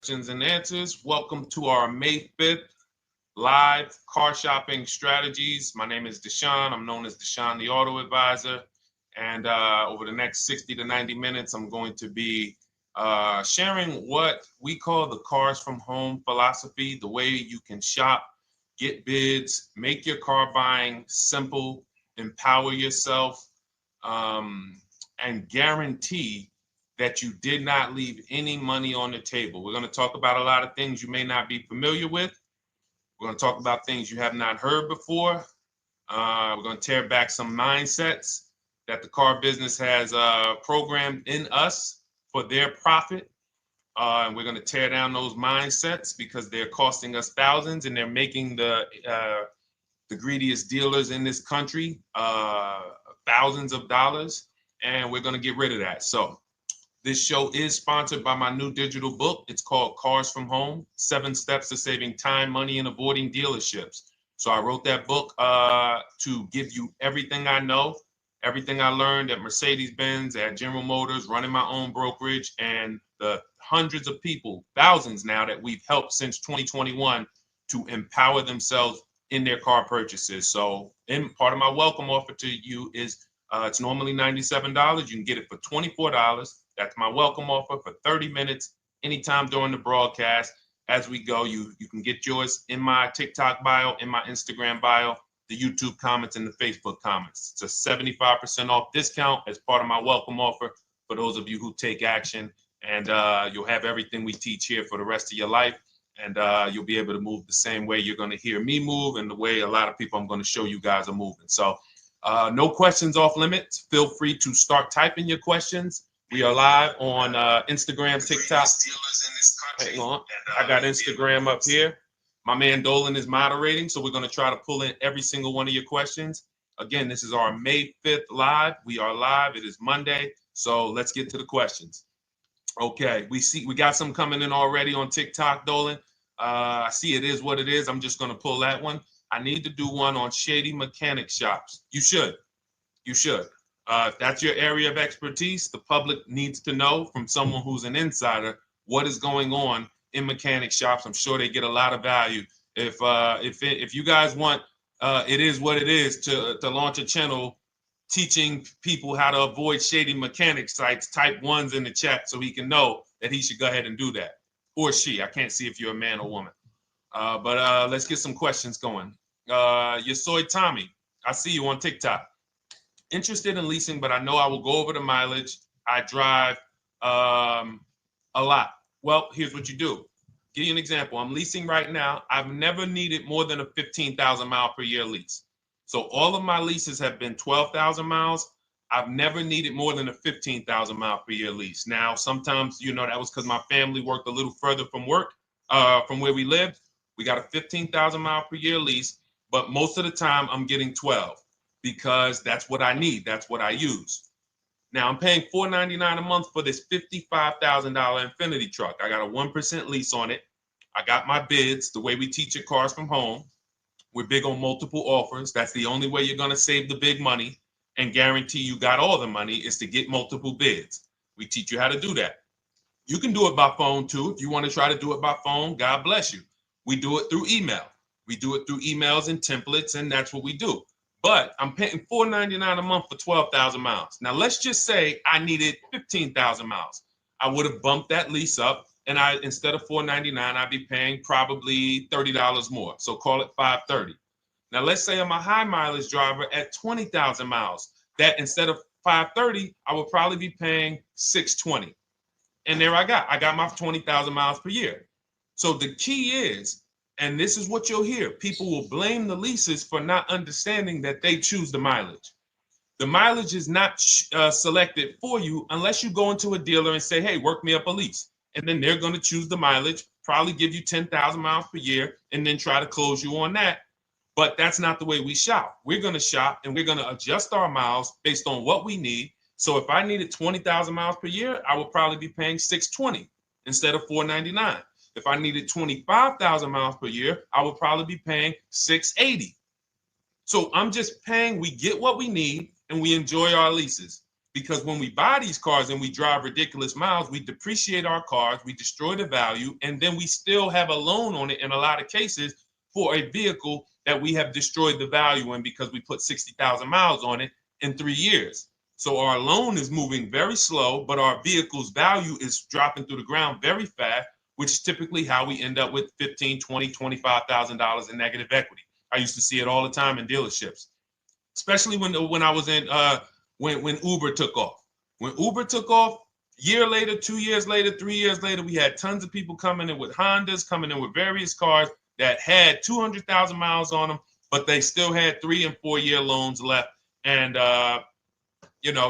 questions and answers. Welcome to our May 5th live car shopping strategies. My name is Deshone. I'm known as Deshone the Auto Advisor. And over the next 60 to 90 minutes, I'm going to be sharing what we call the cars from home philosophy, the way you can shop, get bids, make your car buying simple, empower yourself, and guarantee that you did not leave any money on the table. We're going to talk about a lot of things you may not be familiar with. We're going to talk about things you have not heard before. We're going to tear back some mindsets that the car business has programmed in us for their profit. And we're going to tear down those mindsets because they're costing us thousands and they're making the greediest dealers in this country thousands of dollars. And we're going to get rid of that. So this show is sponsored by my new digital book. It's called Cars from Home, 7 Steps to Saving Time, Money, and Avoiding Dealerships. So I wrote that book to give you everything I know, everything I learned at Mercedes-Benz, at General Motors, running my own brokerage, and the hundreds of people, thousands now, that we've helped since 2021 to empower themselves in their car purchases. So part of my welcome offer to you is it's normally $97. You can get it for $24. That's my welcome offer for 30 minutes, anytime during the broadcast. As we go, you can get yours in my TikTok bio, in my Instagram bio, the YouTube comments, and the Facebook comments. It's a 75% off discount as part of my welcome offer for those of you who take action. And you'll have everything we teach here for the rest of your life. And you'll be able to move the same way you're going to hear me move and the way a lot of people I'm going to show you guys are moving. So no questions off limits. Feel free to start typing your questions. We are live on Instagram, TikTok. Hang on. I got Instagram up here. My man Dolan is moderating, so we're going to try to pull in every single one of your questions. Again, this is our May 5th live. We are live. It is Monday, so let's get to the questions. Okay, we got some coming in already on TikTok, Dolan. I see it is what it is. I'm just going to pull that one. I need to do one on shady mechanic shops. You should. If that's your area of expertise, the public needs to know from someone who's an insider what is going on in mechanic shops. I'm sure they get a lot of value. If you guys want, it is what it is to launch a channel teaching people how to avoid shady mechanic sites, type ones in the chat so he can know that he should go ahead and do that. Or she. I can't see if you're a man or woman. But let's get some questions going. Yasoy Tommy, I see you on TikTok. Interested in leasing, but I know I will go over the mileage. I drive a lot. Well, here's what you do. Give you an example. I'm leasing right now. I've never needed more than a 15,000 mile per year lease. So all of my leases have been 12,000 miles. I've never needed more than a 15,000 mile per year lease. Now, sometimes, that was because my family worked a little further from where we lived. We got a 15,000 mile per year lease, but most of the time I'm getting 12 because that's what I need. That's what I use. Now I'm paying $499 a month for this $55,000 Infinity truck. I got a 1% lease on it. I got my bids, the way we teach at Cars from Home. We're big on multiple offers. That's the only way you're going to save the big money and guarantee you got all the money is to get multiple bids. We teach you how to do that. You can do it by phone too. If you want to try to do it by phone, God bless you. We do it through email. We do it through emails and templates, and that's what we do. But I'm paying $499 a month for 12,000 miles. Now, let's just say I needed 15,000 miles. I would have bumped that lease up, and instead of $499, I'd be paying probably $30 more. So call it $530. Now, let's say I'm a high mileage driver at 20,000 miles. That instead of $530, I would probably be paying $620. And there I got my 20,000 miles per year. So the key is, and this is what you'll hear, people will blame the leases for not understanding that they choose the mileage. The mileage is not selected for you unless you go into a dealer and say, hey, work me up a lease. And then they're going to choose the mileage, probably give you 10,000 miles per year, and then try to close you on that. But that's not the way we shop. We're going to shop and we're going to adjust our miles based on what we need. So if I needed 20,000 miles per year, I would probably be paying $620 instead of $499. If I needed 25,000 miles per year, I would probably be paying $680. So I'm just paying, we get what we need and we enjoy our leases. because when we buy these cars and we drive ridiculous miles, we depreciate our cars, we destroy the value, and then we still have a loan on it in a lot of cases for a vehicle that we have destroyed the value in because we put 60,000 miles on it in 3 years. So our loan is moving very slow, but our vehicle's value is dropping through the ground very fast, which is typically how we end up with $15,000, $20,000, $25,000 in negative equity. I used to see it all the time in dealerships, especially when I was in when Uber took off. When Uber took off, year later, 2 years later, 3 years later, we had tons of people coming in with Hondas, coming in with various cars that had 200,000 miles on them, but they still had 3 and 4 year loans left. And,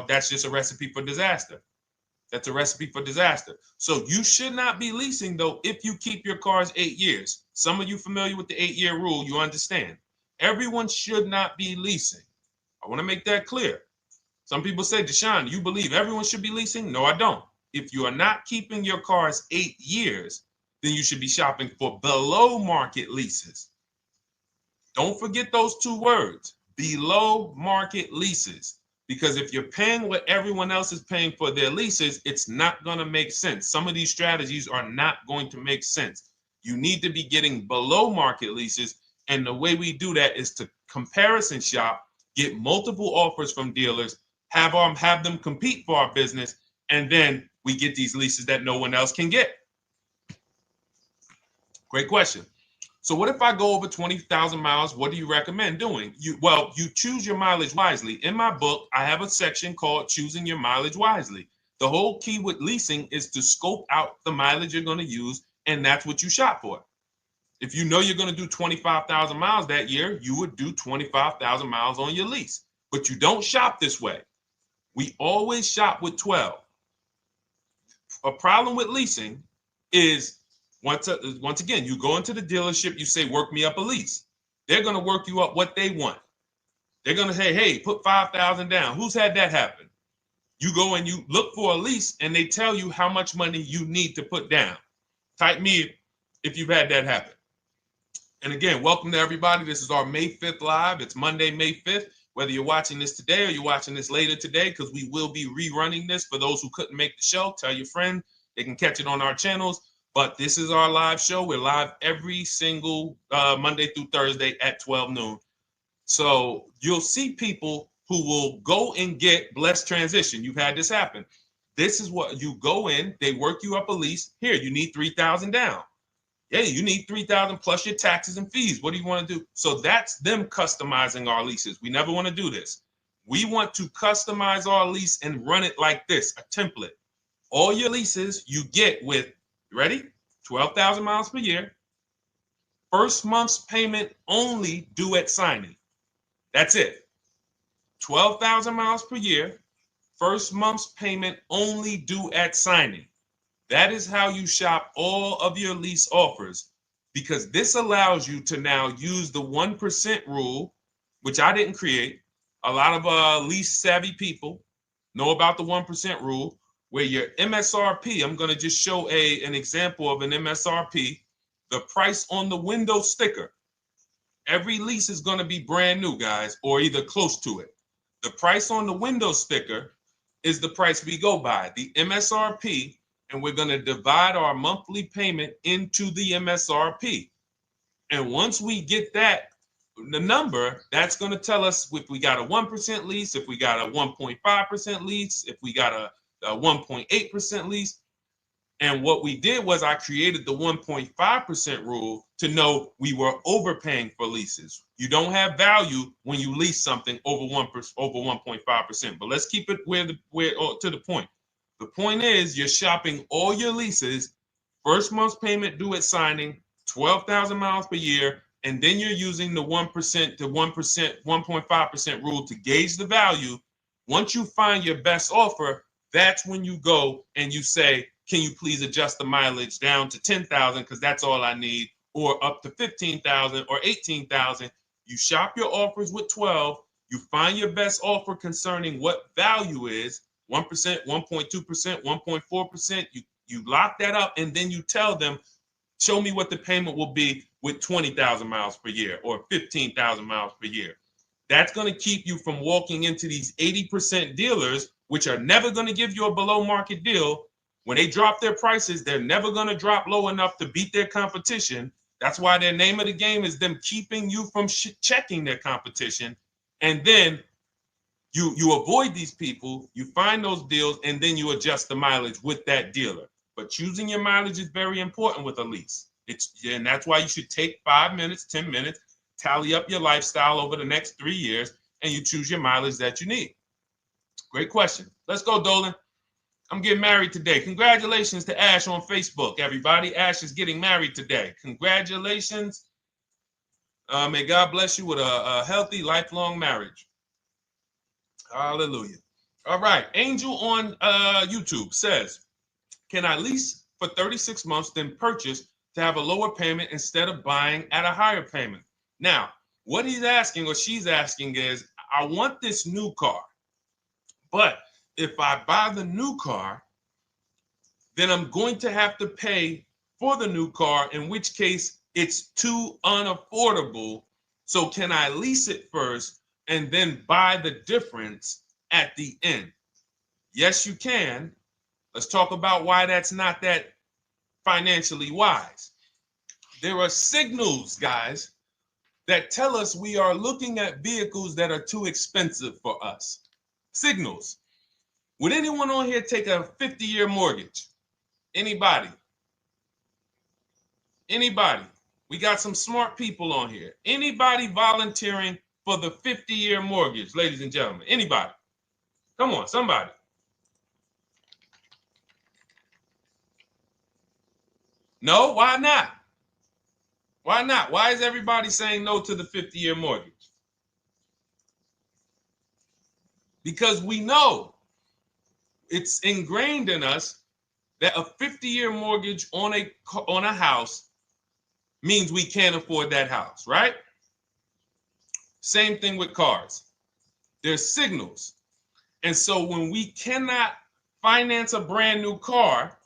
that's just a recipe for disaster. That's a recipe for disaster. So you should not be leasing, though, if you keep your cars 8 years. Some of you familiar with the 8-year rule, you understand. Everyone should not be leasing. I want to make that clear. Some people say, Deshone, you believe everyone should be leasing? No, I don't. If you are not keeping your cars 8 years, then you should be shopping for below market leases. Don't forget those 2 words, below market leases. Because if you're paying what everyone else is paying for their leases, it's not going to make sense. Some of these strategies are not going to make sense. You need to be getting below market leases. And the way we do that is to comparison shop, get multiple offers from dealers, have them compete for our business, and then we get these leases that no one else can get. Great question. So what if I go over 20,000 miles? What do you recommend doing? You choose your mileage wisely. In my book, I have a section called Choosing Your Mileage Wisely. The whole key with leasing is to scope out the mileage you're going to use, and that's what you shop for. If you know you're going to do 25,000 miles that year, you would do 25,000 miles on your lease. But you don't shop this way. We always shop with 12. A problem with leasing is once again, you go into the dealership, you say, work me up a lease. They're going to work you up what they want. They're going to say, hey, put 5,000 down. Who's had that happen? You go and you look for a lease and they tell you how much money you need to put down. Type me if you've had that happen. And again, welcome to everybody. This is our May 5th live. It's Monday, May 5th. Whether you're watching this today or you're watching this later today, because we will be rerunning this for those who couldn't make the show. Tell your friend they can catch it on our channels. But this is our live show. We're live every single Monday through Thursday at 12 noon. So you'll see people who will go and get blessed transition. You've had this happen. This is what you go in. They work you up a lease. Here, you need 3,000 down. Yeah, you need 3,000 plus your taxes and fees. What do you want to do? So that's them customizing our leases. We never want to do this. We want to customize our lease and run it like this, a template. All your leases you get with, ready? 12,000 miles per year. First month's payment only due at signing. That's it. 12,000 miles per year. First month's payment only due at signing. That is how you shop all of your lease offers, because this allows you to now use the 1% rule, which I didn't create. A lot of lease savvy people know about the 1% rule, where your MSRP, I'm going to just show an example of an MSRP, the price on the window sticker. Every lease is going to be brand new, guys, or either close to it. The price on the window sticker is the price we go by, the MSRP, and we're going to divide our monthly payment into the MSRP. And once we get that, the number, that's going to tell us if we got a 1% lease, if we got a 1.5% lease, if we got a 1.8% lease. And what we did was I created the 1.5% rule to know we were overpaying for leases. You don't have value when you lease something over 1.5%. But let's keep it to the point. The point is you're shopping all your leases, first month's payment due at signing, 12,000 miles per year, and then you're using the 1% to 1.5% rule to gauge the value. Once you find your best offer, that's when you go and you say, can you please adjust the mileage down to 10,000 because that's all I need, or up to 15,000 or 18,000. You shop your offers with 12. You find your best offer concerning what value is, 1%, 1.2%, 1.4%. You lock that up, and then you tell them, show me what the payment will be with 20,000 miles per year or 15,000 miles per year. That's going to keep you from walking into these 80% dealers which are never going to give you a below market deal. When they drop their prices, they're never going to drop low enough to beat their competition. That's why their name of the game is them keeping you from checking their competition. And then you avoid these people, you find those deals, and then you adjust the mileage with that dealer. But choosing your mileage is very important with a lease. And that's why you should take 5 minutes, 10 minutes, tally up your lifestyle over the next 3 years, and you choose your mileage that you need. Great question. Let's go, Dolan. I'm getting married today. Congratulations to Ash on Facebook, everybody. Ash is getting married today. Congratulations. May God bless you with a healthy, lifelong marriage. Hallelujah. All right. Angel on YouTube says, can I lease for 36 months, then purchase to have a lower payment instead of buying at a higher payment? Now, what he's asking or she's asking is, I want this new car, but if I buy the new car, then I'm going to have to pay for the new car, in which case it's too unaffordable. So can I lease it first and then buy the difference at the end? Yes, you can. Let's talk about why that's not that financially wise. There are signals, guys, that tell us we are looking at vehicles that are too expensive for us. Signals. Would anyone on here take a 50-year mortgage? Anybody? Anybody? We got some smart people on here. Anybody volunteering for the 50-year mortgage, ladies and gentlemen? Anybody? Come on, somebody. No, why not? Why not? Why is everybody saying no to the 50-year mortgage? Because we know it's ingrained in us that a 50-year mortgage on a house means we can't afford that house, right? Same thing with cars. There's signals. And so when we cannot finance a brand new car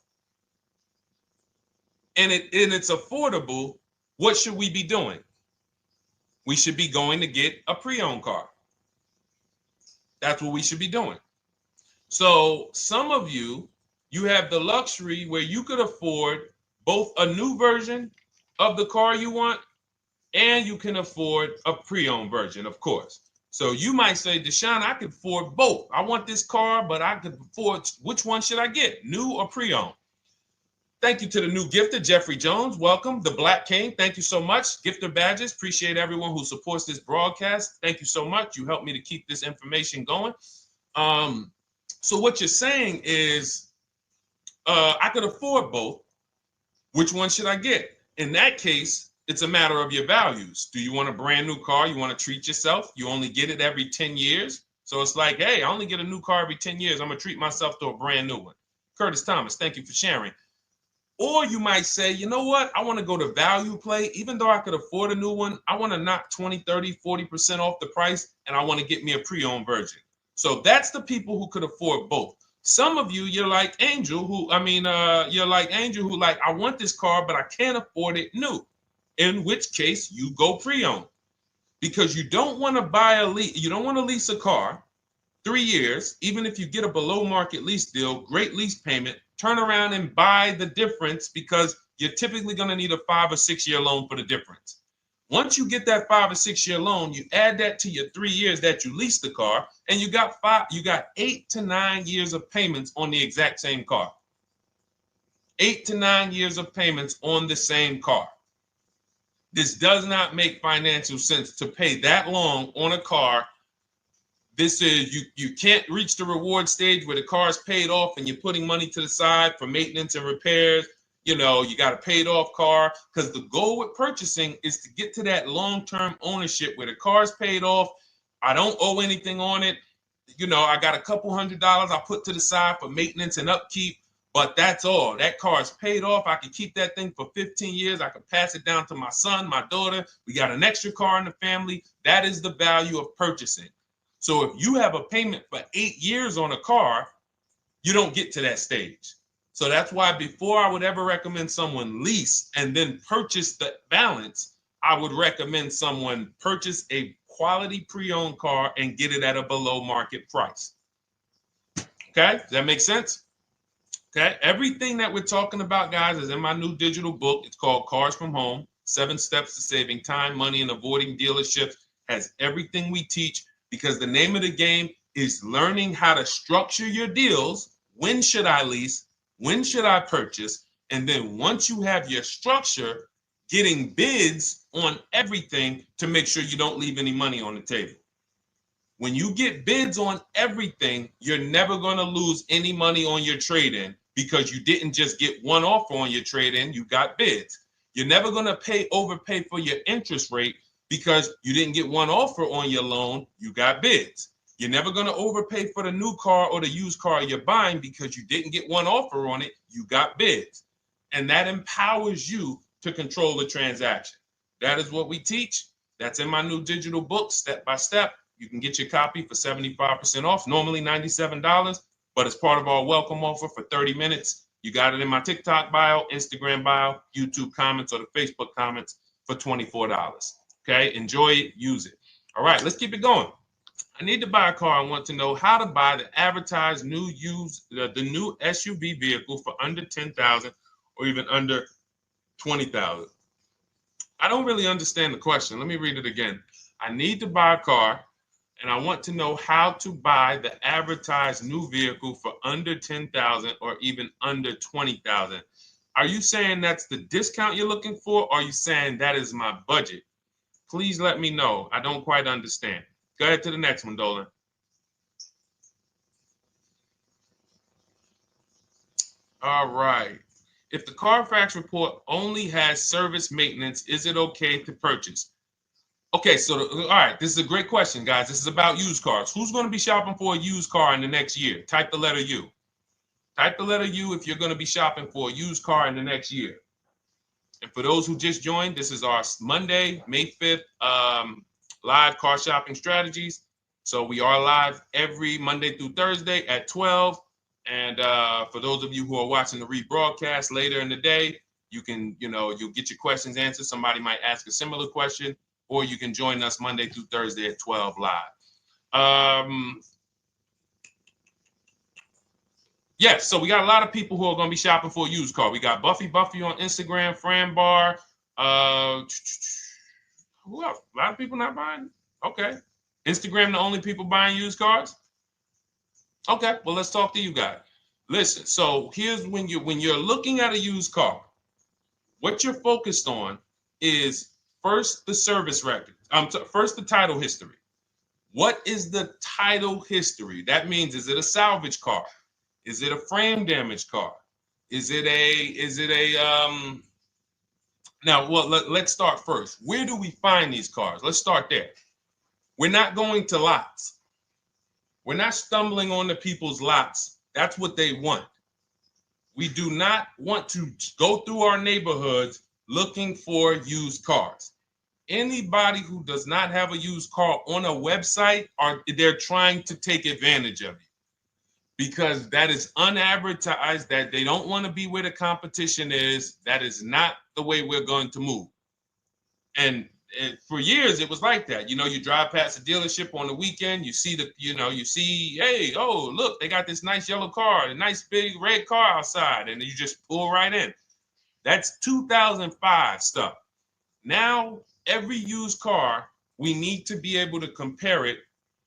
and it's affordable, what should we be doing? We should be going to get a pre-owned car. That's what we should be doing. So some of you have the luxury where you could afford both a new version of the car you want, and you can afford a pre-owned version, of course. So you might say, Deshone, I could afford both. I want this car, but I could afford, which one should I get, new or pre-owned? Thank you to the new gifter, Jeffrey Jones. Welcome. The Black King. Thank you so much. Gifter badges. Appreciate everyone who supports this broadcast. Thank you so much. You helped me to keep this information going. So what you're saying is, I could afford both. Which one should I get? In that case, it's a matter of your values. Do you want a brand new car? You want to treat yourself? You only get it every 10 years. So it's like, hey, I only get a new car every 10 years. I'm going to treat myself to a brand new one. Curtis Thomas, thank you for sharing. Or you might say, you know what? I want to go to value play. Even though I could afford a new one, I want to knock 20, 30, 40% off the price, and I want to get me a pre-owned version. So that's the people who could afford both. Some of you, you're like Angel, who like, I want this car, but I can't afford it new. In which case you go pre-owned, because you don't want to lease a car 3 years, even if you get a below market lease deal, great lease payment, turn around and buy the difference, because you're typically going to need a 5 or 6 year loan for the difference. Once you get that 5 or 6 year loan, you add that to your 3 years that you leased the car, and you got 8 to 9 years of payments on the exact same car. 8 to 9 years of payments on the same car. This does not make financial sense to pay that long on a car. This is, you can't reach the reward stage where the car is paid off and you're putting money to the side for maintenance and repairs. You know, you got a paid off car, because the goal with purchasing is to get to that long-term ownership where the car is paid off. I don't owe anything on it. You know, I got a couple $100 I put to the side for maintenance and upkeep, but that's all. That car is paid off. I can keep that thing for 15 years. I can pass it down to my son, my daughter. We got an extra car in the family. That is the value of purchasing. So if you have a payment for 8 years on a car, you don't get to that stage. So that's why before I would ever recommend someone lease and then purchase the balance, I would recommend someone purchase a quality pre-owned car and get it at a below market price. Okay, does that make sense? Okay, everything that we're talking about, guys, is in my new digital book. It's called Cars from Home, 7 Steps to Saving Time, Money, and Avoiding Dealerships. Has everything we teach, because the name of the game is learning how to structure your deals. When should I lease? When should I purchase? And then once you have your structure, getting bids on everything to make sure you don't leave any money on the table. When you get bids on everything, you're never going to lose any money on your trade-in, because you didn't just get one offer on your trade-in, you got bids. You're never going to overpay for your interest rate, because you didn't get one offer on your loan, you got bids. You're never going to overpay for the new car or the used car you're buying, because you didn't get one offer on it, you got bids. And that empowers you to control the transaction. That is what we teach. That's in my new digital book, step by step. You can get your copy for 75% off, normally $97, but it's part of our welcome offer for 30 minutes. You got it in my TikTok bio, Instagram bio, YouTube comments, or the Facebook comments for $24. Okay, enjoy it, use it. All right, let's keep it going. I need to buy a car. I want to know how to buy the advertised new the new SUV vehicle for under $10,000 or even under $20,000. I don't really understand the question. Let me read it again. I need to buy a car, and I want to know how to buy the advertised new vehicle for under $10,000 or even under $20,000. Are you saying that's the discount you're looking for, or are you saying that is my budget? Please let me know. I don't quite understand. Go ahead to the next one, Dolan. All right. If the Carfax report only has service maintenance, is it okay to purchase? Okay, so all right, this is a great question, guys. This is about used cars. Who's going to be shopping for a used car in the next year? Type the letter U. Type the letter U if you're going to be shopping for a used car in the next year. And for those who just joined, this is our Monday, May 5th, live car shopping strategies. So we are live every Monday through Thursday at 12. And for those of you who are watching the rebroadcast later in the day, you can, you'll get your questions answered. Somebody might ask a similar question, or you can join us Monday through Thursday at 12 live. Yes, so we got a lot of people who are going to be shopping for a used car. We got Buffy on Instagram, Fran Bar. Who else? A lot of people not buying? Okay. Instagram, the only people buying used cars? Okay, well, let's talk to you guys. Listen, so here's when you're looking at a used car, what you're focused on is first the service record. First the title history. What is the title history? That means, is it a salvage car? Is it a frame damage car? Is it a now, well, let's start first. Where do we find these cars? Let's start there. We're not going to lots. We're not stumbling onto people's lots. That's what they want. We do not want to go through our neighborhoods looking for used cars. Anybody who does not have a used car on a website, they're trying to take advantage of you, because that is unadvertised, that they don't want to be where the competition is. That is not the way we're going to move. And for years, it was like that. You drive past a dealership on the weekend, you see hey, oh, look, they got this nice yellow car, a nice big red car outside, and you just pull right in. That's 2005 stuff. Now, every used car, we need to be able to compare it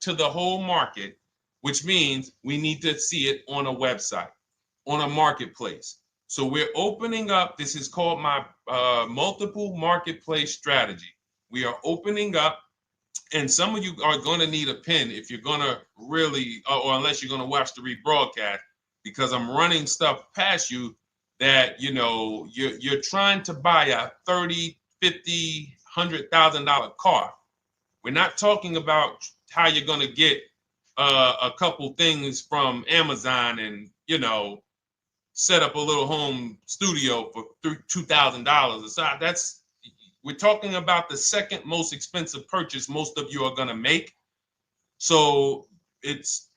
to the whole market, which means we need to see it on a website, on a marketplace. So we're opening up, this is called my multiple marketplace strategy. We are opening up, and some of you are going to need a pen if you're going to really, or unless you're going to watch the rebroadcast, because I'm running stuff past you that, you're trying to buy a $30,000, $50,000, $100,000 car. We're not talking about how you're going to get a couple things from Amazon and, set up a little home studio for $2,000. We're talking about the second most expensive purchase most of you are going to make. So it's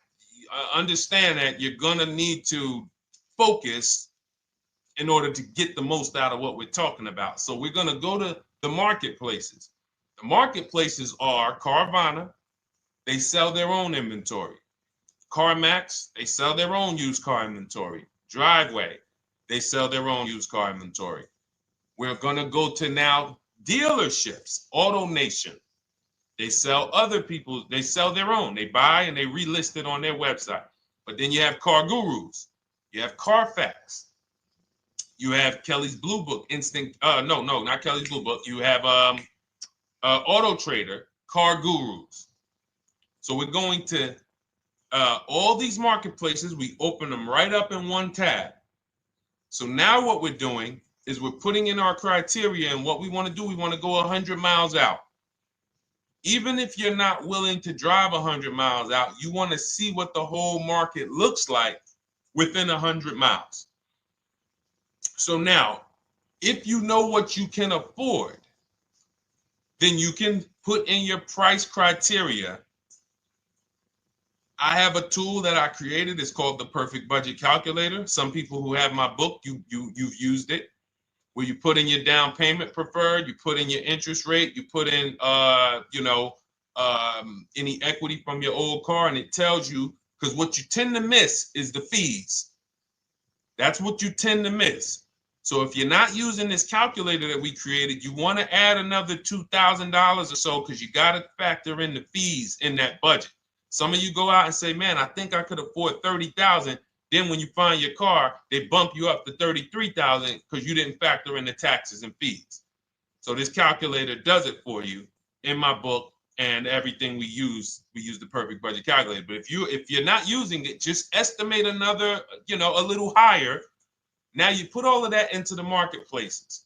understand that you're going to need to focus in order to get the most out of what we're talking about. So we're going to go to the marketplaces. The marketplaces are Carvana. They sell their own inventory. CarMax, they sell their own used car inventory. Driveway, they sell their own used car inventory. We're going to go to now dealerships. AutoNation, they sell other people's, they sell their own. They buy and they relist it on their website. But then you have Car Gurus, you have Carfax, you have Kelly's Blue Book, no, not Kelly's Blue Book. You have Auto Trader, Car Gurus. So we're going to all these marketplaces, we open them right up in one tab. So now what we're doing is we're putting in our criteria, and what we want to do, we want to go 100 miles out. Even if you're not willing to drive 100 miles out, you want to see what the whole market looks like within 100 miles. So now, if you know what you can afford, then you can put in your price criteria. I have a tool that I created. It's called the Perfect Budget Calculator. Some people who have my book, you've used it, where you put in your down payment preferred, you put in your interest rate, you put in any equity from your old car, and it tells you, because what you tend to miss is the fees. That's what you tend to miss. So if you're not using this calculator that we created, you want to add another $2,000 or so, because you got to factor in the fees in that budget. Some of you go out and say, man, I think I could afford $30,000. Then when you find your car, they bump you up to $33,000 because you didn't factor in the taxes and fees. So this calculator does it for you in my book, and everything we use the Perfect Budget Calculator. But if you're not using it, just estimate another, a little higher. Now you put all of that into the marketplaces.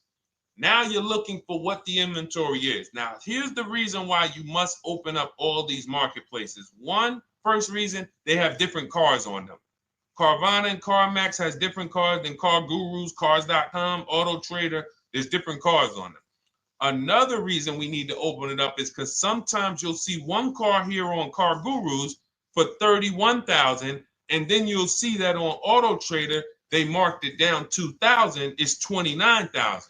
Now you're looking for what the inventory is. Now, here's the reason why you must open up all these marketplaces. First reason, they have different cars on them. Carvana and CarMax has different cars than Car Gurus, Cars.com, Auto Trader. There's different cars on them. Another reason we need to open it up is because sometimes you'll see one car here on Car Gurus for $31,000, and then you'll see that on Auto Trader, they marked it down $2,000, it's $29,000.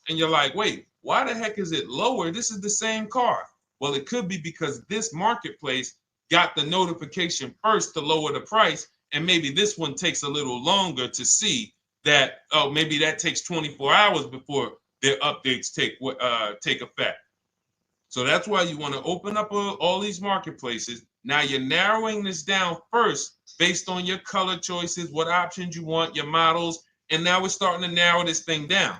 And you're like, wait, why the heck is it lower? This is the same car. Well, it could be because this marketplace got the notification first to lower the price, and maybe this one takes a little longer to see that, oh, maybe that takes 24 hours before their updates take effect. So that's why you want to open up all these marketplaces. Now you're narrowing this down first based on your color choices, what options you want, your models, and now we're starting to narrow this thing down.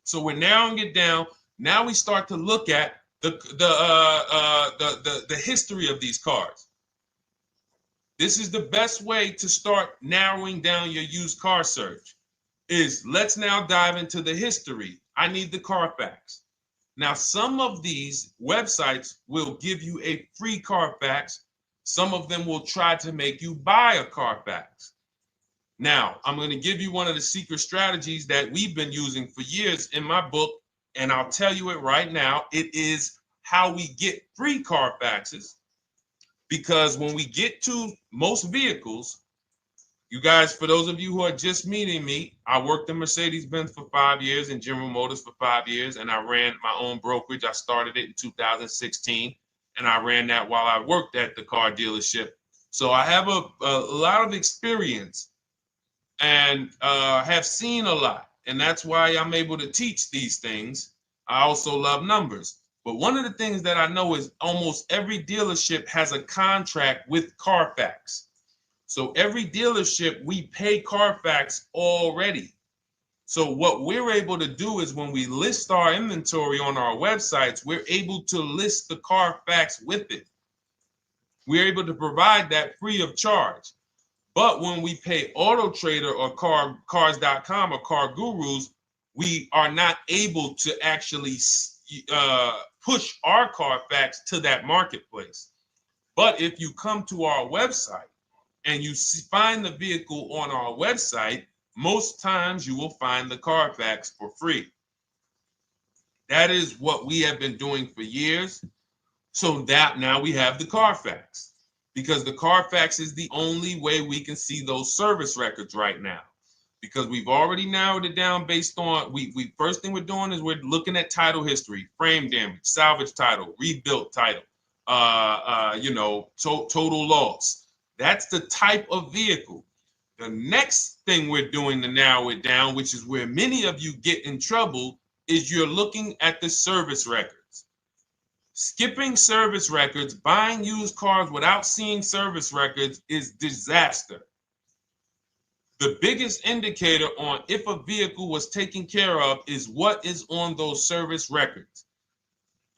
So we're narrowing it down. Now we start to look at the history of these cars. This is the best way to start narrowing down your used car search. Let's now dive into the history. I need the Carfax. Now, some of these websites will give you a free Carfax. Some of them will try to make you buy a Carfax. Now, I'm going to give you one of the secret strategies that we've been using for years in my book, and I'll tell you it right now. It is how we get free Carfaxes, because when we get to most vehicles, you guys, for those of you who are just meeting me, I worked in Mercedes-Benz for 5 years and General Motors for 5 years, and I ran my own brokerage. I started it in 2016, and I ran that while I worked at the car dealership. So I have a lot of experience and have seen a lot, and that's why I'm able to teach these things. I also love numbers. But one of the things that I know is almost every dealership has a contract with Carfax. So every dealership, we pay Carfax already. So what we're able to do is when we list our inventory on our websites, we're able to list the Carfax with it. We're able to provide that free of charge. But when we pay Auto Trader or Cars.com or Car Gurus, we are not able to actually push our Carfax to that marketplace. But if you come to our website and you find the vehicle on our website, most times you will find the Carfax for free. That is what we have been doing for years. So that now we have the Carfax, because the Carfax is the only way we can see those service records right now, because we've already narrowed it down based on, first thing we're doing is we're looking at title history, frame damage, salvage title, rebuilt title, total loss. That's the type of vehicle. The next thing we're doing to narrow it down, which is where many of you get in trouble, is you're looking at the service records. Skipping service records, buying used cars without seeing service records is disaster. The biggest indicator on if a vehicle was taken care of is what is on those service records.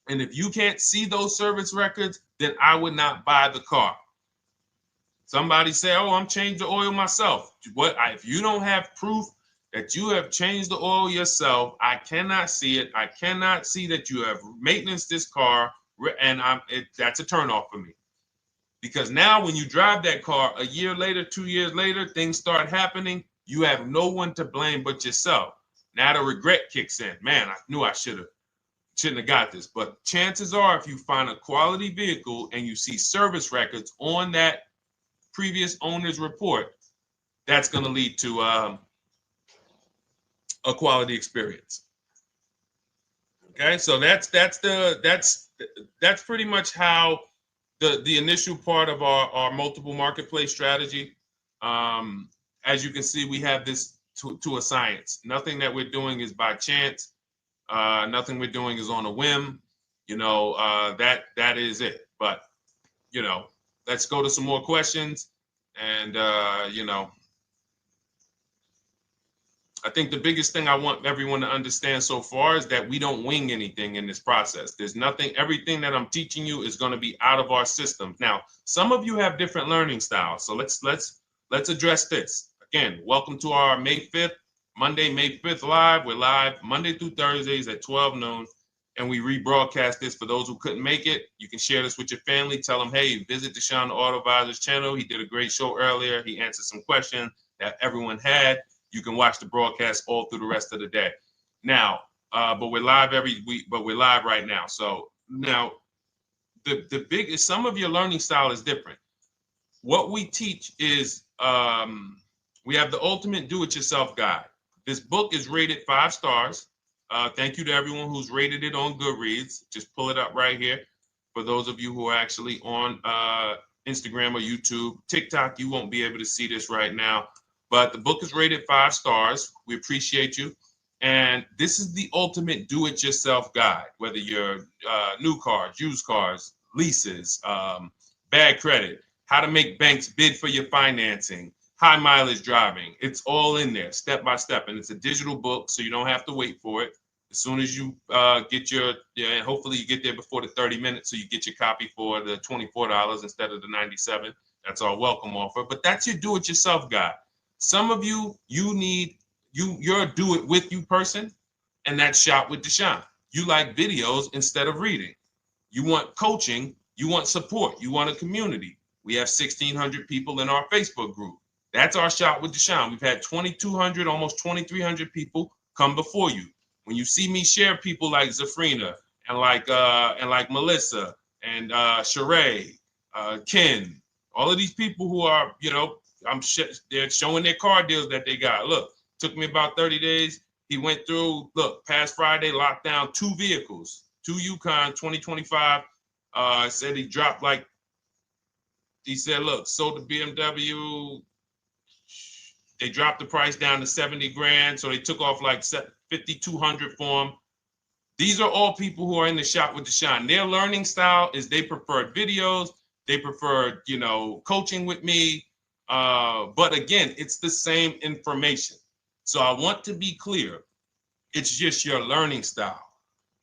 And if you can't see those service records, then I would not buy the car. Somebody say, oh, I'm changing the oil myself. If you don't have proof that you have changed the oil yourself, I cannot see it. I cannot see that you have maintenance this car, and that's a turnoff for me. Because now when you drive that car a year later, 2 years later, things start happening. You have no one to blame but yourself. Now the regret kicks in. Man, I knew I shouldn't have got this. But chances are, if you find a quality vehicle and you see service records on that previous owner's report, that's going to lead to a quality experience. Okay, so that's pretty much how the initial part of our multiple marketplace strategy. As you can see, we have this to a science. Nothing that we're doing is by chance. Nothing we're doing is on a whim. That is it. But let's go to some more questions. And I think the biggest thing I want everyone to understand so far is that we don't wing anything in this process. There's nothing, everything that I'm teaching you is going to be out of our systems. Now, some of you have different learning styles. So let's address this. Again, welcome to our May 5th, Monday, May 5th live. We're live Monday through Thursdays at 12 noon. And we rebroadcast this for those who couldn't make it. You can share this with your family. Tell them, hey, visit Deshone the Auto Advisor's channel. He did a great show earlier. He answered some questions that everyone had. You can watch the broadcast all through the rest of the day. Now, but we're live every week, but we're live right now. So now the biggest, some of your learning style is different. What we teach is we have the ultimate do-it-yourself guide. This book is rated 5 stars. Thank you to everyone who's rated it on Goodreads. Just pull it up right here. For those of you who are actually on Instagram or YouTube, TikTok, you won't be able to see this right now. But the book is rated 5 stars. We appreciate you. And this is the ultimate do-it-yourself guide, whether you're new cars, used cars, leases, bad credit, how to make banks bid for your financing, high mileage driving. It's all in there, step by step. And it's a digital book, so you don't have to wait for it. As soon as you get and hopefully you get there before the 30 minutes, so you get your copy for the $24 instead of the $97. That's our welcome offer. But that's your do-it-yourself guide. Some of you, you're a do-it-with-you person, and that's Shop with Deshone. You like videos instead of reading. You want coaching. You want support. You want a community. We have 1,600 people in our Facebook group. That's our Shop with Deshone. We've had 2,200, almost 2,300 people come before you. When you see me share people like Zafrina and like Melissa and Sheree, Ken, all of these people who are, they're showing their car deals that they got. Look, took me about 30 days. He went through, past Friday, locked down 2 vehicles, 2 Yukon 2025. Said he dropped sold the BMW. They dropped the price down to 70 grand. So they took off like 5,200 for him. These are all people who are in the Shop with Deshone. Their learning style is they prefer videos. They prefer, coaching with me. But again, it's the same information. So I want to be clear. It's just your learning style.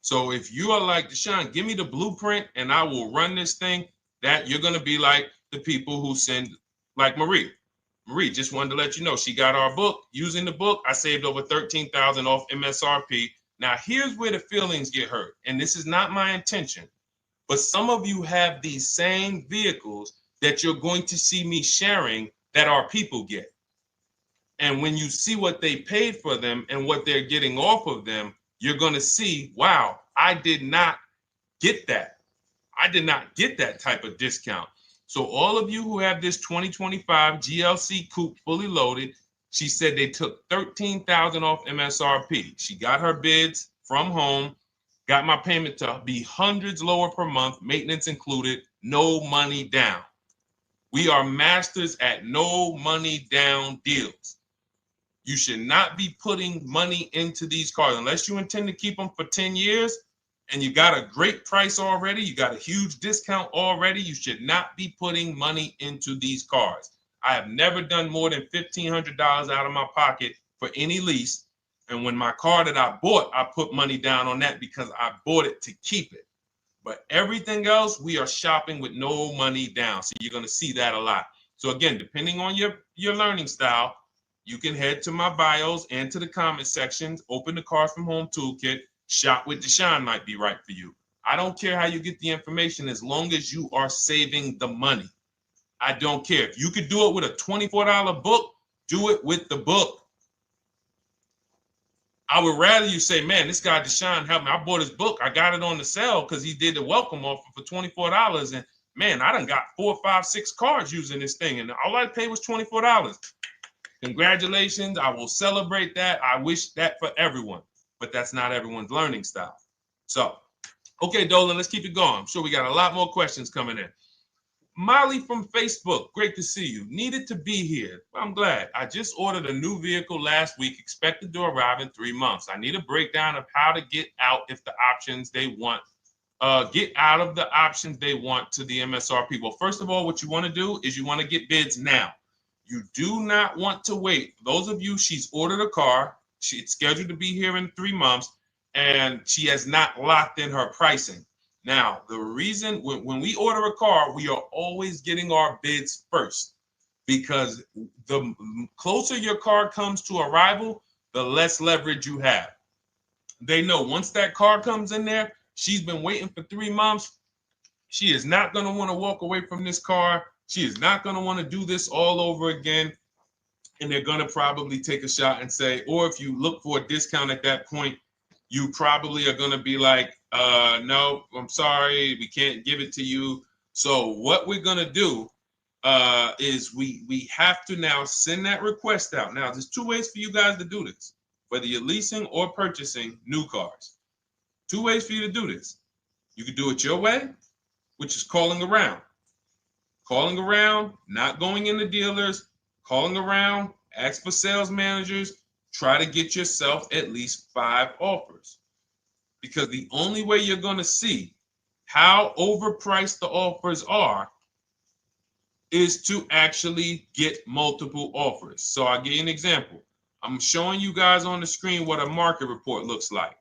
So if you are like Deshone, give me the blueprint and I will run this thing. That you're going to be like the people who send, like Marie. Marie just wanted to let you know she got our book. Using the book, I saved over $13,000 off MSRP. Now, here's where the feelings get hurt. And this is not my intention. But some of you have these same vehicles that you're going to see me sharing that our people get. And when you see what they paid for them and what they're getting off of them, you're going to see, wow, I did not get that. I did not get that type of discount. So all of you who have this 2025 GLC coupe fully loaded, she said they took $13,000 off MSRP. She got her bids from home, got my payment to be hundreds lower per month, maintenance included, no money down. We are masters at no money down deals. You should not be putting money into these cars unless you intend to keep them for 10 years and you got a great price already. You got a huge discount already. You should not be putting money into these cars. I have never done more than $1,500 out of my pocket for any lease. And when my car that I bought, I put money down on that because I bought it to keep it. But everything else, we are shopping with no money down. So you're going to see that a lot. So again, depending on your learning style, you can head to my bios and to the comment sections, open the Cars from Home Toolkit, Shop with Deshone might be right for you. I don't care how you get the information as long as you are saving the money. I don't care. If you could do it with a $24 book, do it with the book. I would rather you say, man, this guy Deshone helped me. I bought his book. I got it on the sale because he did the welcome offer for $24. And man, I done got 4, 5, 6 cars using this thing. And all I paid was $24. Congratulations. I will celebrate that. I wish that for everyone, but that's not everyone's learning style. So, okay, Dolan, let's keep it going. I'm sure we got a lot more questions coming in. Molly from Facebook, great to see you. Needed to be here. Well, I'm glad. I just ordered a new vehicle last week, expected to arrive in 3 months. I need a breakdown of how to get out if the options they want, get out of the options they want to the MSRP. Well, first of all, what you want to do is you want to get bids now. You do not want to wait. Those of you, she's ordered a car. She's scheduled to be here in 3 months, and she has not locked in her pricing. Now, the reason when we order a car, we are always getting our bids first because the closer your car comes to arrival, the less leverage you have. They know once that car comes in there, she's been waiting for 3 months. She is not going to want to walk away from this car. She is not going to want to do this all over again. And they're going to probably take a shot and say, or if you look for a discount at that point, you probably are going to be like, no, I'm sorry, we can't give it to you. So what we're going to do is we have to now send that request out. Now, there's 2 ways for you guys to do this, whether you're leasing or purchasing new cars. 2 ways for you to do this. You can do it your way, which is calling around. Calling around, not going into dealers, calling around, ask for sales managers, try to get yourself at least 5 offers. Because the only way you're going to see how overpriced the offers are is to actually get multiple offers. So I'll give you an example. I'm showing you guys on the screen what a market report looks like.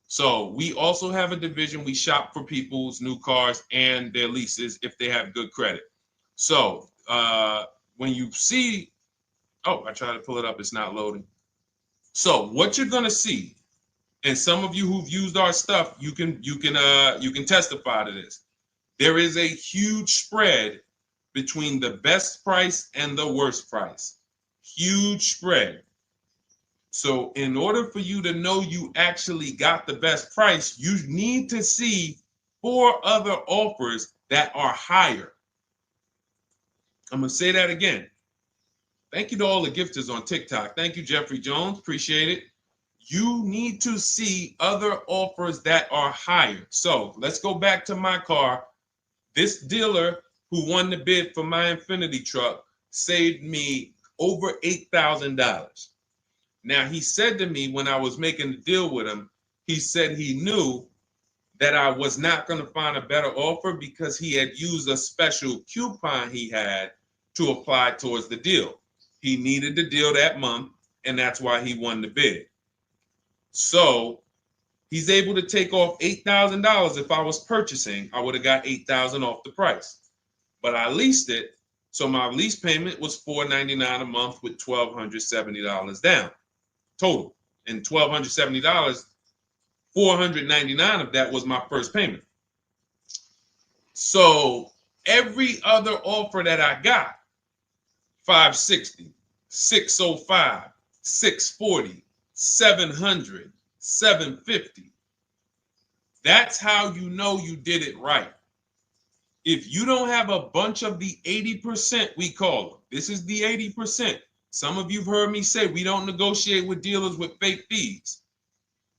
So we also have a division. We shop for people's new cars and their leases if they have good credit. So when you see, oh, I tried to pull it up. It's not loading. So what you're going to see, and some of you who've used our stuff, you can testify to this. There is a huge spread between the best price and the worst price. Huge spread. So in order for you to know you actually got the best price, you need to see 4 other offers that are higher. I'm going to say that again. Thank you to all the gifters on TikTok. Thank you, Jeffrey Jones. Appreciate it. You need to see other offers that are higher. So let's go back to my car. This dealer who won the bid for my Infinity truck saved me over $8,000. Now, he said to me when I was making the deal with him, he said he knew that I was not going to find a better offer because he had used a special coupon he had to apply towards the deal. He needed the deal that month, and that's why he won the bid. So he's able to take off $8,000. If I was purchasing, I would have got $8,000 off the price. But I leased it, so my lease payment was $499 a month with $1,270 down total. And $1,270, $499 of that was my first payment. So every other offer that I got, $560, $605, $640, $700, $750. That's how you know you did it right. If you don't have a bunch of the 80%, we call them. This is the 80%. Some of you have heard me say we don't negotiate with dealers with fake fees.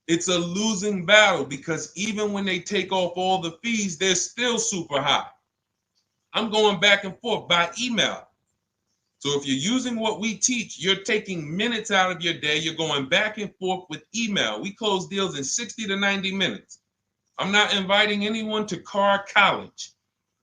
It's a losing battle because even when they take off all the fees, they're still super high. I'm going back and forth by email. So if you're using what we teach, you're taking minutes out of your day. You're going back and forth with email. We close deals in 60 to 90 minutes. I'm not inviting anyone to car college.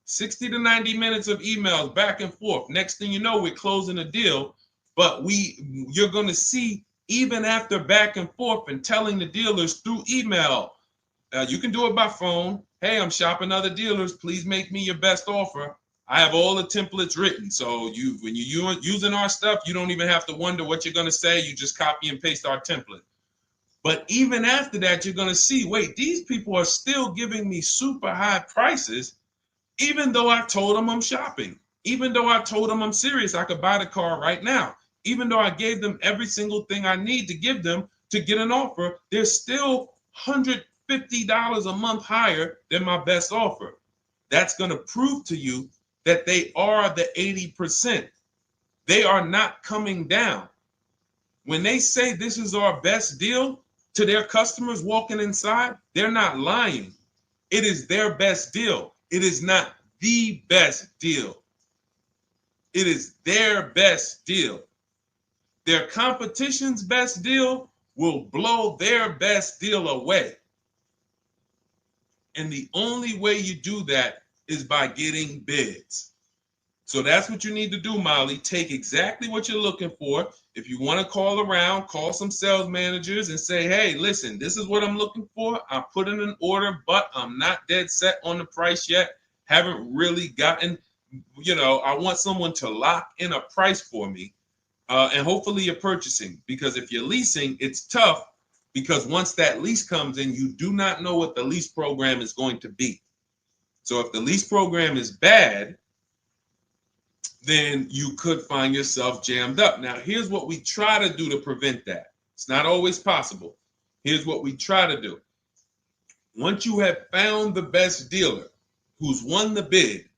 60 to 90 minutes of emails back and forth. Next thing you know, we're closing a deal. But you're going to see, even after back and forth and telling the dealers through email, you can do it by phone. Hey, I'm shopping other dealers. Please make me your best offer. I have all the templates written. So when you're using our stuff, you don't even have to wonder what you're going to say. You just copy and paste our template. But even after that, you're going to see, wait, these people are still giving me super high prices, even though I told them I'm shopping, even though I told them I'm serious, I could buy the car right now, even though I gave them every single thing I need to give them to get an offer, they're still $150 a month higher than my best offer. That's going to prove to you that they are the 80%. They are not coming down. When they say this is our best deal to their customers walking inside, they're not lying. It is their best deal. It is not the best deal. It is their best deal. Their competition's best deal will blow their best deal away. And the only way you do that is by getting bids. So that's what you need to do, Molly. Take exactly what you're looking for. If you want to call around, call some sales managers and say, hey, listen, this is what I'm looking for. I put in an order, but I'm not dead set on the price yet. Haven't really gotten, I want someone to lock in a price for me. And hopefully you're purchasing, because if you're leasing, it's tough, because once that lease comes in, you do not know what the lease program is going to be. So if the lease program is bad, then you could find yourself jammed up. Now, here's what we try to do to prevent that. It's not always possible. Here's what we try to do. Once you have found the best dealer who's won the bid,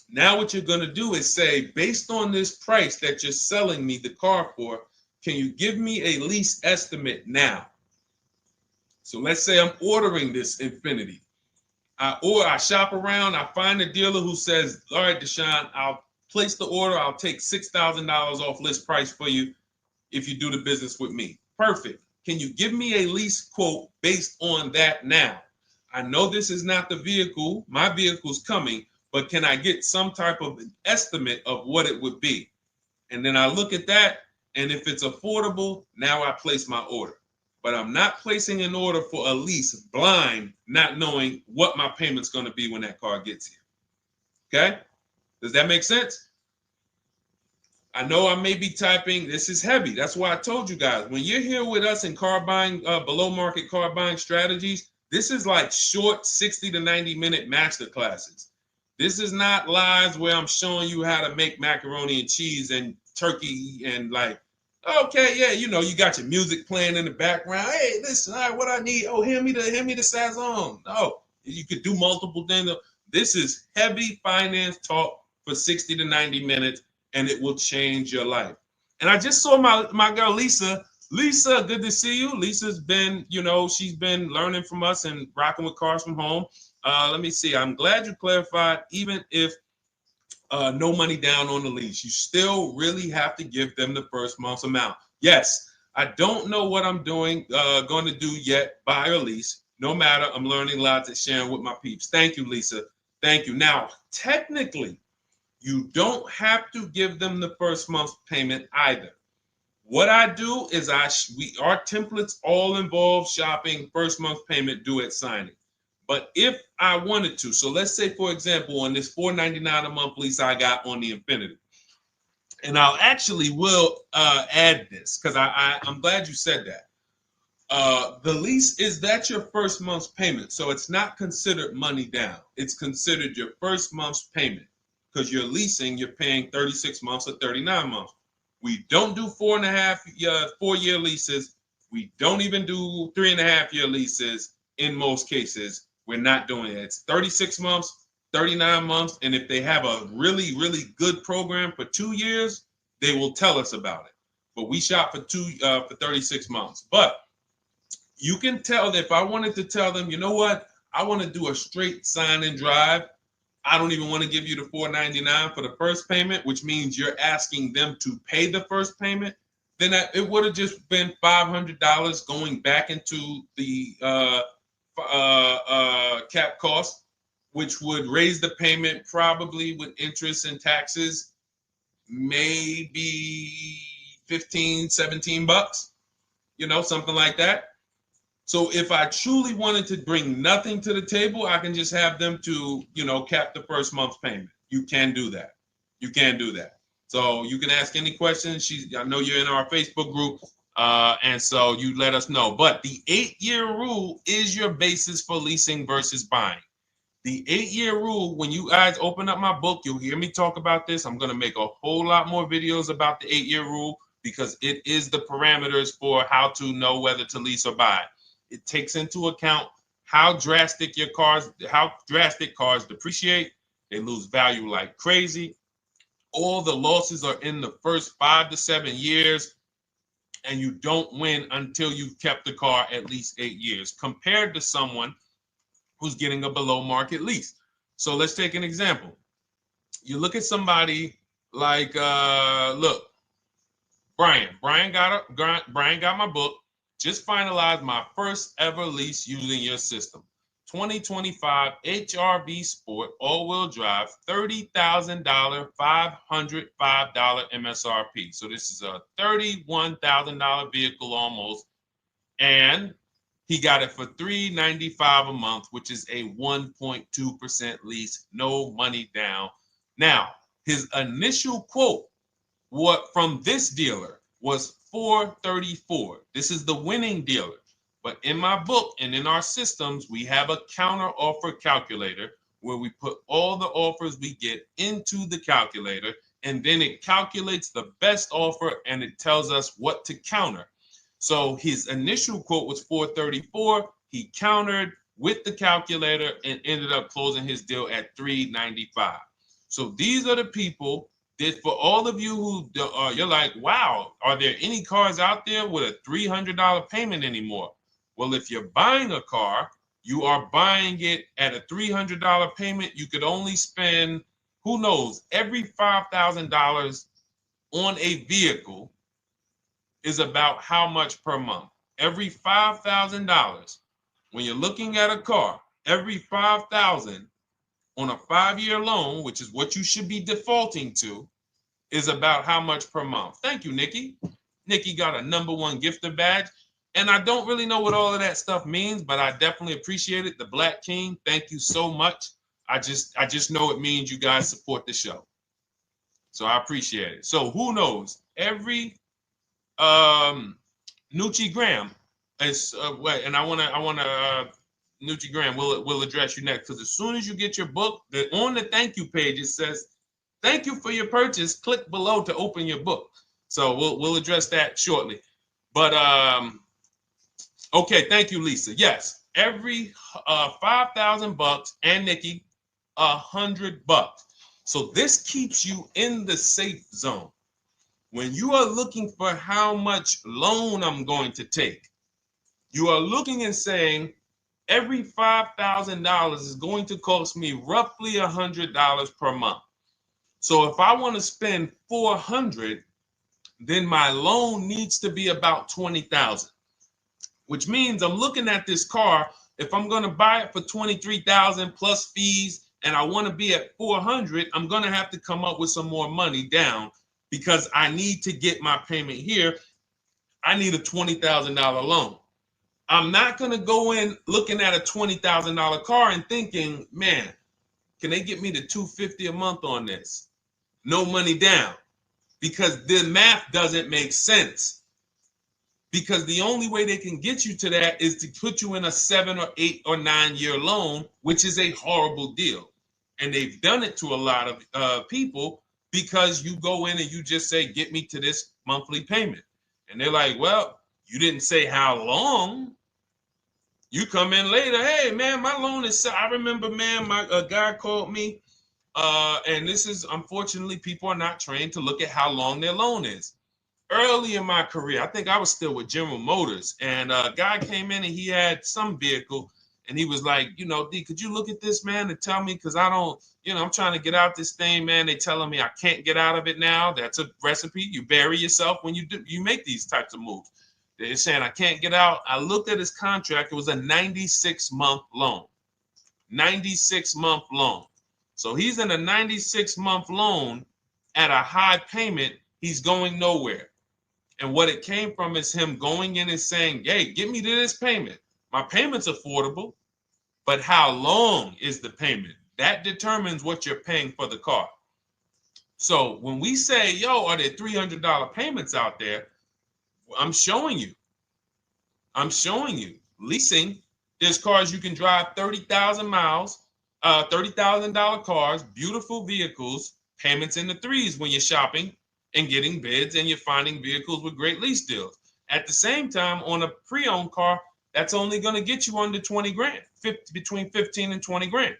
now what you're going to do is say, based on this price that you're selling me the car for, can you give me a lease estimate now? So let's say I'm ordering this Infiniti. I shop around, I find a dealer who says, all right, Deshone, I'll place the order. I'll take $6,000 off list price for you if you do the business with me. Perfect. Can you give me a lease quote based on that now? I know this is not the vehicle. My vehicle's coming, but can I get some type of an estimate of what it would be? And then I look at that, and if it's affordable, now I place my order. But I'm not placing an order for a lease blind, not knowing what my payment's going to be when that car gets here. Okay? Does that make sense? I know I may be typing, this is heavy. That's why I told you guys, when you're here with us in car buying, below market car buying strategies, this is like short 60 to 90 minute master classes. This is not lives where I'm showing you how to make macaroni and cheese and turkey and like, okay, yeah, you got your music playing in the background. Hey, listen, all right, what I need? Oh, hand me the Sazon. No, you could do multiple things. This is heavy finance talk for 60 to 90 minutes, and it will change your life. And I just saw my girl, Lisa. Lisa, good to see you. Lisa's been, she's been learning from us and rocking with Cars from Home. Let me see. I'm glad you clarified, even if no money down on the lease, you still really have to give them the first month's amount. Yes, I don't know what I'm going to do yet, buy or lease. No matter, I'm learning lots and sharing with my peeps. Thank you, Lisa. Thank you. Now, technically, you don't have to give them the first month's payment either. What I do is our templates all involve shopping, first month payment due at signing. But if I wanted to, so let's say, for example, on this $499 a month lease I got on the Infiniti, and I'll actually will add this because I'm glad you said that. The lease that's your first month's payment, so it's not considered money down. It's considered your first month's payment because you're leasing, you're paying 36 months or 39 months. We don't do 4-year leases. We don't even do 3.5-year leases in most cases. We're not doing it. It's 36 months, 39 months. And if they have a really, really good program for 2 years, they will tell us about it. But we shop for 36 months. But you can tell that if I wanted to tell them, you know what, I want to do a straight sign and drive. I don't even want to give you the $499 for the first payment, which means you're asking them to pay the first payment, then it would have just been $500 going back into the cap cost, which would raise the payment probably with interest and taxes, maybe 15, 17 bucks, something like that. So if I truly wanted to bring nothing to the table, I can just have them to, cap the first month's payment. You can do that. You can do that. So you can ask any questions. I know you're in our Facebook group, and so you let us know. But the 8-year rule is your basis for leasing versus buying. The 8-year rule, when you guys open up my book, you'll hear me talk about this. I'm going to make a whole lot more videos about the 8-year rule because it is the parameters for how to know whether to lease or buy. It takes into account how drastic cars depreciate. They lose value like crazy. All the losses are in the first 5 to 7 years, and you don't win until you've kept the car at least 8 years, compared to someone who's getting a below market lease. So let's take an example. You look at somebody like, look, Brian. Brian got my book. Just finalized my first ever lease using your system. 2025 HRV Sport all-wheel drive, $30,000, $505 MSRP. So this is a $31,000 vehicle almost, and he got it for $395 a month, which is a 1.2% lease, no money down. Now, his initial quote from this dealer was $434. This is the winning dealer. But in my book and in our systems, we have a counter offer calculator where we put all the offers we get into the calculator, and then it calculates the best offer and it tells us what to counter. So his initial quote was $434. He countered with the calculator and ended up closing his deal at $395. So these are the people that, for all of you who you're like, wow, are there any cars out there with a $300 payment anymore? Well, if you're buying a car, you are buying it at a $300 payment. You could only spend, who knows, every $5,000 on a vehicle is about how much per month? Every $5,000. When you're looking at a car, every $5,000 on a 5-year loan, which is what you should be defaulting to, is about how much per month. Thank you, Nikki. Nikki got a #1 gifter badge. And I don't really know what all of that stuff means, but I definitely appreciate it. The Black King, thank you so much. I just know it means you guys support the show. So I appreciate it. So who knows? Every Nucci Graham is and I wanna Nucci Graham will address you next, because as soon as you get your book, on the thank you page it says, "Thank you for your purchase. Click below to open your book." So we'll address that shortly. But okay, thank you, Lisa. Yes, every $5,000, and Nikki, $100. So this keeps you in the safe zone. When you are looking for how much loan I'm going to take, you are looking and saying, every $5,000 is going to cost me roughly $100 per month. So if I want to spend $400, then my loan needs to be about $20,000, which means I'm looking at this car. If I'm going to buy it for $23,000 plus fees, and I want to be at $400, I'm going to have to come up with some more money down, because I need to get my payment here. I need a $20,000 loan. I'm not going to go in looking at a $20,000 car and thinking, man, can they get me to $250 a month on this? No money down, because the math doesn't make sense. Because the only way they can get you to that is to put you in a 7 or 8 or 9 year loan, which is a horrible deal. And they've done it to a lot of people, because you go in and you just say, get me to this monthly payment. And they're like, well, you didn't say how long. You come in later, hey, man, my loan is, I remember, man, a guy called me, and this is, unfortunately, people are not trained to look at how long their loan is. Early in my career, I think I was still with General Motors, and a guy came in and he had some vehicle, And he was like, you know, D, could you look at this, man, and tell me, because I don't, you know, I'm trying to get out this thing, man. They telling me I can't get out of it now. That's a recipe. You bury yourself when you make these types of moves. They're saying I can't get out. I looked at his contract. It was a 96-month loan. 96-month loan. So he's in a 96-month loan at a high payment. He's going nowhere. And what it came from is him going in and saying, hey, get me to this payment. My payment's affordable, but how long is the payment? That determines what you're paying for the car. So when we say, yo, are there $300 payments out there? I'm showing you. Leasing, there's cars you can drive 30,000 miles, $30,000 cars, beautiful vehicles, payments in the threes when you're shopping and getting bids, and you're finding vehicles with great lease deals. At the same time, on a pre-owned car, that's only going to get you under 20 grand, between 15 and 20 grand.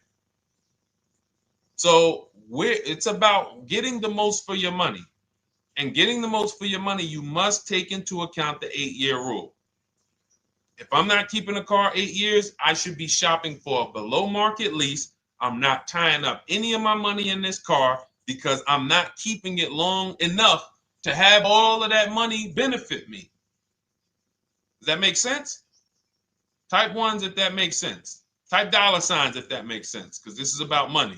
So it's about getting the most for your money. And getting the most for your money, you must take into account the 8-year rule. If I'm not keeping a car 8 years, I should be shopping for a below market lease. I'm not tying up any of my money in this car because I'm not keeping it long enough to have all of that money benefit me. Does that make sense? Type ones if that makes sense. Type dollar signs if that makes sense, because this is about money.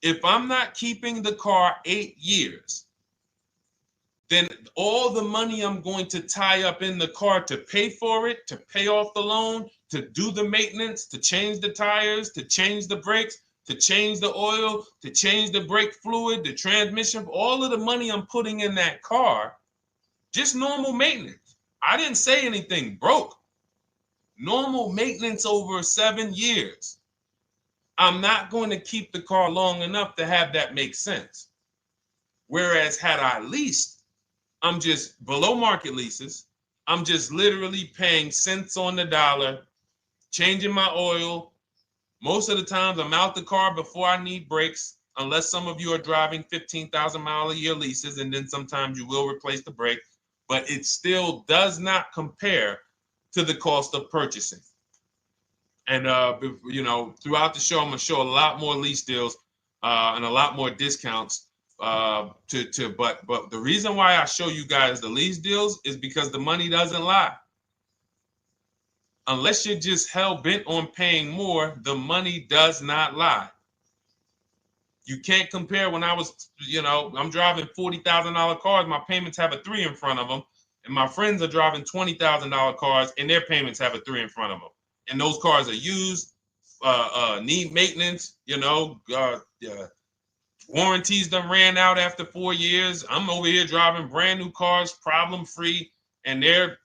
If I'm not keeping the car 8 years, then all the money I'm going to tie up in the car to pay for it, to pay off the loan, to do the maintenance, to change the tires, to change the brakes, to change the oil, to change the brake fluid, the transmission, all of the money I'm putting in that car, just normal maintenance. I didn't say anything broke. Normal maintenance over 7 years. I'm not going to keep the car long enough to have that make sense. Whereas had I leased, I'm just below market leases. I'm just literally paying cents on the dollar, changing my oil. Most of the times I'm out the car before I need brakes, unless some of you are driving 15,000 mile a year leases, and then sometimes you will replace the brake, but it still does not compare to the cost of purchasing. And, you know, throughout the show, I'm going to show a lot more lease deals and a lot more discounts. But the reason why I show you guys the lease deals is because the money doesn't lie. Unless you're just hell bent on paying more, the money does not lie. You can't compare when I was, you know, I'm driving $40,000 cars. My payments have a 3 in front of them. And my friends are driving $20,000 cars and their payments have a 3 in front of them. And those cars are used, need maintenance, you know, warranties done ran out after 4 years. I'm over here driving brand new cars, problem free, and they're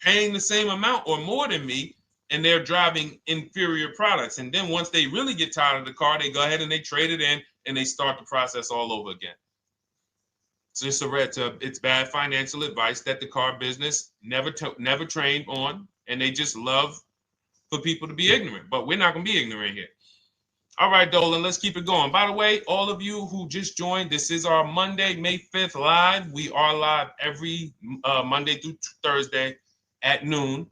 paying the same amount or more than me, and they're driving inferior products. And then once they really get tired of the car, they go ahead and they trade it in and they start the process all over again. It's just it's bad financial advice that the car business never trained on, and they just love for people to be ignorant. But we're not going to be ignorant here. All right, Dolan, let's keep it going. By the way, all of you who just joined, this is our Monday, May 5th live. We are live every Monday through Thursday at noon.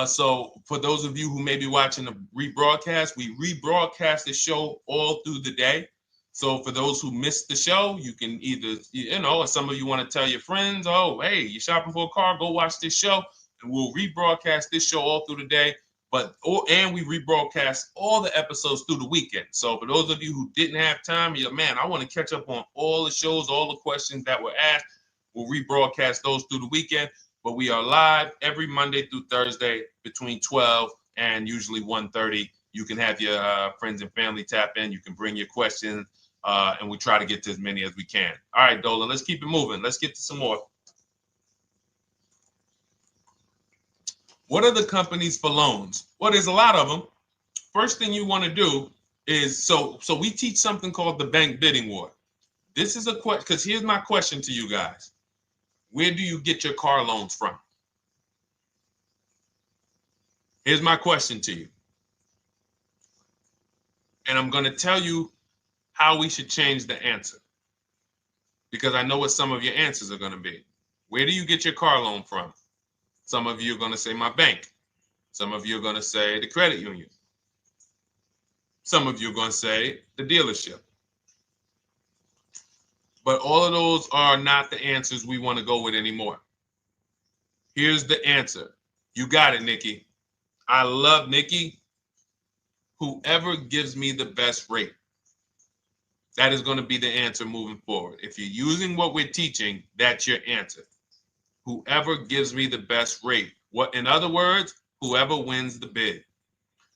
So for those of you who may be watching the rebroadcast, we rebroadcast the show all through the day. So for those who missed the show, you can either, you know, or some of you want to tell your friends, oh, hey, you're shopping for a car, go watch this show. And we'll rebroadcast this show all through the day. And we rebroadcast all the episodes through the weekend. So for those of you who didn't have time, you're like, man, I want to catch up on all the shows, all the questions that were asked. We'll rebroadcast those through the weekend. But we are live every Monday through Thursday between 12 and usually 1:30. You can have your friends and family tap in. You can bring your questions, and we try to get to as many as we can. All right, Dolan, let's keep it moving. Let's get to some more. What are the companies for loans? Well, there's a lot of them. First thing you want to do is, so we teach something called the bank bidding war. This is a question, because here's my question to you guys. Where do you get your car loans from? Here's my question to you. And I'm going to tell you how we should change the answer, because I know what some of your answers are going to be. Where do you get your car loan from? Some of you are going to say my bank. Some of you are going to say the credit union. Some of you are going to say the dealership. But all of those are not the answers we want to go with anymore. Here's the answer. You got it, Nikki. I love Nikki. Whoever gives me the best rate. That is going to be the answer moving forward. If you're using what we're teaching, that's your answer. Whoever gives me the best rate. What, in other words, whoever wins the bid.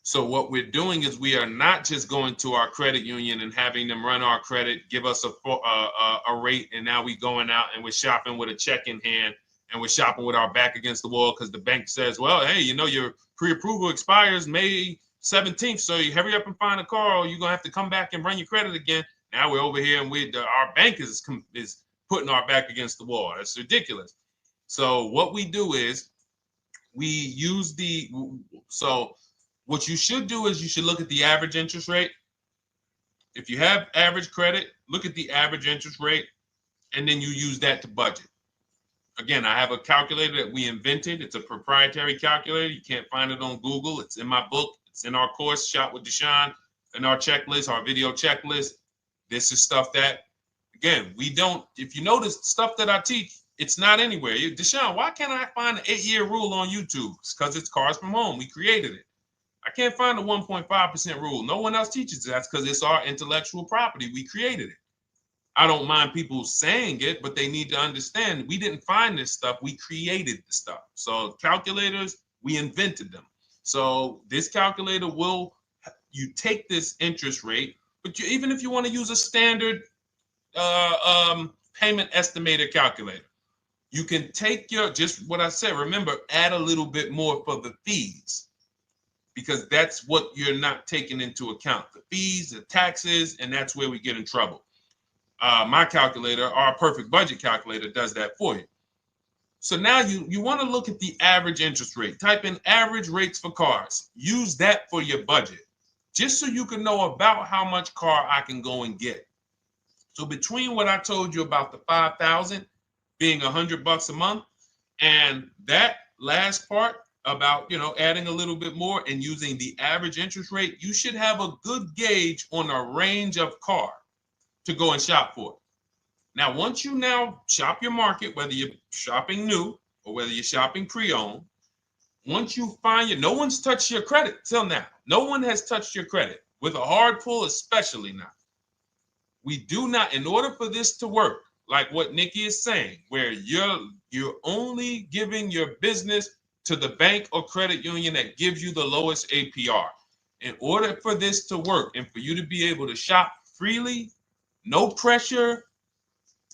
So what we're doing is we are not just going to our credit union and having them run our credit, give us a rate, and now we going out and we're shopping with a check in hand and we're shopping with our back against the wall because the bank says, well, hey, you know, your pre-approval expires May 17th, so you hurry up and find a car or you're going to have to come back and run your credit again. Now we're over here and our bank is putting our back against the wall. That's ridiculous. So what we do is we use what you should do is you should look at the average interest rate. If you have average credit, look at the average interest rate, and then you use that to budget. Again, I have a calculator that we invented. It's a proprietary calculator. You can't find it on Google. It's in my book. It's in our course, Shop with Deshone, in our checklist, our video checklist. This is stuff that, again, we don't, if you notice stuff that I teach, it's not anywhere. Deshone, why can't I find an 8-year rule on YouTube? It's because it's Cars from Home. We created it. I can't find the 1.5% rule. No one else teaches that because it's our intellectual property. We created it. I don't mind people saying it, but they need to understand we didn't find this stuff. We created the stuff. So calculators, we invented them. So this calculator you take this interest rate, but even if you want to use a standard payment estimator calculator, you can take just what I said. Remember, add a little bit more for the fees, because that's what you're not taking into account. The fees, the taxes, and that's where we get in trouble. My calculator, our perfect budget calculator, does that for you. So now you want to look at the average interest rate. Type in average rates for cars. Use that for your budget, just so you can know about how much car I can go and get. So between what I told you about the 5,000 being $100 a month, and that last part about, adding a little bit more and using the average interest rate, you should have a good gauge on a range of car to go and shop for. Now, once you now shop your market, whether you're shopping new or whether you're shopping pre-owned, once you find no one's touched your credit till now. No one has touched your credit with a hard pull, especially not. We do not, in order for this to work, like what Nikki is saying, where you're only giving your business to the bank or credit union that gives you the lowest APR. In order for this to work and for you to be able to shop freely, no pressure,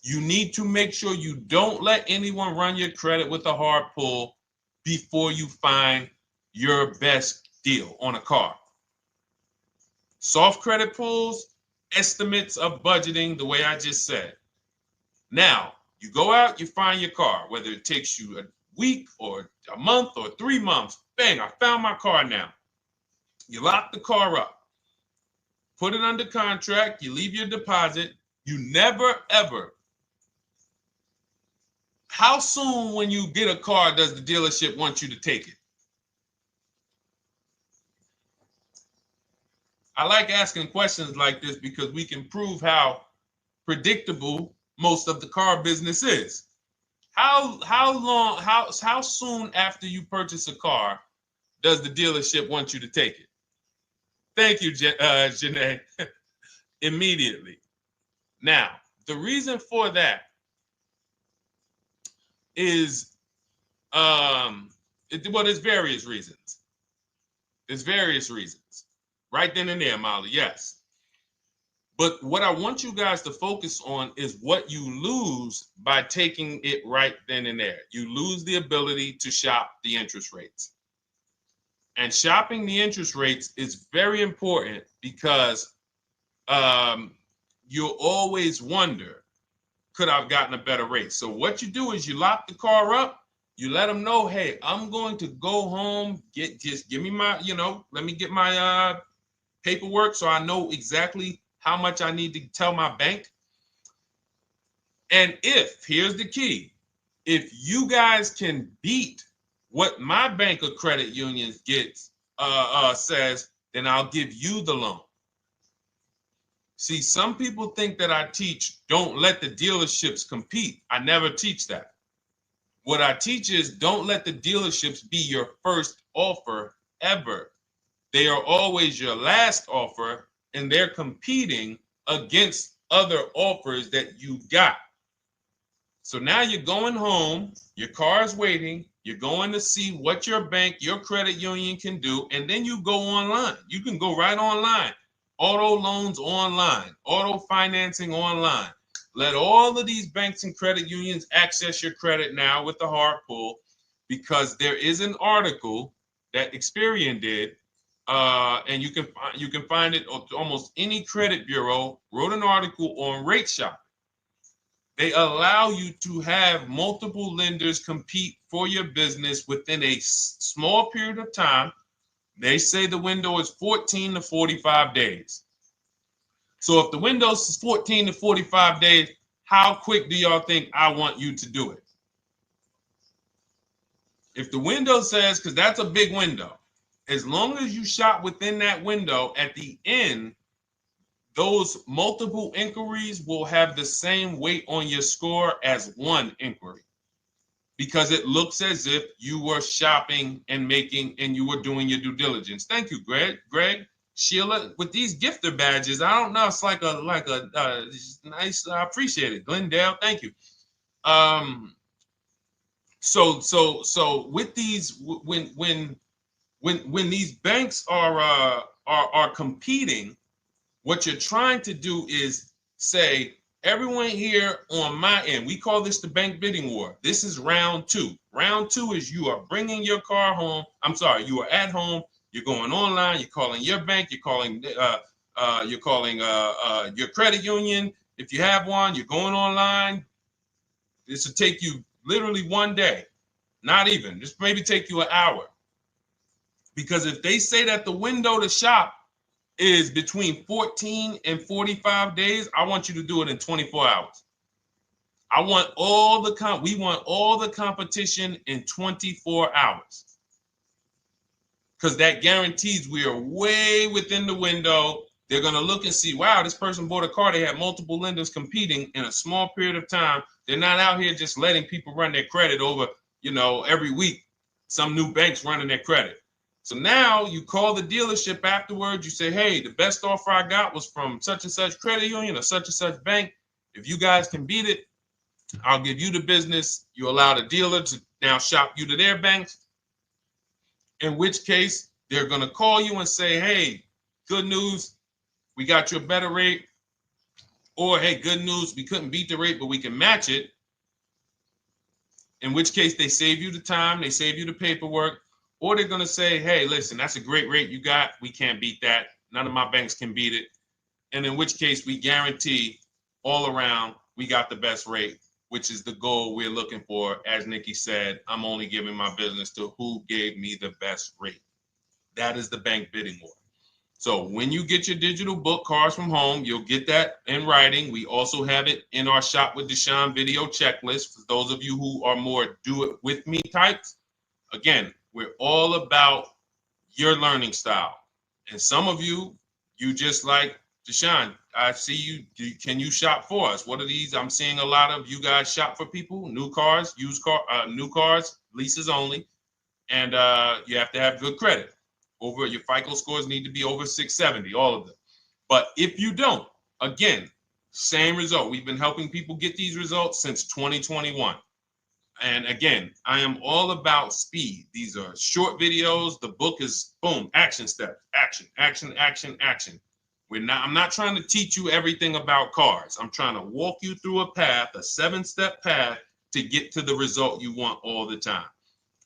you need to make sure you don't let anyone run your credit with a hard pull before you find your best deal on a car. Soft credit pulls, estimates of budgeting, the way I just said. Now, you go out, you find your car, whether it takes you a week or a month or 3 months. Bang, I found my car now. You lock the car up, put it under contract, you leave your deposit. You never, ever. How soon when you get a car does the dealership want you to take it? I like asking questions like this because we can prove how predictable most of the car business is. How soon after you purchase a car does the dealership want you to take it? Thank you, Janae. Immediately. Now, the reason for that is, there's various reasons. There's various reasons. Right then and there, Molly, yes. But what I want you guys to focus on is what you lose by taking it right then and there. You lose the ability to shop the interest rates. And shopping the interest rates is very important because you'll always wonder, could I have gotten a better rate? So what you do is you lock the car up, you let them know, hey, I'm going to go home, just give me my, let me get my paperwork so I know exactly how much I need to tell my bank. And here's the key, if you guys can beat what my bank or credit union gets says, then I'll give you the loan. See, some people think that I teach don't let the dealerships compete. I never teach that. What I teach is don't let the dealerships be your first offer ever. They are always your last offer, and they're competing against other offers that you got. So now you're going home, your car is waiting, you're going to see what your bank, your credit union can do, and then you go online. You can go right online. Auto loans online, auto financing online. Let all of these banks and credit unions access your credit now with the hard pull, because there is an article that Experian did, and you can find it on almost any credit bureau, wrote an article on rate shopping. They allow you to have multiple lenders compete for your business within a small period of time. They say the window is 14 to 45 days. So if the window is 14 to 45 days, how quick do y'all think I want you to do it? If the window says, because that's a big window, as long as you shop within that window, at the end, those multiple inquiries will have the same weight on your score as one inquiry, because it looks as if you were shopping and you were doing your due diligence. Thank you, Greg, Sheila, with these gifter badges. I don't know. It's like a nice. I appreciate it, Glendale. Thank you. So with these, when these banks are competing, what you're trying to do is say, everyone here on my end, we call this the bank bidding war. This is round two. Round two is you are bringing your car home. I'm sorry, you are at home. You're going online. You're calling your bank. You're calling your credit union. If you have one, you're going online. This will take you literally one day, not even. This maybe take you an hour. Because if they say that the window to shop is between 14 and 45 days, I want you to do it in 24 hours. We want all the competition in 24 hours. Because that guarantees we are way within the window. They're going to look and see, wow, this person bought a car. They had multiple lenders competing in a small period of time. They're not out here just letting people run their credit over, every week. Some new banks running their credit. So now you call the dealership afterwards. You say, hey, the best offer I got was from such and such credit union or such and such bank. If you guys can beat it, I'll give you the business. You allow the dealer to now shop you to their banks. In which case, they're going to call you and say, hey, good news, we got you a better rate. Or, hey, good news, we couldn't beat the rate, but we can match it. In which case, they save you the time, they save you the paperwork. Or they're going to say, hey, listen, that's a great rate you got. We can't beat that. None of my banks can beat it. And in which case, we guarantee all around we got the best rate, which is the goal we're looking for. As Nikki said, I'm only giving my business to who gave me the best rate. That is the bank bidding war. So when you get your digital book, Cars from Home, you'll get that in writing. We also have it in our Shop with Deshone video checklist for those of you who are more do-it-with-me types. Again, we're all about your learning style. And some of you just like, Deshone, I see you. Can you shop for us? What are these? I'm seeing a lot of you guys shop for people, new cars, new cars, leases only. And you have to have good credit. Your FICO scores need to be over 670, all of them. But if you don't, again, same result. We've been helping people get these results since 2021. And again, I am all about speed. These are short videos. The book is boom, action steps, action, action, action, action. I'm not trying to teach you everything about cars. I'm trying to walk you through a path, a 7-step path to get to the result you want all the time.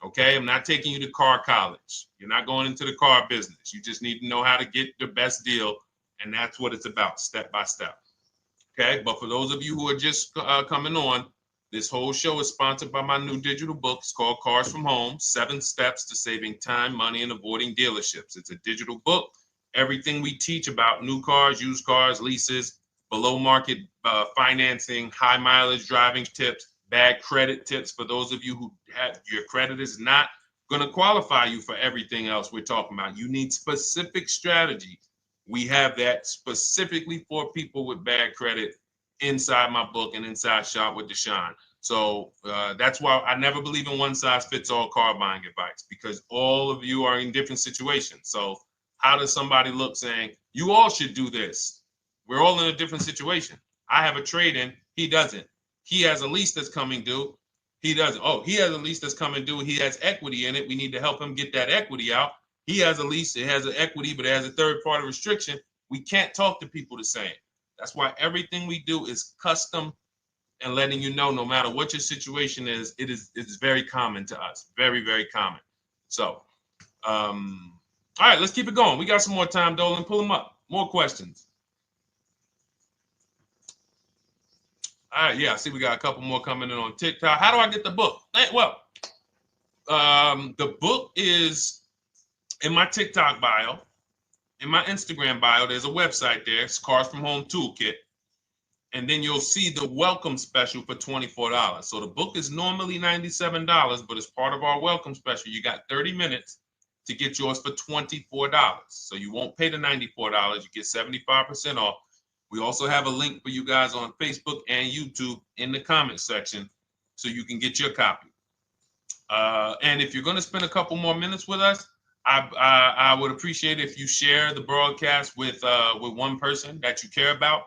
Okay, I'm not taking you to car college. You're not going into the car business. You just need to know how to get the best deal. And that's what it's about, step by step. Okay, but for those of you who are just coming on, this whole show is sponsored by my new digital book. It's called Cars from Home, 7 Steps to Saving Time, Money, and Avoiding Dealerships. It's a digital book. Everything we teach about new cars, used cars, leases, below market financing, high mileage driving tips, bad credit tips for those of you who have your credit is not going to qualify you for everything else we're talking about. You need specific strategy. We have that specifically for people with bad credit inside my book and inside Shop with Deshone. So that's why I never believe in one size fits all car buying advice, because all of you are in different situations. So how does somebody look saying, you all should do this? We're all in a different situation. I have a trade-in, he doesn't. He has a lease that's coming due, he doesn't. Oh, he has a lease that's coming due, he has equity in it, we need to help him get that equity out. He has a lease, it has an equity, but it has a third-party restriction. We can't talk to people the same. That's why everything we do is custom and letting you know, no matter what your situation is, it's very common to us. Very, very common. So, all right, let's keep it going. We got some more time, Dolan. Pull them up. More questions. All right, yeah, I see we got a couple more coming in on TikTok. How do I get the book? Well, the book is in my TikTok bio. In my Instagram bio, there's a website there. It's Cars from Home Toolkit. And then you'll see the welcome special for $24. So the book is normally $97, but as part of our welcome special, you got 30 minutes to get yours for $24. So you won't pay the $94. You get 75% off. We also have a link for you guys on Facebook and YouTube in the comment section so you can get your copy. And if you're going to spend a couple more minutes with us, I would appreciate if you share the broadcast with one person that you care about.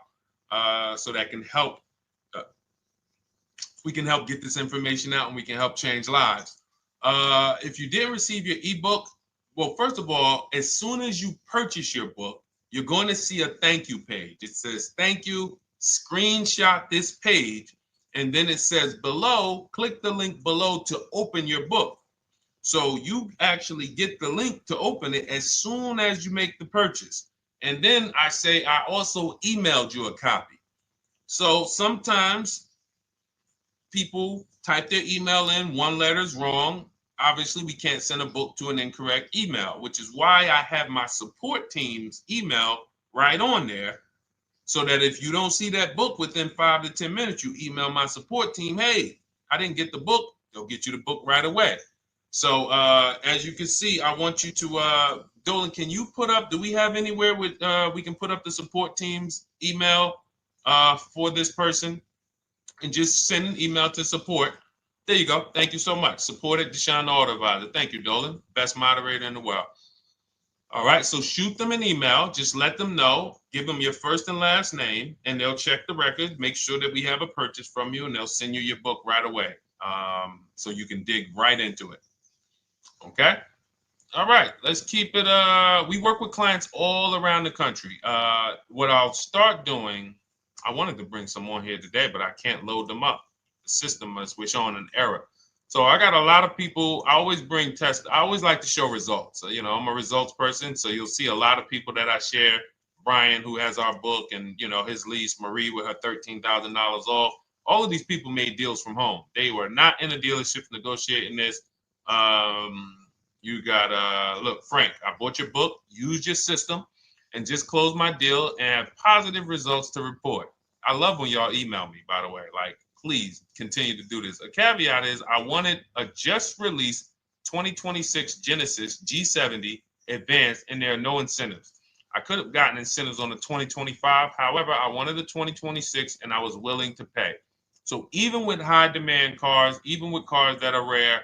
So that can help. We can help get this information out, and we can help change lives. If you didn't receive your ebook, well, first of all, as soon as you purchase your book, you're going to see a thank you page. It says thank you. Screenshot this page, and then it says below. Click the link below to open your book. So you actually get the link to open it as soon as you make the purchase. And then I say I also emailed you a copy. So sometimes people type their email in, one letter's wrong. Obviously, we can't send a book to an incorrect email, which is why I have my support team's email right on there, so that if you don't see that book within 5 to 10 minutes, you email my support team, hey, I didn't get the book. They'll get you the book right away. So as you can see, I want you to, Dolan, can you put up, do we have anywhere with, we can put up the support team's email for this person, and just send an email to support. There you go. Thank you so much. Support at Deshone the Auto Advisor. Thank you, Dolan. Best moderator in the world. All right, so shoot them an email. Just let them know. Give them your first and last name, and they'll check the record, make sure that we have a purchase from you, and they'll send you your book right away, so you can dig right into it. Okay? All right, let's keep it. We work with clients all around the country. What I'll start doing, I wanted to bring some on here today, but I can't load them up. The system is showing an error. So I got a lot of people. I always bring tests. I always like to show results. So, you know, I'm a results person. So you'll see a lot of people that I share. Brian, who has our book, and, you know, his lease, Marie with her $13,000 off. All of these people made deals from home. They were not in a dealership negotiating this. You got, look, Frank, I bought your book, used your system, and just closed my deal and have positive results to report. I love when y'all email me, by the way. Like, please continue to do this. A caveat is I wanted a just released 2026 Genesis G70 Advanced, and there are no incentives. I could have gotten incentives on the 2025. However, I wanted the 2026, and I was willing to pay. So even with high demand cars, even with cars that are rare,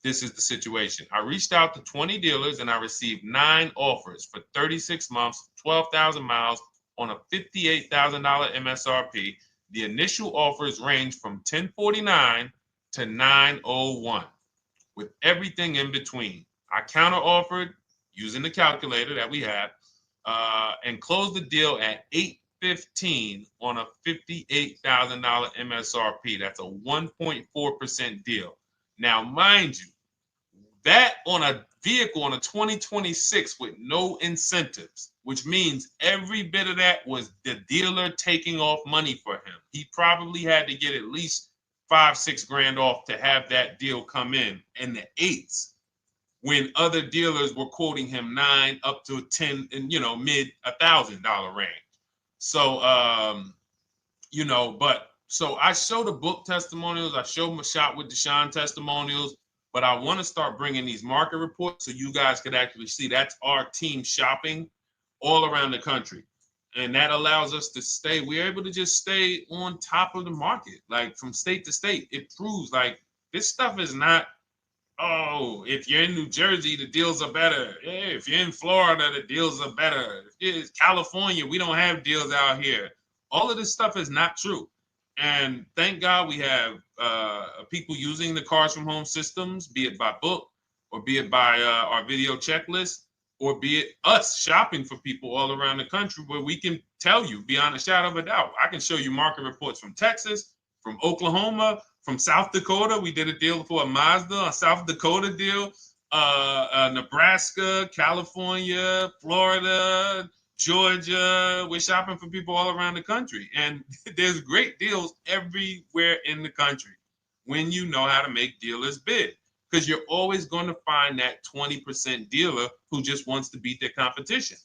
this is the situation. I reached out to 20 dealers, and I received 9 offers for 36 months, 12,000 miles on a $58,000 MSRP. The initial offers range from $1049 to $901, with everything in between. I counter offered using the calculator that we have, and closed the deal at $815 on a $58,000 MSRP. That's a 1.4% deal. Now, mind you, that on a vehicle on a 2026 with no incentives, which means every bit of that was the dealer taking off money for him. He probably had to get at least $5-6 grand off to have that deal come in the 8s, when other dealers were quoting him 9 up to 10 and, you know, mid $1,000 range. So, you know, but so I show the book testimonials. I show my Shop with Deshone testimonials. But I want to start bringing these market reports so you guys could actually see that's our team shopping all around the country. And that allows us to stay, we're able to just stay on top of the market, like from state to state. It proves like this stuff is not, oh, if you're in New Jersey, the deals are better. Hey, if you're in Florida, the deals are better. If it's California, we don't have deals out here. All of this stuff is not true. And thank God we have people using the Cars from Home systems, be it by book or be it by our video checklist, or be it us shopping for people all around the country where we can tell you beyond a shadow of a doubt. I can show you market reports from Texas, from Oklahoma, from South Dakota. We did a deal for a Mazda, a South Dakota deal, Nebraska, California, Florida, Georgia. We're shopping for people all around the country. And there's great deals everywhere in the country when you know how to make dealers bid. Because you're always going to find that 20% dealer who just wants to beat their competition.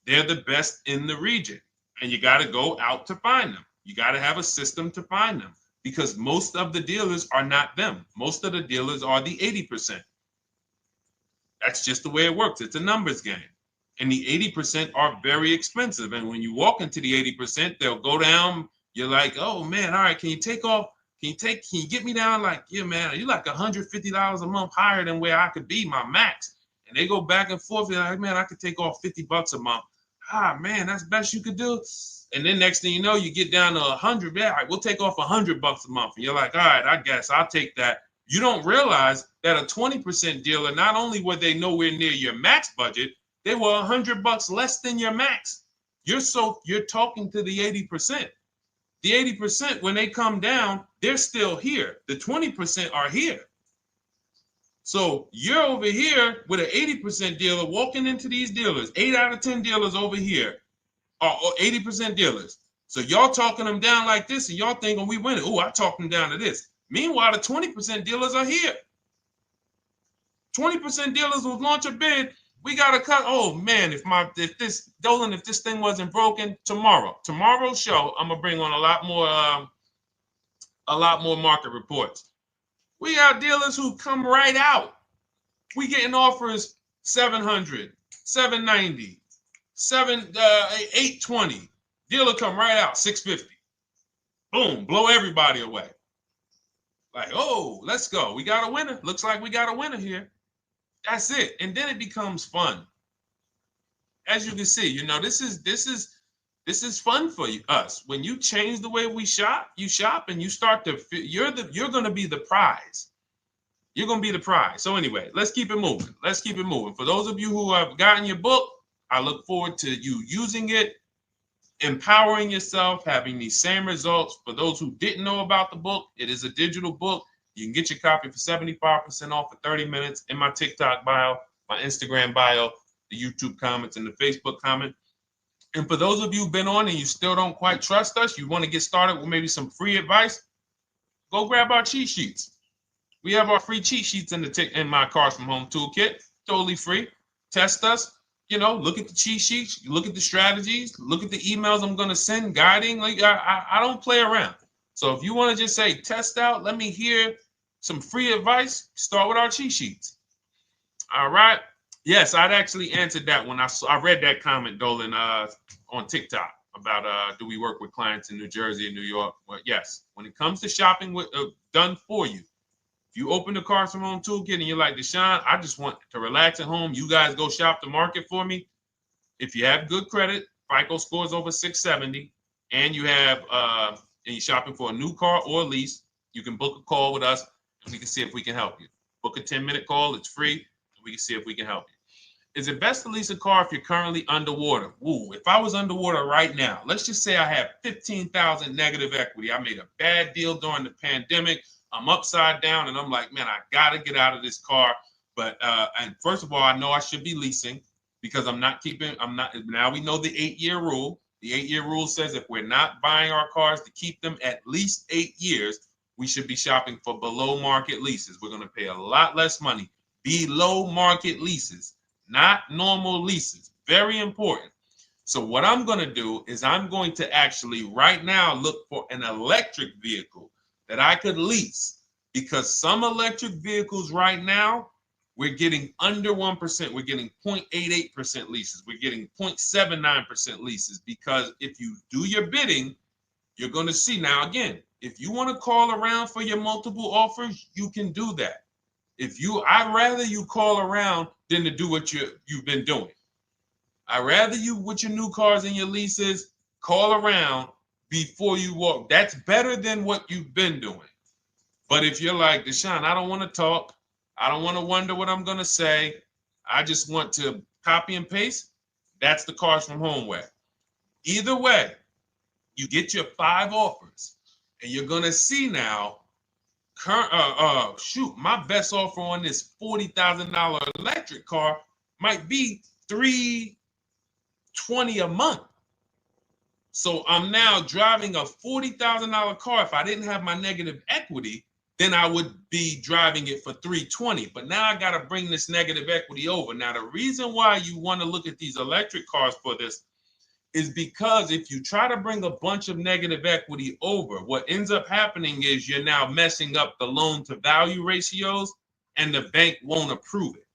They're the best in the region. And you got to go out to find them. You got to have a system to find them. Because most of the dealers are not them. Most of the dealers are the 80%. That's just the way it works. It's a numbers game. And the 80% are very expensive. And when you walk into the 80%, they'll go down. You're like, oh man, all right, can you take off? Can you get me down? Like, yeah, man, you're like $150 a month higher than where I could be, my max. And they go back and forth. You're like, man, I could take off $50 a month. Ah, man, that's the best you could do. And then next thing you know, you get down to 100. Yeah, all right, we'll take off $100 a month. And you're like, all right, I guess I'll take that. You don't realize that a 20% dealer, not only were they nowhere near your max budget, they were $100 less than your max. You're talking to the 80%. The 80%, when they come down, they're still here. The 20% are here. So you're over here with an 80% dealer walking into these dealers. 8 out of 10 dealers over here are 80% dealers. So y'all talking them down like this, and y'all thinking we winning. Oh, I talked them down to this. Meanwhile, the 20% dealers are here. 20% dealers will launch a bid. We gotta cut. Oh man, if this thing wasn't broken, tomorrow's show, I'm gonna bring on a lot more market reports. We got dealers who come right out. We getting offers 700, 790, 820. Dealer come right out 650. Boom, blow everybody away. Like, oh, let's go. We got a winner. Looks like we got a winner here. That's it. And then it becomes fun. As you can see, this is fun for us. When you change the way we shop, you shop and you start to you're going to be the prize. You're going to be the prize. So anyway, let's keep it moving. For those of you who have gotten your book, I look forward to you using it, empowering yourself, having these same results. For those who didn't know about the book, it is a digital book. You can get your copy for 75% off for 30 minutes in my TikTok bio, my Instagram bio, the YouTube comments, and the Facebook comment. And for those of you who've been on and you still don't quite trust us, you want to get started with maybe some free advice, go grab our cheat sheets. We have our free cheat sheets in my Cars from Home toolkit, totally free. Test us. Look at the cheat sheets, look at the strategies, look at the emails I'm going to send, guiding. Like I don't play around. So if you want to just say, test out, let me hear some free advice, start with our cheat sheets. All right. Yes, I'd actually answered that when I read that comment, Dolan, on TikTok about do we work with clients in New Jersey and New York? Well, yes. When it comes to shopping done for you, if you open the Cars from Home toolkit and you're like, Deshone, I just want to relax at home. You guys go shop the market for me. If you have good credit, FICO scores over 670, and you have and you're shopping for a new car or a lease, you can book a call with us and we can see if we can help you. Book a 10-minute call. It's free. And we can see if we can help you. Is it best to lease a car if you're currently underwater? Ooh, if I was underwater right now, let's just say I have 15,000 negative equity. I made a bad deal during the pandemic. I'm upside down and I'm like, man, I got to get out of this car. But and first of all, I know I should be leasing because now we know the 8-year rule. The 8-year rule says if we're not buying our cars to keep them at least 8 years, we should be shopping for below market leases. We're going to pay a lot less money. Below market leases, not normal leases. Very important. So what I'm going to do is I'm going to actually right now look for an electric vehicle that I could lease because some electric vehicles right now, we're getting under 1%. We're getting 0.88% leases. We're getting 0.79% leases, because if you do your bidding, you're going to see. Now, again, if you want to call around for your multiple offers, you can do that. I'd rather you call around than to do what you've been doing. I'd rather you, with your new cars and your leases, call around before you walk. That's better than what you've been doing. But if you're like, Deshone, I don't want to talk. I don't want to wonder what I'm going to say. I just want to copy and paste. That's the Cars from Home way. Either way, you get your 5 offers, and you're going to see now, my best offer on this $40,000 electric car might be $320 a month. So I'm now driving a $40,000 car. If I didn't have my negative equity, then I would be driving it for $320. But now I got to bring this negative equity over. Now, the reason why you want to look at these electric cars for this is because if you try to bring a bunch of negative equity over, what ends up happening is you're now messing up the loan to value ratios, and the bank won't approve it.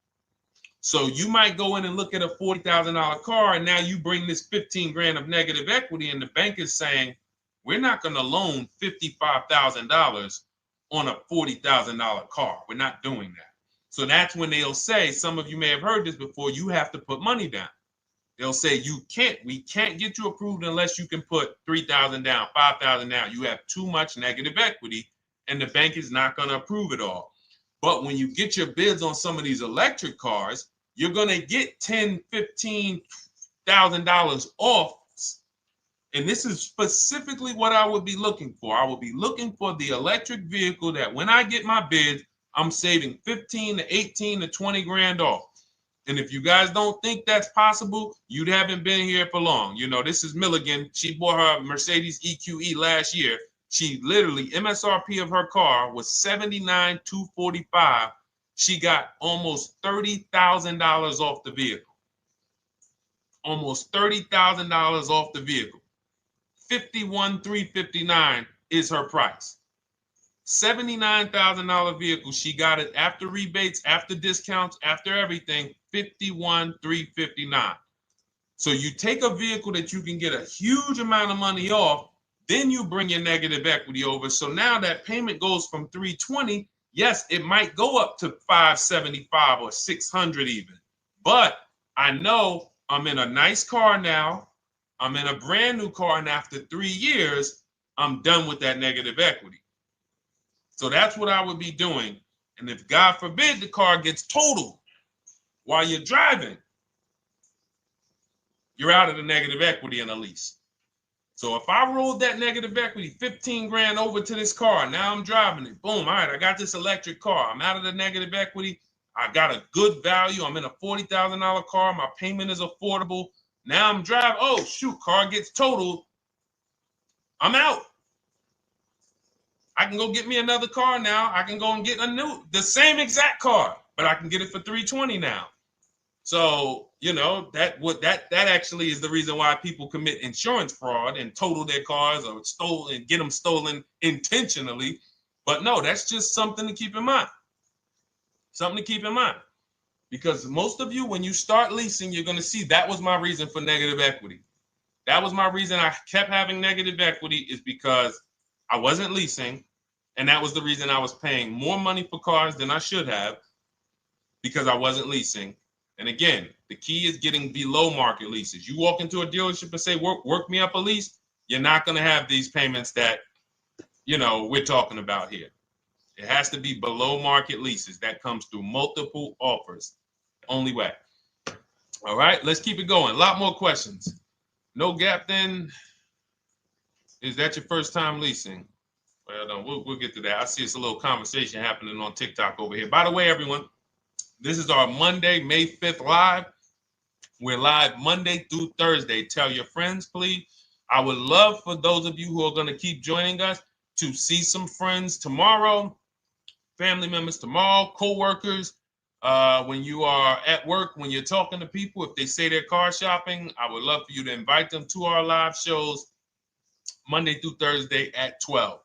So you might go in and look at a $40,000 car, and now you bring this 15 grand of negative equity, and the bank is saying, we're not going to loan $55,000 on a $40,000 car. We're not doing that. So that's when they'll say, some of you may have heard this before, you have to put money down. They'll say, we can't get you approved unless you can put $3,000 down, $5,000 down. You have too much negative equity, and the bank is not going to approve it all. But when you get your bids on some of these electric cars, you're going to get $10,000, $15,000 off. And this is specifically what I would be looking for. I would be looking for the electric vehicle that when I get my bids, I'm saving 15 to 18 to 20 grand off. And if you guys don't think that's possible, you haven't been here for long. You know, this is Milligan. She bought her Mercedes EQE last year. She literally, MSRP of her car was $79,245. She got almost $30,000 off the vehicle. Almost $30,000 off the vehicle. $51,359 is her price. $79,000 vehicle. She got it after rebates, after discounts, after everything. $51,359. So you take a vehicle that you can get a huge amount of money off, then you bring your negative equity over. So now that payment goes from $320. Yes, it might go up to $575 or $600 even. But I know I'm in a nice car now. I'm in a brand new car, and after 3 years, I'm done with that negative equity. So that's what I would be doing. And if God forbid the car gets totaled while you're driving, you're out of the negative equity in a lease. So if I rolled that negative equity, 15 grand over to this car, now I'm driving it. Boom. All right, I got this electric car. I'm out of the negative equity. I got a good value. I'm in a $40,000 car. My payment is affordable. Now I'm driving. Oh, shoot, car gets totaled. I'm out. I can go get me another car now. I can go and get the same exact car, but I can get it for $320 now. So, you know, that actually is the reason why people commit insurance fraud and total their cars or get them stolen intentionally. But no, that's just something to keep in mind. Something to keep in mind. Because most of you, when you start leasing, you're going to see that was my reason for negative equity. That was my reason I kept having negative equity, is because I wasn't leasing. And that was the reason I was paying more money for cars than I should have, because I wasn't leasing. And again, the key is getting below market leases. You walk into a dealership and say, work me up a lease, you're not going to have these payments that, you know, we're talking about here. It has to be below market leases. That comes through multiple offers. Only way. All right, let's keep it going. A lot more questions. No gap then. Is that your first time leasing? Well, no, we'll get to that. I see it's a little conversation happening on TikTok over here. By the way, everyone, this is our Monday, May 5th live. We're live Monday through Thursday. Tell your friends, please. I would love for those of you who are going to keep joining us to see some friends tomorrow, family members tomorrow, co-workers. When you are at work, when you're talking to people, if they say they're car shopping, I would love for you to invite them to our live shows Monday through Thursday at 12.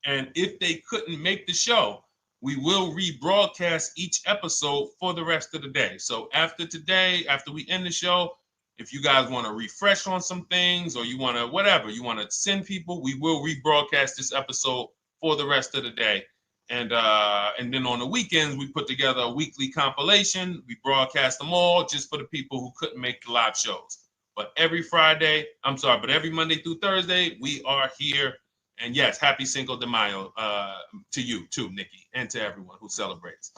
And if they couldn't make the show, we will rebroadcast each episode for the rest of the day. So after today, after we end the show, if you guys want to refresh on some things or you want to whatever, you want to send people, we will rebroadcast this episode for the rest of the day. And then on the weekends, we put together a weekly compilation. We broadcast them all just for the people who couldn't make the live shows. But every Monday through Thursday, we are here. And yes, happy Cinco de Mayo to you too, Nikki, and to everyone who celebrates.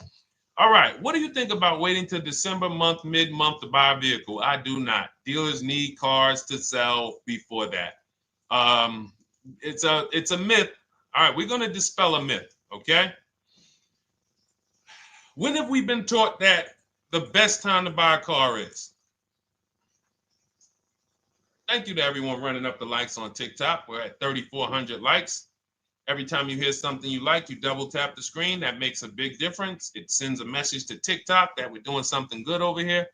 All right, what do you think about waiting till December month, mid-month to buy a vehicle? I do not. Dealers need cars to sell before that. It's a myth. All right, we're going to dispel a myth, okay? When have we been taught that the best time to buy a car is? Thank you to everyone running up the likes on TikTok. We're at 3,400 likes. Every time you hear something you like, you double tap the screen. That makes a big difference. It sends a message to TikTok that we're doing something good over here.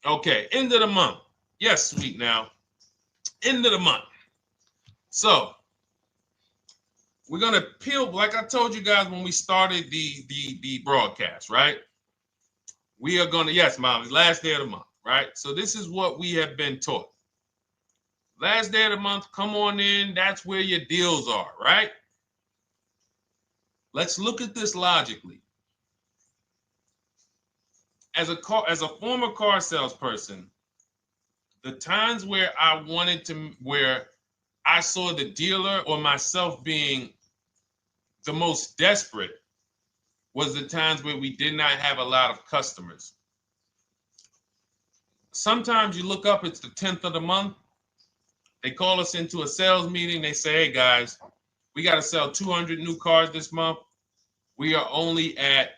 Okay, end of the month. Yes, sweet now. End of the month. So we're gonna peel, like I told you guys when we started the broadcast, right? We are gonna, yes, Molly, last day of the month, right? So this is what we have been taught. Last day of the month, come on in. That's where your deals are, right? Let's look at this logically. As a former car salesperson, the times where where I saw the dealer or myself being the most desperate was the times where we did not have a lot of customers. Sometimes you look up, it's the 10th of the month. They call us into a sales meeting. They say, hey, guys, we got to sell 200 new cars this month. We are only at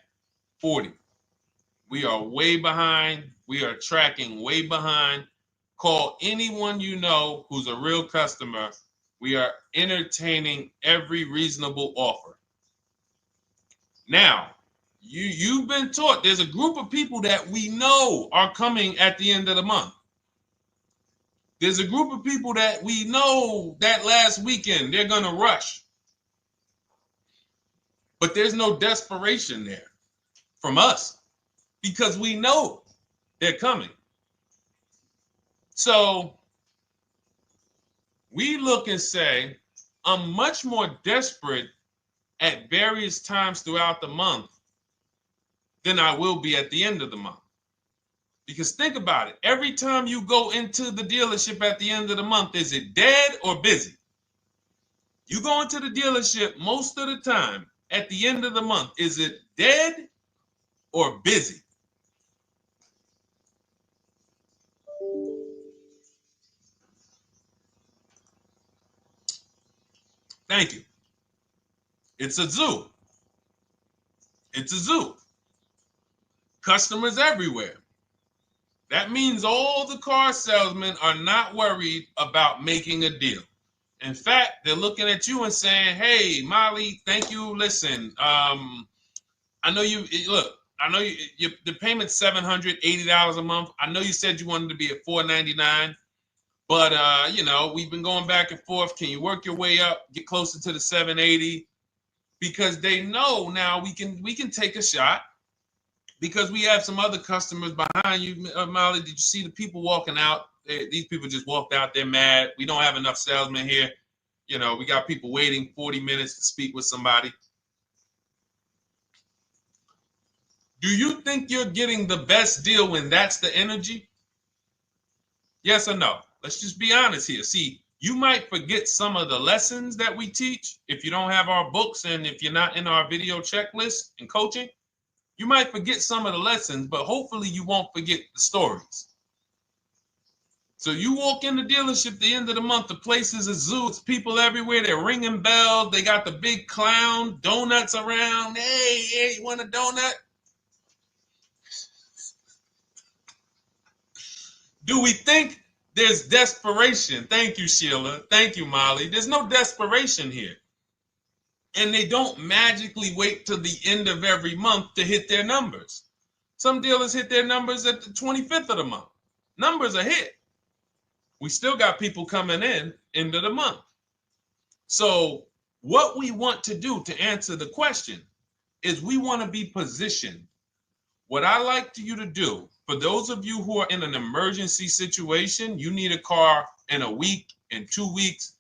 40. We are way behind. We are tracking way behind. Call anyone you know who's a real customer. We are entertaining every reasonable offer. Now, you've been taught there's a group of people that we know are coming at the end of the month. There's a group of people that we know that last weekend they're going to rush. But there's no desperation there from us because we know they're coming. So we look and say, I'm much more desperate at various times throughout the month than I will be at the end of the month. Because think about it. Every time you go into the dealership at the end of the month, is it dead or busy? You go into the dealership most of the time at the end of the month, is it dead or busy? Thank you. It's a zoo. It's a zoo. Customers everywhere. That means all the car salesmen are not worried about making a deal. In fact, they're looking at you and saying, hey, Molly, thank you. Listen, I know you, look, I know the payment's $780 a month. I know you said you wanted to be at $499, but, we've been going back and forth. Can you work your way up, get closer to the $780? Because they know now we can take a shot. Because we have some other customers behind you, Molly. Did you see the people walking out? These people just walked out. They're mad. We don't have enough salesmen here. We got people waiting 40 minutes to speak with somebody. Do you think you're getting the best deal when that's the energy? Yes or no? Let's just be honest here. See, you might forget some of the lessons that we teach if you don't have our books and if you're not in our video checklist and coaching. You might forget some of the lessons, but hopefully you won't forget the stories. So you walk in the dealership at the end of the month, the place is a zoo. It's people everywhere. They're ringing bells. They got the big clown, donuts around. Hey, you want a donut? Do we think there's desperation? Thank you, Sheila. Thank you, Molly. There's no desperation here. And they don't magically wait till the end of every month to hit their numbers. Some dealers hit their numbers at the 25th of the month. Numbers are hit. We still got people coming in end of the month. So What we want to do to answer the question is we want to be positioned. What I like you to do, for those of you who are in an emergency situation, you need a car in a week, in 2 weeks,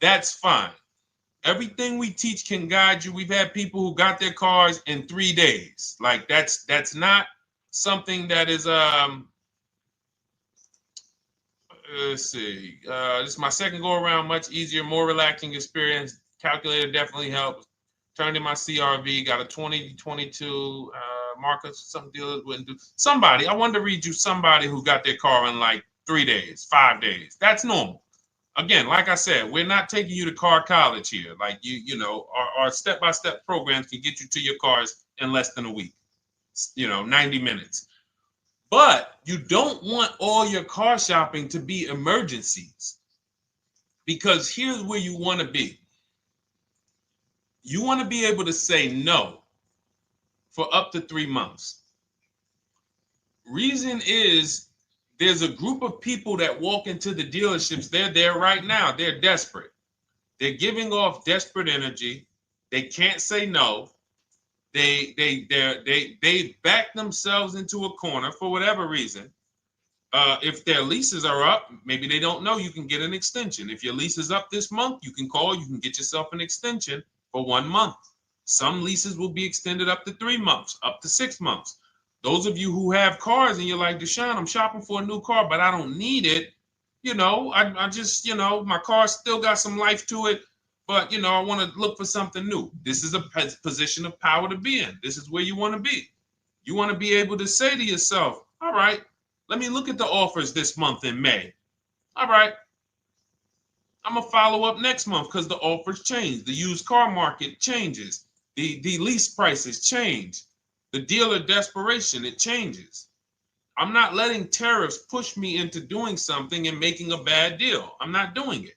that's fine. Everything we teach can guide you. We've had people who got their cars in 3 days. Like that's not something that is let's see. This is my second go around, much easier, more relaxing experience. Calculator definitely helps. Turned in my CRV, got a 2022 Marcus, some dealers wouldn't do. Somebody, I wanted to read you somebody who got their car in like 3 days, 5 days. That's normal. Again, like I said, we're not taking you to car college here. Like you know, our step-by-step programs can get you to your cars in less than a week, 90 minutes. But you don't want all your car shopping to be emergencies, because here's where you want to be. You want to be able to say no for up to 3 months. Reason is, there's a group of people that walk into the dealerships. They're there right now. They're desperate. They're giving off desperate energy. They can't say no. They back themselves into a corner for whatever reason. If their leases are up, maybe they don't know you can get an extension. If your lease is up this month, you can call. You can get yourself an extension for 1 month. Some leases will be extended up to 3 months, up to 6 months. Those of you who have cars and you're like, Deshone, I'm shopping for a new car, but I don't need it. I just, my car still got some life to it, but, I want to look for something new. This is a position of power to be in. This is where you want to be. You want to be able to say to yourself, all right, let me look at the offers this month in May. All right, I'm going to follow up next month because the offers change. The used car market changes. The lease prices change. The dealer desperation, it changes. I'm not letting tariffs push me into doing something and making a bad deal. I'm not doing it.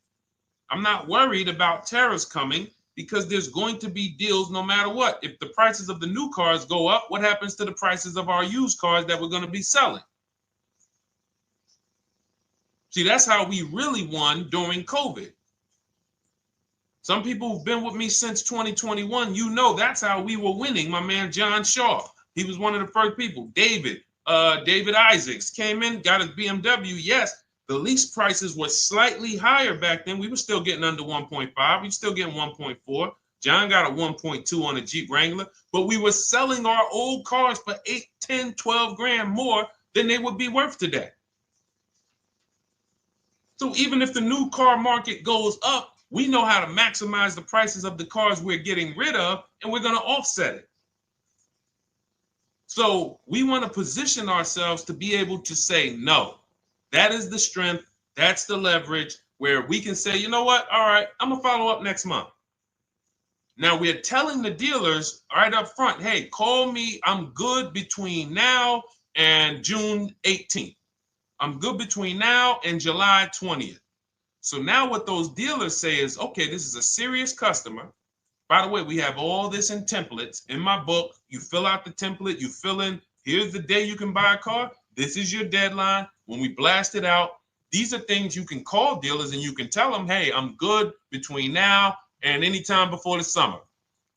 I'm not worried about tariffs coming, because there's going to be deals no matter what. If the prices of the new cars go up, what happens to the prices of our used cars that we're going to be selling? See, that's how we really won during COVID. Some people who've been with me since 2021, that's how we were winning. My man John Shaw, he was one of the first people. David Isaacs came in, got his BMW. Yes, the lease prices were slightly higher back then. We were still getting under 1.5. We were still getting 1.4. John got a 1.2 on a Jeep Wrangler, but we were selling our old cars for 8, 10, 12 grand more than they would be worth today. So even if the new car market goes up, we know how to maximize the prices of the cars we're getting rid of, and we're going to offset it. So we want to position ourselves to be able to say no. That is the strength. That's the leverage where we can say, you know what? All right, I'm going to follow up next month. Now we're telling the dealers right up front, hey, call me. I'm good between now and June 18th. I'm good between now and July 20th. So now what those dealers say is, okay, this is a serious customer. By the way, we have all this in templates. In my book, you fill out the template, you fill in, here's the day you can buy a car. This is your deadline. When we blast it out, these are things you can call dealers and you can tell them, hey, I'm good between now and anytime before the summer.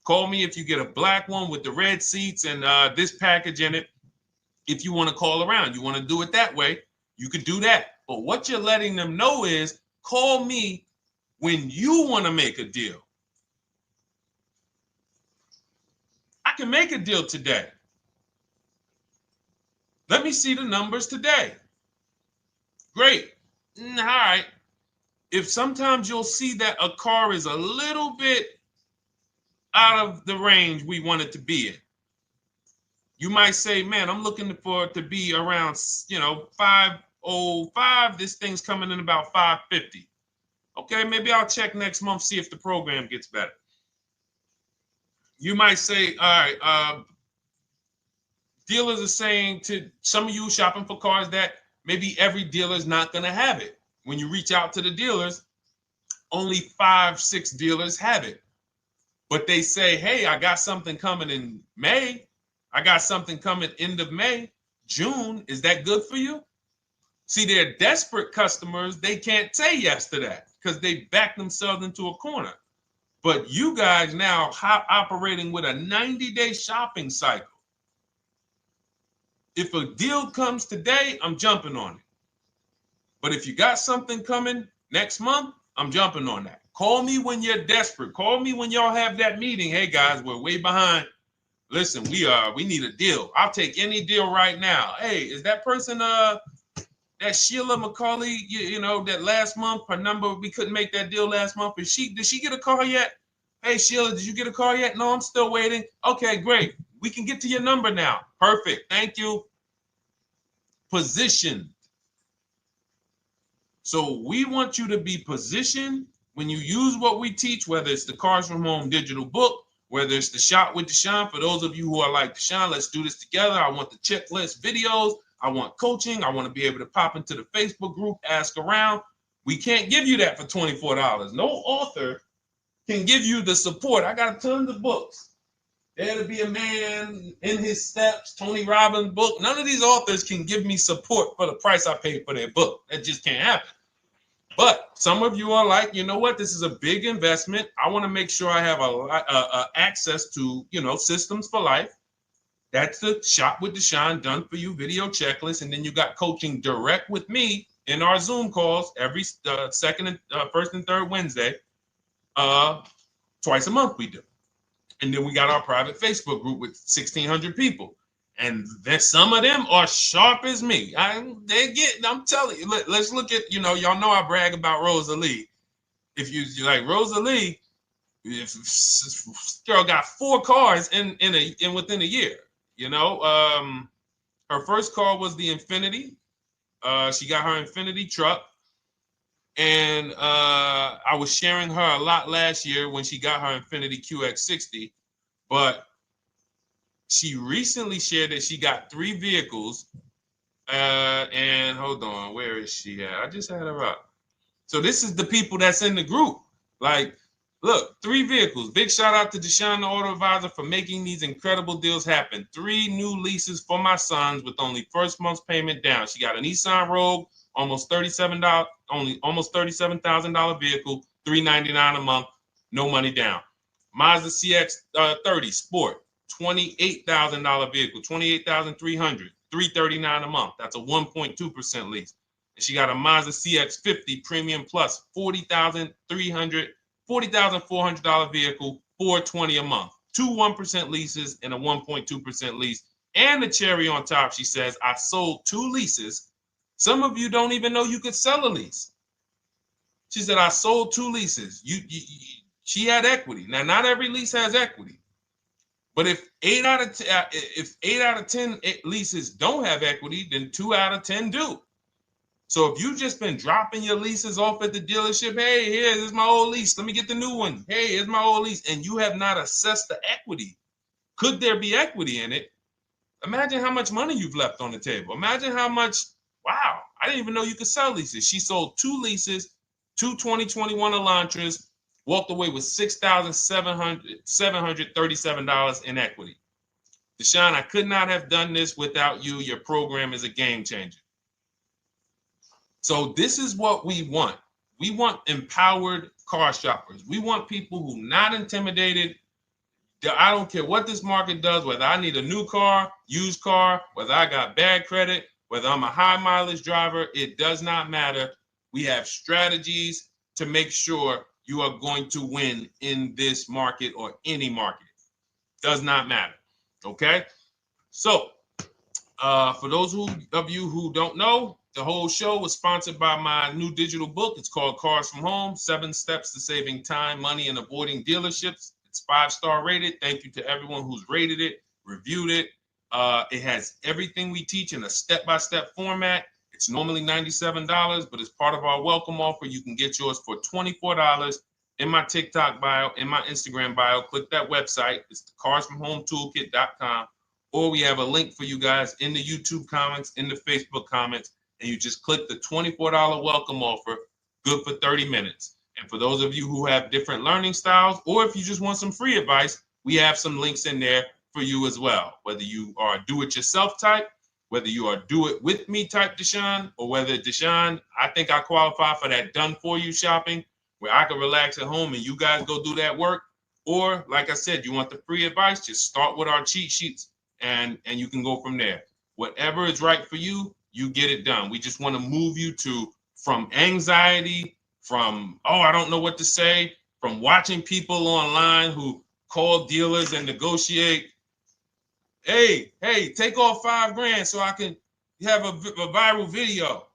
Call me if you get a black one with the red seats and this package in it. If you want to call around, you want to do it that way, you could do that. But what you're letting them know is, call me when you want to make a deal. I can make a deal today. Let me see the numbers today. Great. All right. If sometimes you'll see that a car is a little bit out of the range we want it to be in, you might say, man, I'm looking for it to be around, 505. This thing's coming in about 550. Okay, maybe I'll check next month, see if the program gets better. You might say, all right, dealers are saying to some of you shopping for cars that maybe every dealer is not going to have it. When you reach out to the dealers, only 5, 6 dealers have it. But they say, hey, I got something coming in May. I got something coming end of May, June. Is that good for you? See, they're desperate customers. They can't say yes to that because they back themselves into a corner. But you guys now operating with a 90-day shopping cycle. If a deal comes today, I'm jumping on it. But if you got something coming next month, I'm jumping on that. Call me when you're desperate. Call me when y'all have that meeting. Hey guys, we're way behind. Listen, we need a deal. I'll take any deal right now. Hey, is that person that Sheila McCauley, you know, that last month, her number, we couldn't make that deal last month. Did she get a call yet? Hey Sheila, did you get a call yet? No, I'm still waiting. Okay, great. We can get to your number now. Perfect. Thank you. Positioned. So we want you to be positioned when you use what we teach, whether it's the Cars from Home digital book, whether it's the Shop with Deshone. For those of you who are like, Deshone, let's do this together. I want the checklist videos. I want coaching. I want to be able to pop into the Facebook group, ask around. We can't give you that for $24. No author can give you the support. I got tons of books. Dare to Be a Man, In His Steps, Tony Robbins' book. None of these authors can give me support for the price I paid for their book. That just can't happen. But some of you are like, you know what? This is a big investment. I want to make sure I have access to, you know, systems for life. That's the Shop with Deshone done for you video checklist. And then you got coaching direct with me in our Zoom calls every first and third Wednesday. Twice a month we do. And then we got our private Facebook group with 1,600 people. And then some of them are sharp as me. I'm telling you, let's look at, you know, y'all know I brag about Rosalie. If you like Rosalie, if girl got 4 cars in within a year, you know. Her first car was the Infinity. She got her Infinity truck. And I was sharing her a lot last year when she got her Infinity QX60, but she recently shared that she got 3 vehicles. And hold on, where is she at? I just had her up. So this is the people that's in the group. Like, look, 3 vehicles. Big shout out to Deshone the Auto Advisor for making these incredible deals happen. 3 new leases for my sons with only first month's payment down. She got a Nissan Rogue, almost $37,000 vehicle, $399 a month, no money down. Mazda CX-30 Sport, $28,000 vehicle, $28,300, $339 a month. That's a 1.2% lease. And she got a Mazda CX-50 Premium Plus, $40,400 vehicle, $420 a month. 2 1% leases and a 1.2% lease. And the cherry on top, she says, I sold 2 leases. Some of you don't even know you could sell a lease. She said, I sold 2 leases. She had equity. Now, not every lease has equity. But if 8 out of 10 leases don't have equity, then 2 out of 10 do. So if you've just been dropping your leases off at the dealership, hey, here's my old lease. Let me get the new one. Hey, here's my old lease. And you have not assessed the equity. Could there be equity in it? Imagine how much money you've left on the table. Imagine how much, wow, I didn't even know you could sell leases. She sold 2 leases, 2 2021 Elantras, walked away with $6,737 in equity. Deshone, I could not have done this without you. Your program is a game changer. So this is what we want. We want empowered car shoppers. We want people who are not intimidated. I don't care what this market does, whether I need a new car, used car, whether I got bad credit, whether I'm a high mileage driver, it does not matter. We have strategies to make sure you are going to win in this market or any market. Does not matter. Okay? So, for those of you who don't know, the whole show was sponsored by my new digital book. It's called Cars from Home, 7 Steps to Saving Time, Money, and Avoiding Dealerships. It's 5-star rated. Thank you to everyone who's rated it, reviewed it. It has everything we teach in a step-by-step format. It's normally $97, but as part of our welcome offer, you can get yours for $24 in my TikTok bio, in my Instagram bio. Click that website. It's the carsfromhometoolkit.com. Or we have a link for you guys in the YouTube comments, in the Facebook comments, and you just click the $24 welcome offer, good for 30 minutes. And for those of you who have different learning styles, or if you just want some free advice, we have some links in there for you as well. Whether you are a do-it-yourself type, whether you are do-it-with-me type Deshone, or whether Deshone, I think I qualify for that done-for-you shopping, where I can relax at home and you guys go do that work. Or like I said, you want the free advice, just start with our cheat sheets and you can go from there. Whatever is right for you, you get it done. We just want to move you from anxiety, from, oh, I don't know what to say, from watching people online who call dealers and negotiate. Hey, take off $5,000 so I can have a viral video.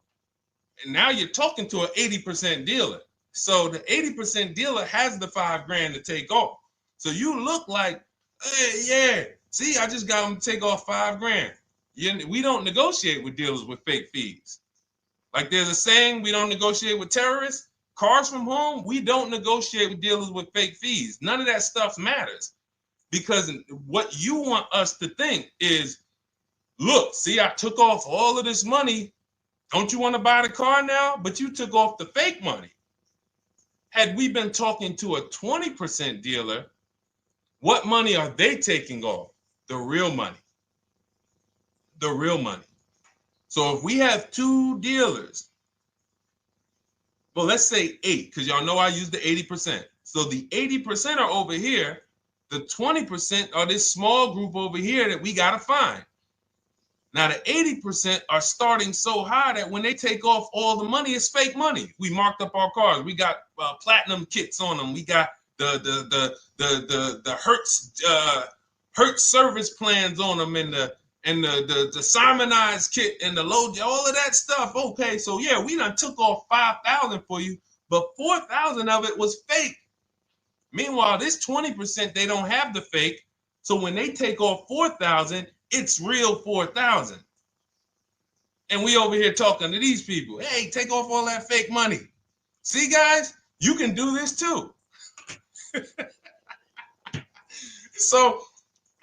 And now you're talking to an 80% dealer. So the 80% dealer has the $5,000 to take off. So you look like, hey, yeah, see, I just got them to take off $5,000. We don't negotiate with dealers with fake fees. Like there's a saying, we don't negotiate with terrorists. Cars from home, we don't negotiate with dealers with fake fees. None of that stuff matters. Because what you want us to think is, look, see, I took off all of this money. Don't you want to buy the car now? But you took off the fake money. Had we been talking to a 20% dealer, what money are they taking off? The real money. The real money. So if we have 2 dealers, well, let's say 8, because y'all know I use the 80%. So the 80% are over here. The 20% are this small group over here that we got to find. Now, the 80% are starting so high that when they take off all the money, it's fake money. We marked up our cars. We got platinum kits on them. We got the Hertz service plans on them, and the Simonized kit and the low, all of that stuff. Okay, so yeah, we done took off 5,000 for you, but 4,000 of it was fake. Meanwhile, this 20%, they don't have the fake. So when they take off 4,000, it's real 4,000. And we over here talking to these people. Hey, take off all that fake money. See, guys, you can do this too. So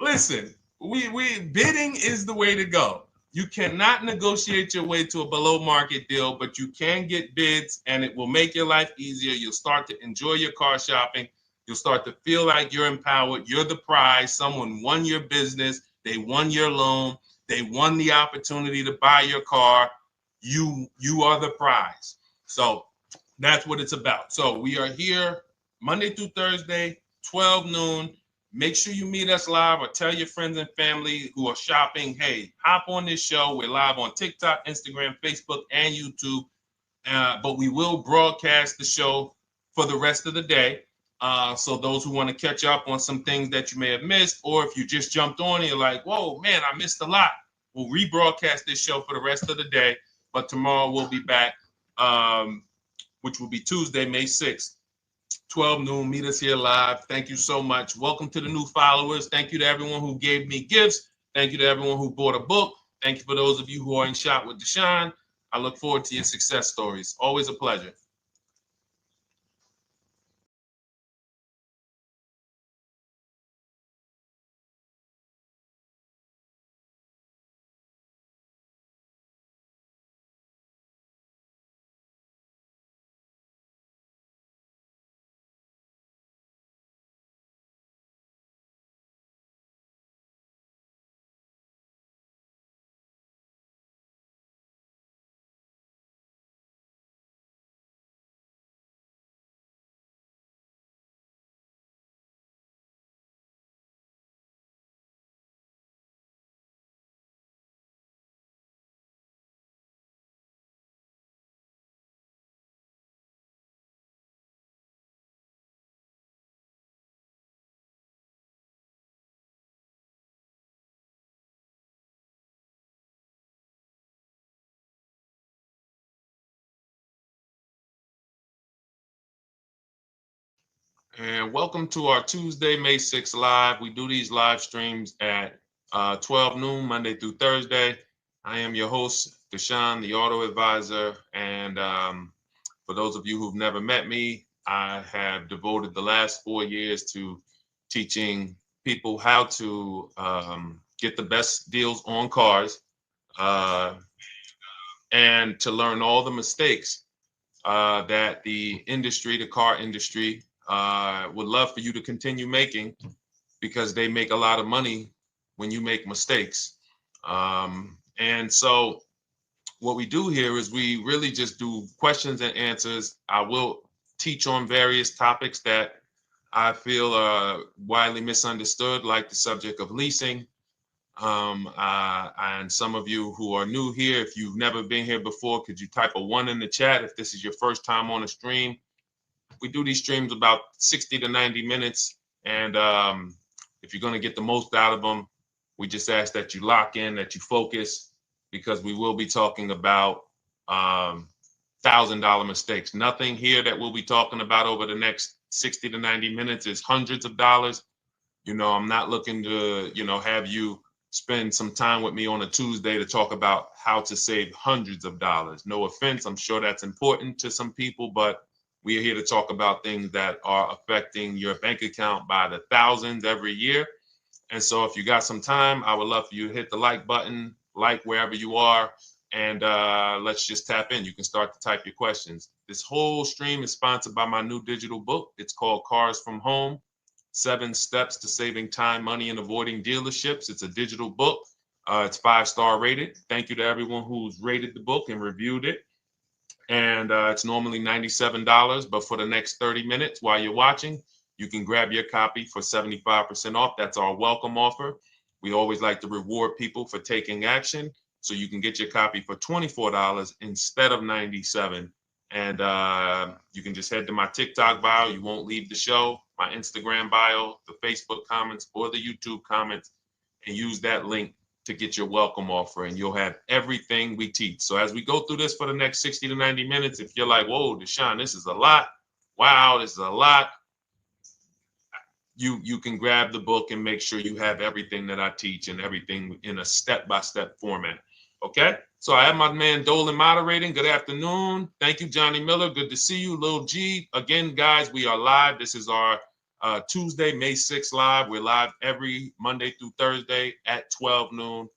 listen, we bidding is the way to go. You cannot negotiate your way to a below market deal, but you can get bids and it will make your life easier. You'll start to enjoy your car shopping. You'll start to feel like you're empowered. You're the prize. Someone won your business. They won your loan. They won the opportunity to buy your car. You are the prize. So that's what it's about. So we are here Monday through Thursday, 12 noon. Make sure you meet us live or tell your friends and family who are shopping, hey, hop on this show. We're live on TikTok, Instagram, Facebook, and YouTube. But we will broadcast the show for the rest of the day. So those who want to catch up on some things that you may have missed, or if you just jumped on and you're like, whoa, man, I missed a lot. We'll rebroadcast this show for the rest of the day. But tomorrow we'll be back, which will be Tuesday, May 6th, 12 noon. Meet us here live. Thank you so much. Welcome to the new followers. Thank you to everyone who gave me gifts. Thank you to everyone who bought a book. Thank you for those of you who are in Shop with Deshone. I look forward to your success stories. Always a pleasure. And welcome to our Tuesday, May 6th live. We do these live streams at 12 noon, Monday through Thursday. I am your host, Deshone the Auto Advisor. And for those of you who've never met me, I have devoted the last 4 years to teaching people how to get the best deals on cars and to learn all the mistakes that the industry, the car industry, would love for you to continue making, because they make a lot of money when you make mistakes. And so what we do here is we really just do questions and answers. I will teach on various topics that I feel are widely misunderstood, like the subject of leasing. And some of you who are new here, if you've never been here before, could you type a 1 in the chat if this is your first time on a stream? We do these streams about 60 to 90 minutes. And if you're going to get the most out of them, we just ask that you lock in, that you focus, because we will be talking about $1,000 mistakes. Nothing here that we'll be talking about over the next 60 to 90 minutes is hundreds of dollars. You know, I'm not looking to, have you spend some time with me on a Tuesday to talk about how to save hundreds of dollars. No offense, I'm sure that's important to some people, but we are here to talk about things that are affecting your bank account by the thousands every year. And so if you got some time, I would love for you to hit the like button, like wherever you are, and let's just tap in. You can start to type your questions. This whole stream is sponsored by my new digital book. It's called Cars from Home, 7 Steps to Saving Time, Money, and Avoiding Dealerships. It's a digital book. It's 5-star rated. Thank you to everyone who's rated the book and reviewed it. And it's normally $97, but for the next 30 minutes while you're watching, you can grab your copy for 75% off. That's our welcome offer. We always like to reward people for taking action. So you can get your copy for $24 instead of $97. And you can just head to my TikTok bio. You won't leave the show, my Instagram bio, the Facebook comments, or the YouTube comments, and use that link to get your welcome offer, and you'll have everything we teach. So as we go through this for the next 60 to 90 minutes, if you're like, whoa, Deshone, this is a lot. Wow, this is a lot. You can grab the book and make sure you have everything that I teach and everything in a step-by-step format. Okay? So I have my man Dolan moderating. Good afternoon. Thank you, Johnny Miller. Good to see you, Lil G. Again, guys, we are live. This is our Tuesday, May 6th live. We're live every Monday through Thursday at 12 noon.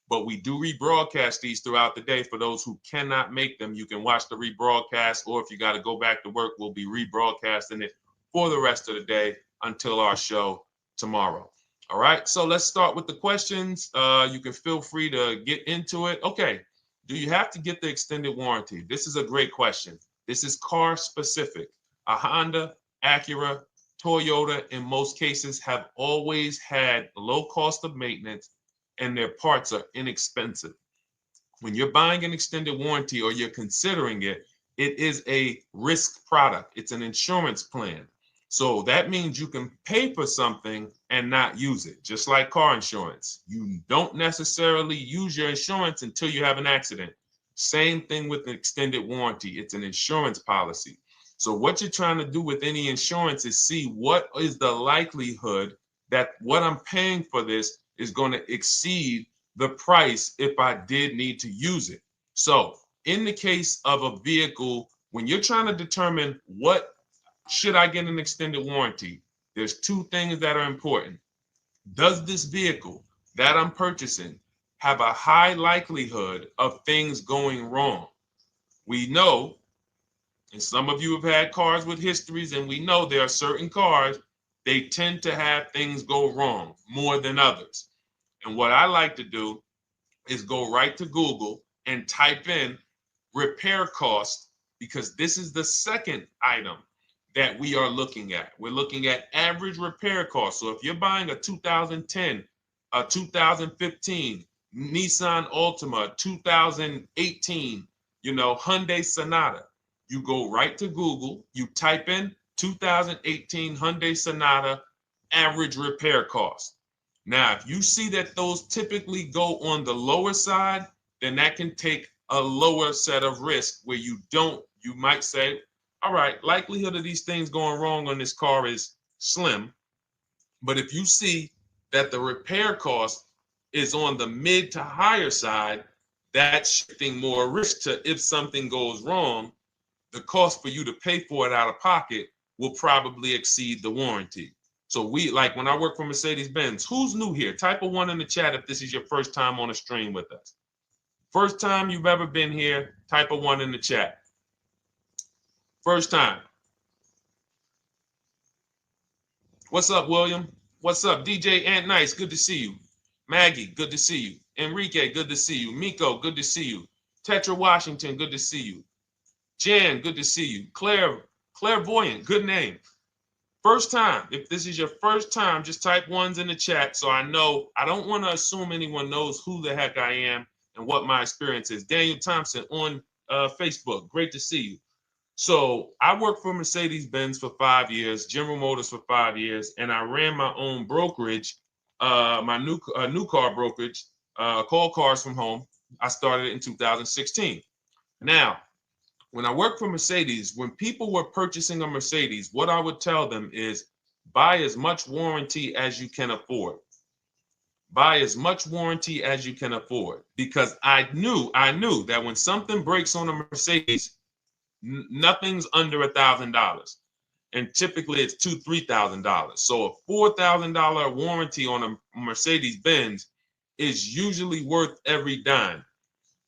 But we do rebroadcast these throughout the day. For those who cannot make them, you can watch the rebroadcast, or if you got to go back to work, we'll be rebroadcasting it for the rest of the day until our show tomorrow. All right, so let's start with the questions. You can feel free to get into it. Okay, do you have to get the extended warranty? This is a great question. This is car specific. A Honda, Acura, Toyota, in most cases, have always had low cost of maintenance and their parts are inexpensive. When you're buying an extended warranty or you're considering it, it is a risk product. It's an insurance plan. So that means you can pay for something and not use it, just like car insurance. You don't necessarily use your insurance until you have an accident. Same thing with an extended warranty. It's an insurance policy. So what you're trying to do with any insurance is see what is the likelihood that what I'm paying for this is going to exceed the price if I did need to use it. So in the case of a vehicle, when you're trying to determine what should I get an extended warranty, there's 2 things that are important. Does this vehicle that I'm purchasing have a high likelihood of things going wrong? We know, and some of you have had cars with histories, and we know there are certain cars, they tend to have things go wrong more than others. And what I like to do is go right to Google and type in repair cost, because this is the second item that we are looking at. We're looking at average repair cost. So if you're buying a 2010, a 2015 Nissan Altima, 2018, Hyundai Sonata, you go right to Google, you type in 2018 Hyundai Sonata average repair cost. Now, if you see that those typically go on the lower side, then that can take a lower set of risk where you might say, all right, likelihood of these things going wrong on this car is slim. But if you see that the repair cost is on the mid to higher side, that's shifting more risk to if something goes wrong, the cost for you to pay for it out of pocket will probably exceed the warranty. So when I work for Mercedes-Benz, who's new here? Type a 1 in the chat if this is your first time on a stream with us. First time you've ever been here, type a 1 in the chat. First time. What's up, William? What's up, DJ Ant Nice? Good to see you. Maggie, good to see you. Enrique, good to see you. Miko, good to see you. Tetra Washington, good to see you. Jan, good to see you. Claire Clairvoyant, good name. First time, if this is your first time, just type ones in the chat so I know. I don't want to assume anyone knows who the heck I am and what my experience is. Daniel Thompson on Facebook, great to see you. So I worked for Mercedes-Benz for 5 years, General Motors for 5 years, and I ran my own brokerage, my new car brokerage, called Cars from Home. I started it in 2016. Now, when I worked for Mercedes, when people were purchasing a Mercedes, what I would tell them is buy as much warranty as you can afford. Buy as much warranty as you can afford, because I knew that when something breaks on a Mercedes, nothing's under $1,000, and typically it's $2,000-$3,000. So a $4,000 warranty on a Mercedes Benz is usually worth every dime.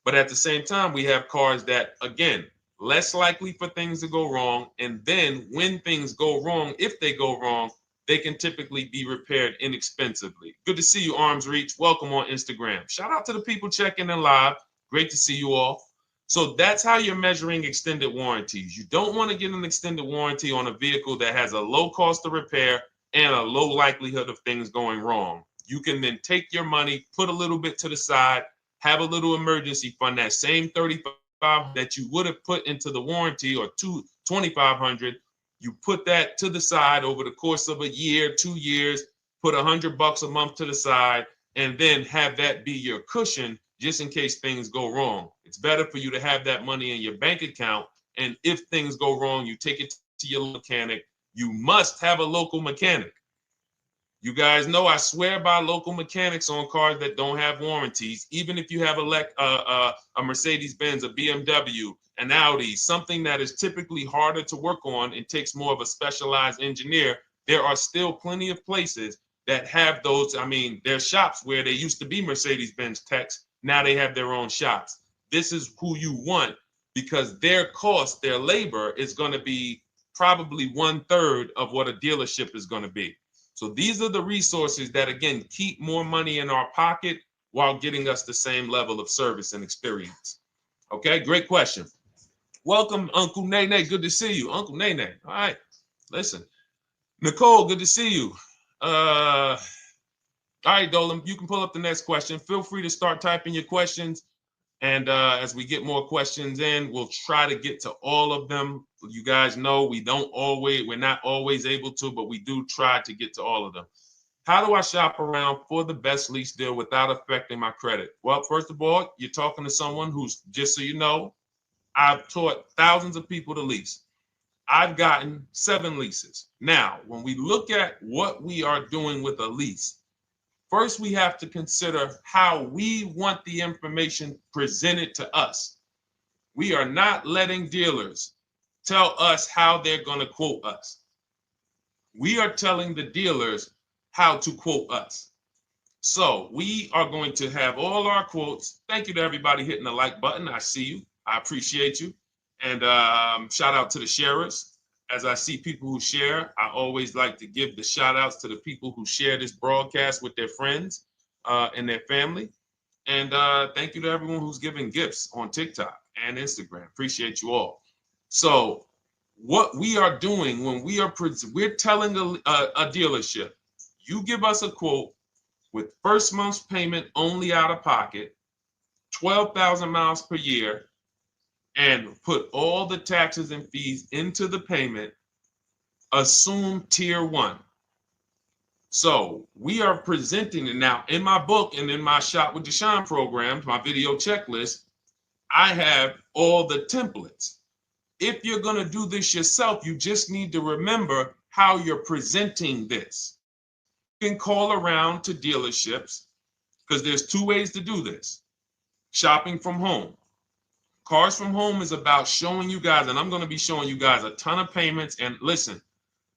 But at the same time, we have cars that, again, less likely for things to go wrong. And then when things go wrong, if they go wrong, they can typically be repaired inexpensively. Good to see you, Arms Reach. Welcome on Instagram. Shout out to the people checking in live. Great to see you all. So that's how you're measuring extended warranties. You don't want to get an extended warranty on a vehicle that has a low cost of repair and a low likelihood of things going wrong. You can then take your money, put a little bit to the side, have a little emergency fund, that same $3,500 that you would have put into the warranty, or $2,500, you put that to the side over the course of a year, 2 years, put $100 a month to the side, and then have that be your cushion just in case things go wrong. It's better for you to have that money in your bank account, and if things go wrong, you take it to your mechanic. You must have a local mechanic. You guys know I swear by local mechanics on cars that don't have warranties. Even if you have a Mercedes-Benz, a BMW, an Audi, something that is typically harder to work on and takes more of a specialized engineer, there are still plenty of places that have those. I mean, there's shops where they used to be Mercedes-Benz techs. Now they have their own shops. This is who you want, because their cost, their labor is going to be probably 1/3 of what a dealership is going to be. So these are the resources that, again, keep more money in our pocket while getting us the same level of service and experience. Okay, great question. Welcome, Uncle Nene. Good to see you. Uncle Nene. All right, listen. Nicole, good to see you. All right, Dolan, you can pull up the next question. Feel free to start typing your questions. And as we get more questions in, we'll try to get to all of them. You guys know we're not always able to, but we do try to get to all of them. How do I shop around for the best lease deal without affecting my credit? Well, first of all, you're talking to someone who's, just so you know, I've taught thousands of people to lease. I've gotten 7 leases. Now, when we look at what we are doing with a lease, first, we have to consider how we want the information presented to us. We are not letting dealers tell us how they're going to quote us. We are telling the dealers how to quote us. So we are going to have all our quotes. Thank you to everybody hitting the like button. I see you. I appreciate you. And shout out to the sharers. As I see people who share, I always like to give the shout outs to the people who share this broadcast with their friends and their family. And thank you to everyone who's giving gifts on TikTok and Instagram. Appreciate you all. So what we are doing when we're telling a dealership, you give us a quote with first month's payment only out of pocket, 12,000 miles per year, and put all the taxes and fees into the payment, assume tier 1. So we are presenting it now in my book and in my Shop with Deshone programs, my video checklist. I have all the templates. If you're going to do this yourself, you just need to remember how you're presenting this. You can call around to dealerships, because there's 2 ways to do this. Shopping from home. Cars from Home is about showing you guys, and I'm going to be showing you guys a ton of payments. And listen,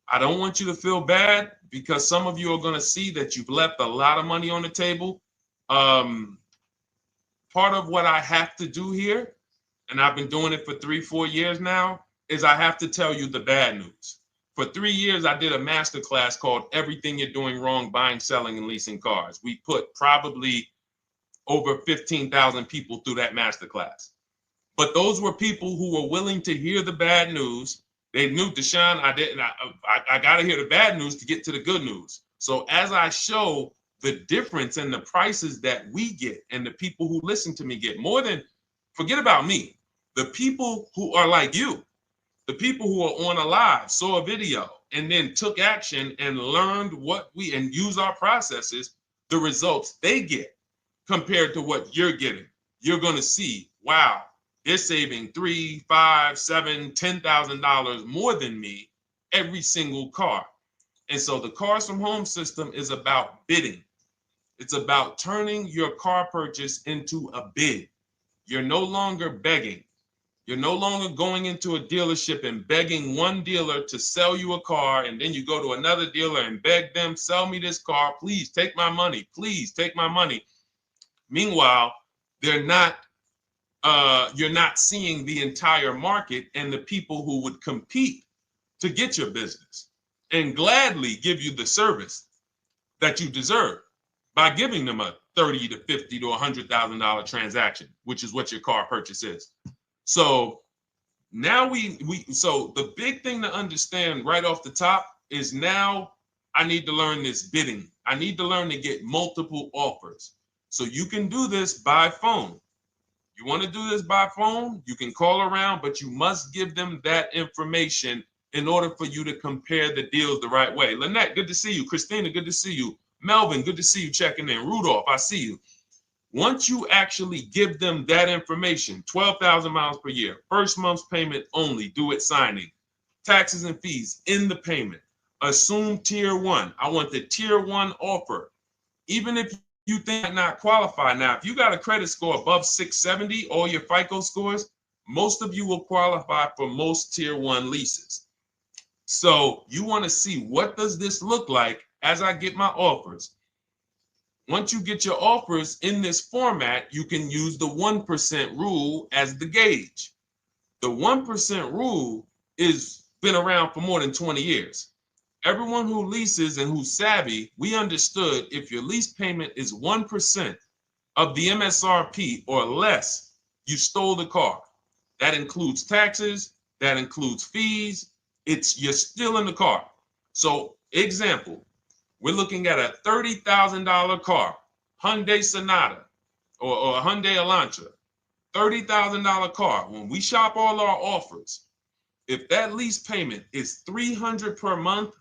I don't want you to feel bad, because some of you are going to see that you've left a lot of money on the table. Part of what I have to do here, and I've been doing it for 3-4 years now, is I have to tell you the bad news. For 3 years, I did a masterclass called Everything You're Doing Wrong Buying, Selling, and Leasing Cars. We put probably over 15,000 people through that masterclass. But those were people who were willing to hear the bad news They knew, Deshone, I got to hear the bad news to get to the good news. So as I show the difference in the prices that we get and the people who listen to me get, more than, forget about me, the people who are like you, the people who are on a live, saw a video, and then took action and learned and use our processes, the results they get compared to what you're getting. You're going to see, wow, they're saving $3, $5, $7, $10,000 more than me every single car. And so the Cars from Home system is about bidding. It's about turning your car purchase into a bid. You're no longer begging. You're no longer going into a dealership and begging one dealer to sell you a car, and then you go to another dealer and beg them, sell me this car, please take my money, please take my money. Meanwhile, you're not seeing the entire market and the people who would compete to get your business and gladly give you the service that you deserve by giving them a $30 to $50 to $100,000 transaction, which is what your car purchase is. So now so the big thing to understand right off the top is, now I need to learn this bidding. I need to learn to get multiple offers. So you can do this by phone. You want to do this by phone, you can call around, but you must give them that information in order for you to compare the deals the right way. Lynette, good to see you. Christina, good to see you. Melvin, good to see you checking in. Rudolph, I see you. Once you actually give them that information, 12,000 miles per year, first month's payment only, due at signing, taxes and fees in the payment, assume tier one. I want the tier one offer. Even if you think I not qualify. Now, if you got a credit score above 670, all your FICO scores, most of you will qualify for most tier one leases. So you want to see, what does this look like as I get my offers? Once you get your offers in this format, you can use the 1% rule as the gauge. The 1% rule is been around for more than 20 years. Everyone who leases and who's savvy, we understood if your lease payment is 1% of the MSRP or less, you stole the car. That includes taxes, that includes fees. You're still in the car. So example, we're looking at a $30,000 car, Hyundai Sonata or a Hyundai Elantra, $30,000 car. When we shop all our offers, if that lease payment is $300 per month,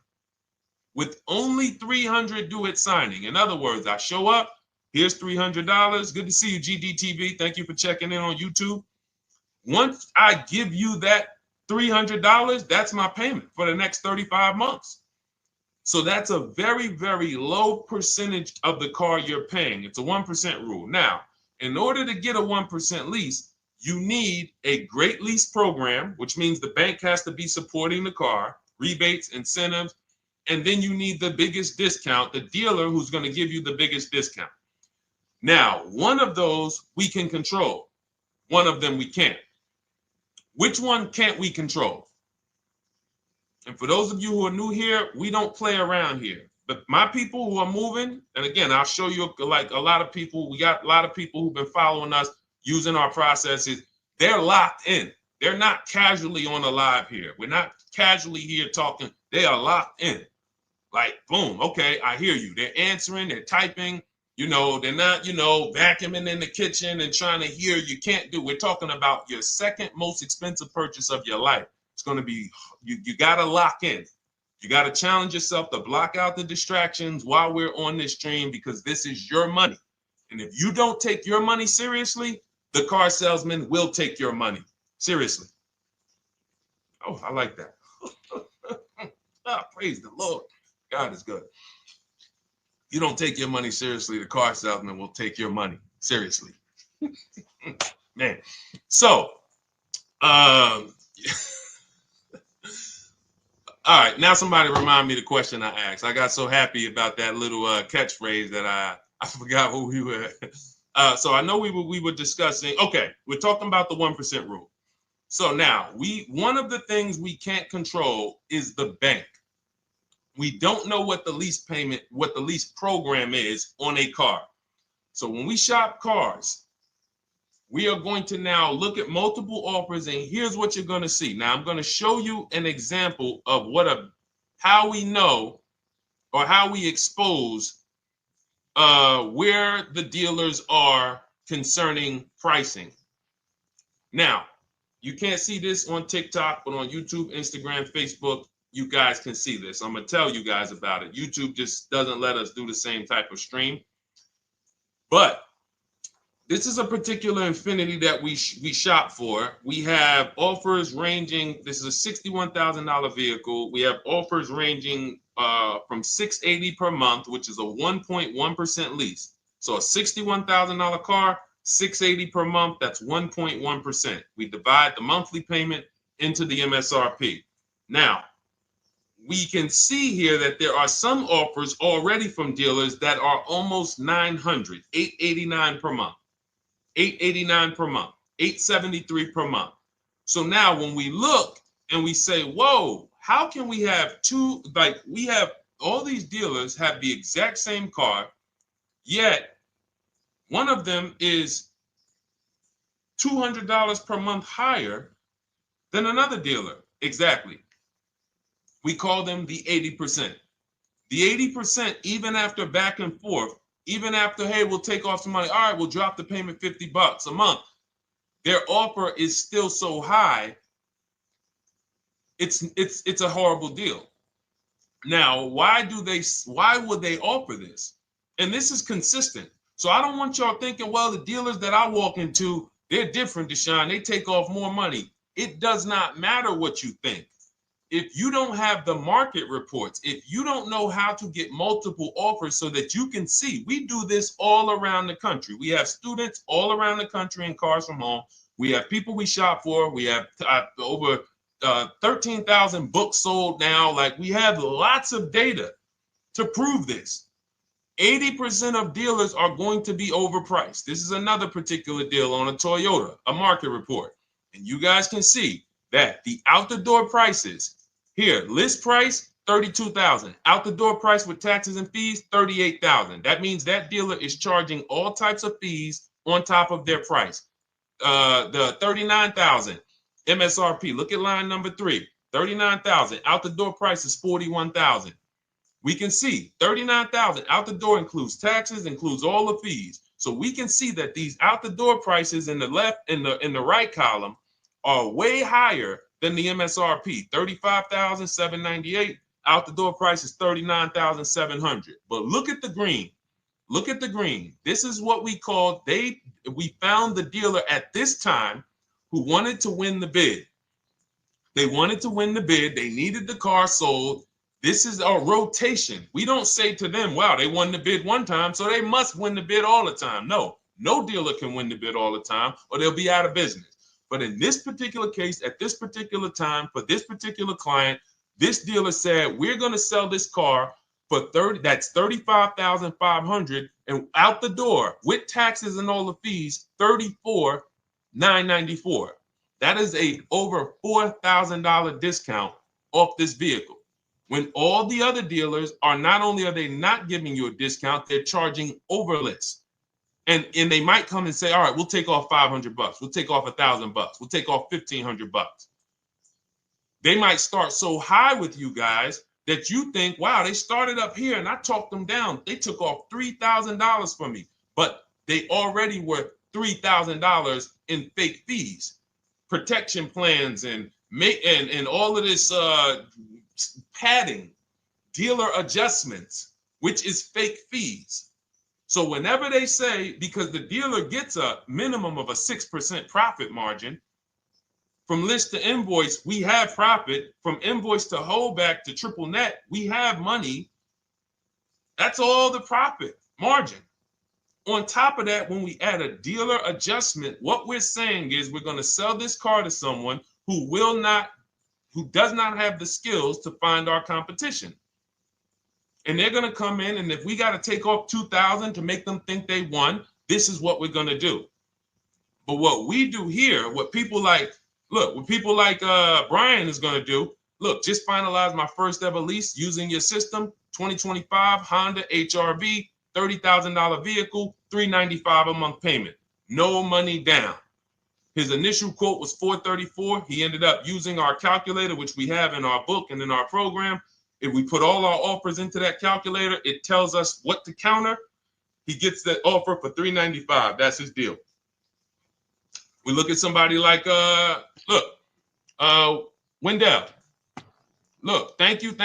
with only $300 due at signing. In other words, I show up, here's $300. Good to see you, GDTV. Thank you for checking in on YouTube. Once I give you that $300, that's my payment for the next 35 months. So that's a very, very low percentage of the car you're paying. It's a 1% rule. Now, in order to get a 1% lease, you need a great lease program, which means the bank has to be supporting the car, rebates, incentives, and then you need the biggest discount, the dealer who's going to give you the biggest discount. Now, one of those we can control. One of them we can't. Which one can't we control? And for those of you who are new here, we don't play around here. But my people who are moving, and again, I'll show you, like a lot of people, we got a lot of people who've been following us, using our processes. They're locked in. They're not casually on a live here. We're not casually here talking. They are locked in. Like, boom, okay, I hear you. They're answering, they're typing, they're not, vacuuming in the kitchen and trying to hear. You can't do. We're talking about your second most expensive purchase of your life. It's going to be, you got to lock in. You got to challenge yourself to block out the distractions while we're on this stream, because this is your money. And if you don't take your money seriously, the car salesman will take your money seriously. Oh, I like that. Praise the Lord. God is good. You don't take your money seriously, the car salesman will take your money seriously. Man. So, all right, now somebody remind me the question I asked. I got so happy about that little catchphrase that I forgot who we were. So I know we were discussing. Okay, we're talking about the 1% rule. So now one of the things we can't control is the bank. We don't know what the lease payment, what the lease program is on a car. So when we shop cars, we are going to now look at multiple offers, and here's what you're going to see. Now, I'm going to show you an example of how we know or how we expose where the dealers are concerning pricing. Now, you can't see this on TikTok, but on YouTube, Instagram, Facebook, you guys can see this. I'm going to tell you guys about it. YouTube just doesn't let us do the same type of stream. But this is a particular Infiniti that we shop for. We have offers ranging, this is a $61,000 vehicle. We have offers ranging from $680 per month, which is a 1.1% lease. So a $61,000 car, $680 per month, that's 1.1%. We divide the monthly payment into the MSRP. Now, we can see here that there are some offers already from dealers that are almost $900, $889 per month. $889 per month, $873 per month. So now when we look and we say, whoa, how can we have we have all these dealers have the exact same car, yet one of them is $200 per month higher than another dealer. Exactly. We call them the 80%. The 80%, even after back and forth, even after, hey, we'll take off some money. All right, we'll drop the payment $50 a month. Their offer is still so high. It's a horrible deal. Now, why would they offer this? And this is consistent. So I don't want y'all thinking, well, the dealers that I walk into, they're different, Deshone. They take off more money. It does not matter what you think. If you don't have the market reports, if you don't know how to get multiple offers so that you can see, we do this all around the country. We have students all around the country in Cars from Home. We have people we shop for. We have over 13,000 books sold now. Like, we have lots of data to prove this. 80% of dealers are going to be overpriced. This is another particular deal on a Toyota, a market report. And you guys can see that the out-the-door prices here, list price, $32,000. Out the door price with taxes and fees, $38,000. That means that dealer is charging all types of fees on top of their price. The $39,000 MSRP. Look at line number 3. $39,000. Out the door price is $41,000. We can see $39,000 out the door includes taxes, includes all the fees. So we can see that these out the door prices in the left, in the right column, are way higher than the MSRP, $35,798. Out the door price is $39,700. But look at the green. Look at the green. This is what we call, we found the dealer at this time who wanted to win the bid. They wanted to win the bid. They needed the car sold. This is a rotation. We don't say to them, wow, they won the bid one time, so they must win the bid all the time. No dealer can win the bid all the time, or they'll be out of business. But in this particular case, at this particular time, for this particular client, this dealer said, we're going to sell this car for that's $35,500, and out the door with taxes and all the fees, $34,994. That is a over $4,000 discount off this vehicle. When all the other dealers are, not only are they not giving you a discount, they're charging over list. And they might come and say, all right, we'll take off $500. We'll take off $1,000. We'll take off $1,500. They might start so high with you guys that you think, wow, they started up here and I talked them down. They took off $3,000 from me, but they already were $3,000 in fake fees, protection plans, and all of this padding, dealer adjustments, which is fake fees. So whenever they say, because the dealer gets a minimum of a 6% profit margin, from list to invoice, we have profit. From invoice to holdback to triple net, we have money. That's all the profit margin. On top of that, when we add a dealer adjustment, what we're saying is we're going to sell this car to someone who does not have the skills to find our competition. And they're going to come in, and if we got to take off $2,000 to make them think they won, this is what we're going to do. But what we do here, what people like Brian is going to do, look, just finalize my first ever lease using your system, 2025 Honda HRV, $30,000 vehicle, $395 a month payment. no money down. His initial quote was $434. He ended up using our calculator, which we have in our book and in our program. If we put all our offers into that calculator, it tells us what to counter. He gets that offer for $395. That's his deal. We look at somebody like Wendell. Look, thank you.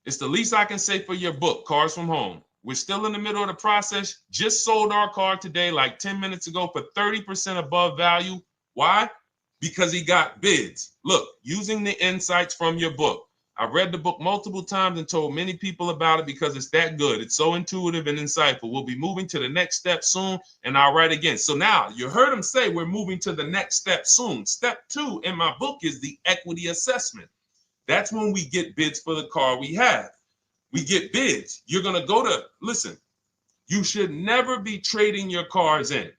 It's the least I can say for your book, Cars from Home. We're still in the middle of the process. Just sold our car today, like 10 minutes ago, for 30% above value. Why? Because he got bids. Look, using the insights from your book. I've read the book multiple times and told many people about it because it's that good. It's so intuitive and insightful. We'll be moving to the next step soon, and I'll write again. So now you heard him say we're moving to the next step soon. Step 2 in my book is the equity assessment. That's when we get bids for the car we have. We get bids. You're going to go to, listen, you should never be trading your cars in.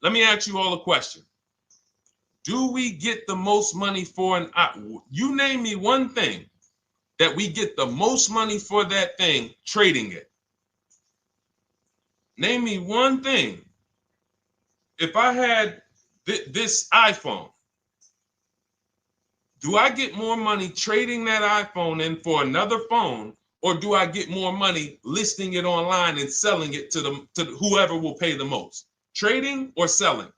Let me ask you all a question. Do we get the most money for you name me one thing that we get the most money for that thing trading it. Name me one thing. If I had this iPhone, do I get more money trading that iPhone in for another phone, or do I get more money listing it online and selling it to whoever will pay the most? Trading or selling?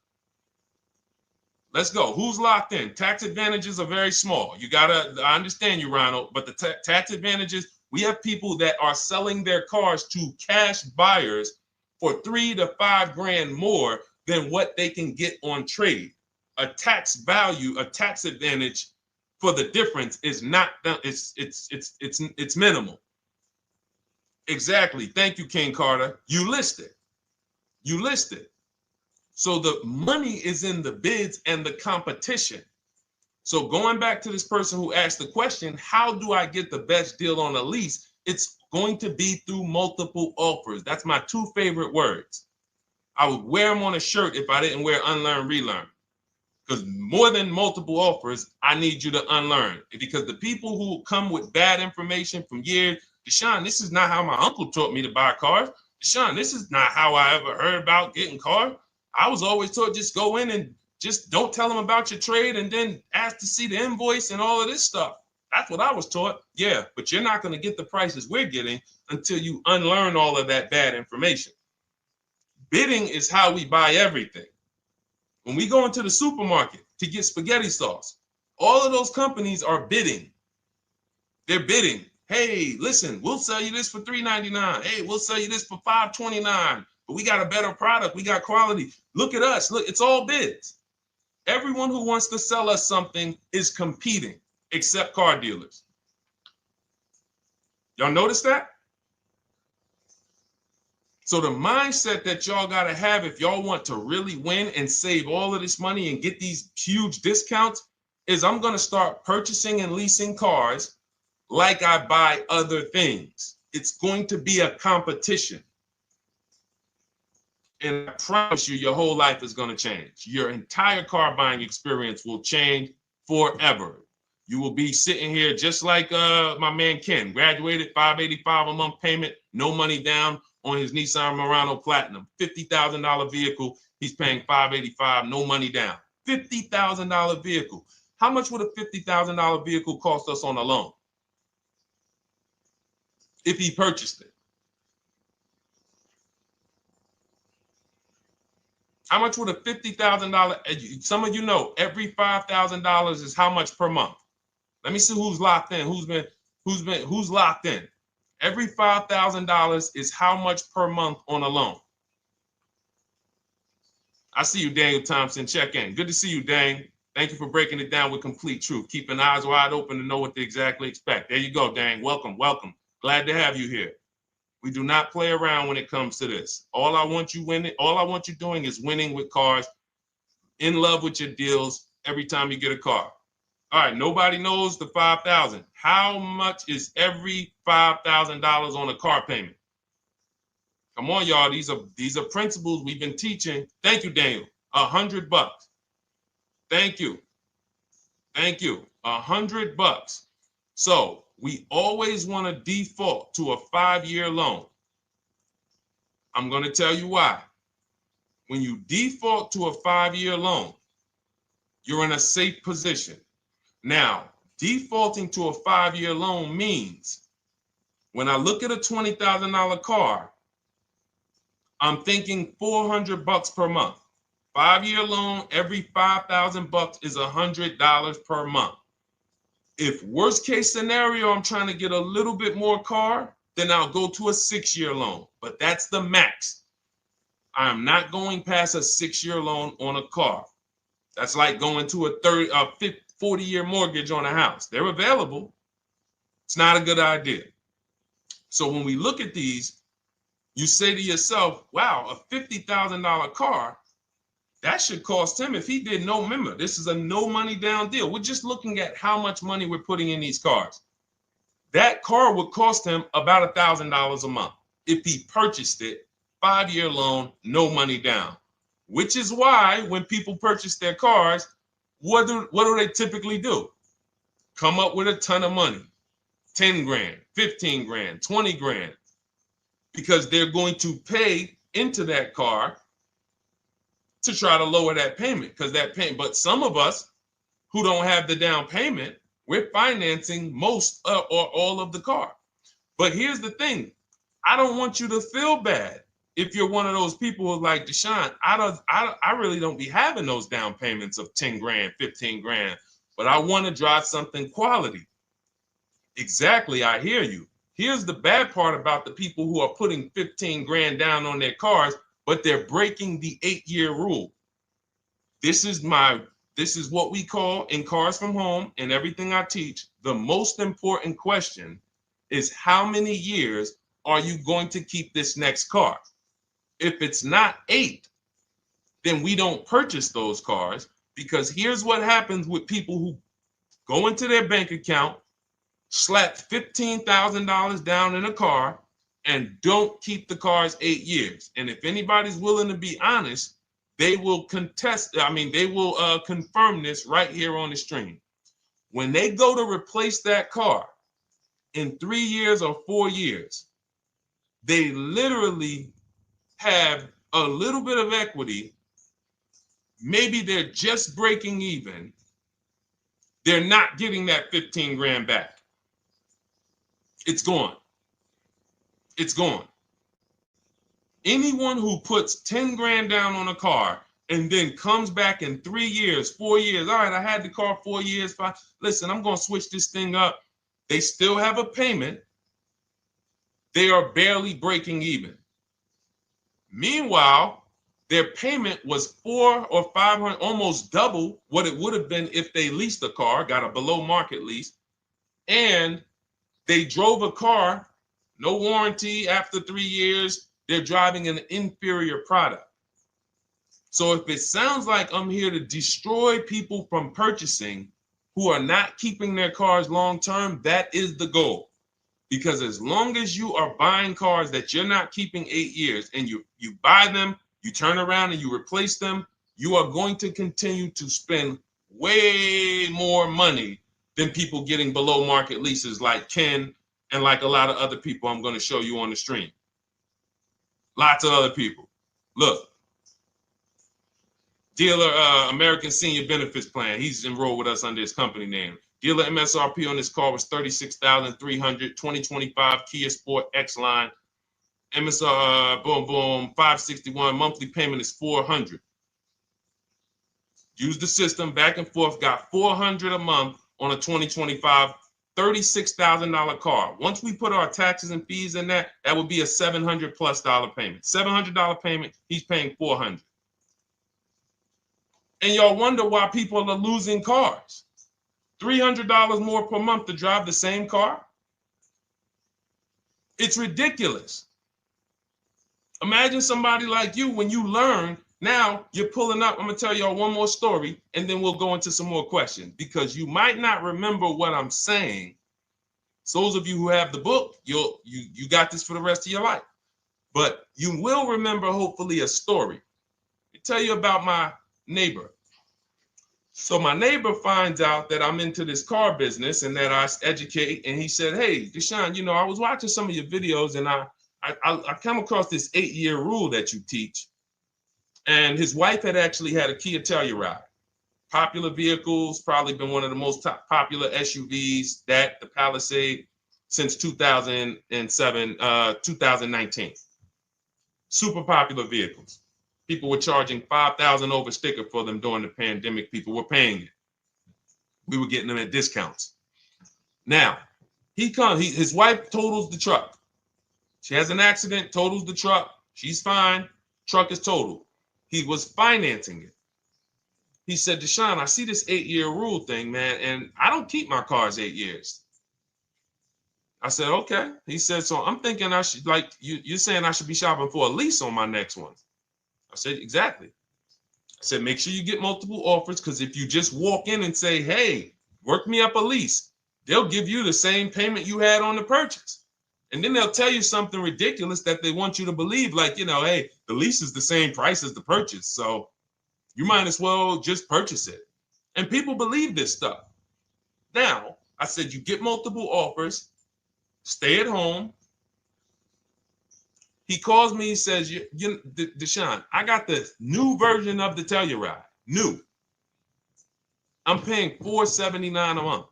Let's go. Who's locked in? Tax advantages are very small. I understand you, Ronald, but the tax advantages, we have people that are selling their cars to cash buyers for $3 to $5 grand more than what they can get on trade. A tax value, a tax advantage for the difference is not, it's minimal. Exactly. Thank you, King Carter. You listed. So the money is in the bids and the competition. So going back to this person who asked the question, how do I get the best deal on a lease? It's going to be through multiple offers. That's my 2 favorite words. I would wear them on a shirt if I didn't wear unlearn, relearn. Because more than multiple offers, I need you to unlearn. Because the people who come with bad information from years, Deshone, this is not how my uncle taught me to buy cars. Deshone, this is not how I ever heard about getting cars. I was always taught just go in and just don't tell them about your trade and then ask to see the invoice and all of this stuff. That's what I was taught. Yeah, but you're not going to get the prices we're getting until you unlearn all of that bad information. Bidding is how we buy everything. When we go into the supermarket to get spaghetti sauce, all of those companies are bidding. They're bidding. Hey, listen, we'll sell you this for $3.99. Hey, we'll sell you this for $5.29. But we got a better product. We got quality. Look at us. Look, it's all bids. Everyone who wants to sell us something is competing, except car dealers. Y'all notice that? So the mindset that y'all got to have if y'all want to really win and save all of this money and get these huge discounts is I'm going to start purchasing and leasing cars like I buy other things. It's going to be a competition. And I promise you, your whole life is going to change. Your entire car buying experience will change forever. You will be sitting here just like my man Ken, graduated, $585 a month payment, no money down on his Nissan Murano Platinum, $50,000 vehicle. He's paying $585, no money down. $50,000 vehicle. How much would a $50,000 vehicle cost us on a loan if he purchased it? How much would a $50,000? Some of you know every $5,000 is how much per month. Let me see who's locked in. Who's locked in? Every $5,000 is how much per month on a loan. I see you, Daniel Thompson. Check in. Good to see you, Dane. Thank you for breaking it down with complete truth. Keeping eyes wide open to know what to exactly expect. There you go, Dane. Welcome. Glad to have you here. We do not play around when it comes to this. All I want you doing is winning with cars, in love with your deals every time you get a car. All right, nobody knows the 5,000. How much is every $5,000 on a car payment? Come on, y'all. These are principles we've been teaching. Thank you, Daniel. $100. Thank you. $100. So we always want to default to a 5-year loan. I'm going to tell you why. when you default to a 5-year loan, you're in a safe position. Now, defaulting to a 5-year loan means when I look at a $20,000 car, I'm thinking $400 per month. 5-year loan, every $5,000 is $100 per month. If worst case scenario, I'm trying to get a little bit more car, then I'll go to a 6-year loan, but that's the max. I'm not going past a 6-year loan on a car. That's like going to a 40-year mortgage on a house. They're available. It's not a good idea. So when we look at these, you say to yourself, wow, a $50,000 car, that should cost him, if he did no, remember, this is a no money down deal. We're just looking at how much money we're putting in these cars. That car would cost him about $1,000 a month if he purchased it, 5-year loan, no money down. Which is why when people purchase their cars, what do they typically do? Come up with a ton of money, 10 grand, 15 grand, 20 grand, because they're going to pay into that car to try to lower that payment, because that payment. But some of us who don't have the down payment, we're financing most or all of the car. But here's the thing. I don't want you to feel bad if you're one of those people who's like, Deshone, I really don't be having those down payments of 10 grand, 15 grand, but I want to drive something quality. Exactly, I hear you. Here's the bad part about the people who are putting 15 grand down on their cars, but they're breaking the 8-year rule. This is what we call in Cars from Home and everything I teach, the most important question is how many years are you going to keep this next car? If it's not 8, then we don't purchase those cars, because here's what happens with people who go into their bank account, slap $15,000 down in a car, and don't keep the cars 8 years. And if anybody's willing to be honest, they will confirm this right here on the stream. When they go to replace that car in 3 years or 4 years, they literally have a little bit of equity. Maybe they're just breaking even. They're not getting that 15 grand back. It's gone. It's gone. Anyone who puts 10 grand down on a car and then comes back in 3 years, 4 years, all right, I had the car 4 years, 5, listen, I'm going to switch this thing up. They still have a payment. They are barely breaking even. Meanwhile, their payment was 400 or 500, almost double what it would have been if they leased a car, got a below market lease, and they drove a car, no warranty after 3 years, they're driving an inferior product. So if it sounds like I'm here to destroy people from purchasing who are not keeping their cars long-term, that is the goal. Because as long as you are buying cars that you're not keeping 8 years and you buy them, you turn around and you replace them, you are going to continue to spend way more money than people getting below market leases like Ken and like a lot of other people I'm going to show you on the stream. Lots of other people. Look, dealer American Senior Benefits Plan. He's enrolled with us under his company name. Dealer MSRP on this car was $36,300. 2025 Kia Sport X line. MSR, boom, boom, 561. Monthly payment is $400. Use the system back and forth. Got $400 a month on a 2025 $36,000 car. Once we put our taxes and fees in that would be a $700+ payment. $700 payment. He's paying $400. And y'all wonder why people are losing cars. $300 more per month to drive the same car? It's ridiculous. Imagine somebody like you, when you learn, now you're pulling up. I'm going to tell y'all one more story, and then we'll go into some more questions, because you might not remember what I'm saying. So those of you who have the book, you got this for the rest of your life. But you will remember, hopefully, a story. I'll tell you about my neighbor. So my neighbor finds out that I'm into this car business and that I educate. And he said, hey, Deshone, I was watching some of your videos and I come across this 8-year rule that you teach. And his wife had actually had a Kia Telluride. Popular vehicles, probably been one of the most popular SUVs, that the Palisade, since 2007, 2019. Super popular vehicles. People were charging $5,000 over sticker for them during the pandemic. People were paying it. We were getting them at discounts. Now, his wife totals the truck. She has an accident, totals the truck. She's fine. Truck is totaled. He was financing it. He said, Deshone, I see this 8-year rule thing, man, and I don't keep my cars 8 years. I said, okay. He said, so I'm thinking I should, like, you're saying I should be shopping for a lease on my next one. I said, exactly. I said, make sure you get multiple offers, because if you just walk in and say, hey, work me up a lease, they'll give you the same payment you had on the purchase. And then they'll tell you something ridiculous that they want you to believe, like, hey, the lease is the same price as the purchase, so you might as well just purchase it. And people believe this stuff. Now, I said, you get multiple offers, stay at home. He calls me, he says, Deshone, I got the new version of the Telluride, new. I'm paying $479 a month.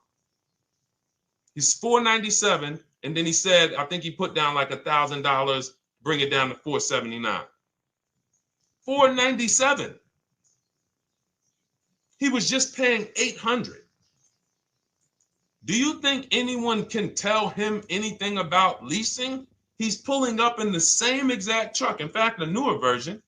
He's $497, and then he said, I think he put down like $1,000, bring it down to $479. $497. He was just paying $800. Do you think anyone can tell him anything about leasing? He's pulling up in the same exact truck. In fact, the newer version.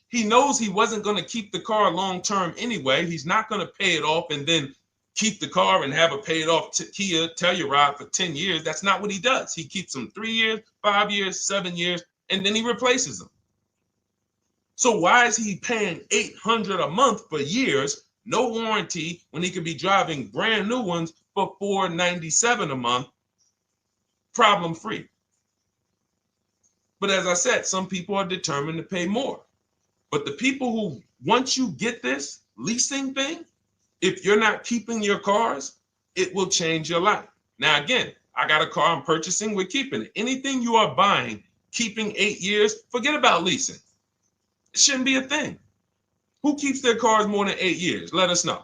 He knows he wasn't going to keep the car long term anyway. He's not going to pay it off and then keep the car and have a paid off Kia Telluride for 10 years. That's not what he does. He keeps them 3 years, 5 years, 7 years, and then he replaces them. So why is he paying $800 a month for years, no warranty, when he could be driving brand new ones for $497 a month, problem free? But as I said, some people are determined to pay more. But the people who, once you get this leasing thing, if you're not keeping your cars, it will change your life. Now, again, I got a car I'm purchasing, we're keeping it. Anything you are buying, keeping 8 years, forget about leasing. It shouldn't be a thing. Who keeps their cars more than 8 years? Let us know.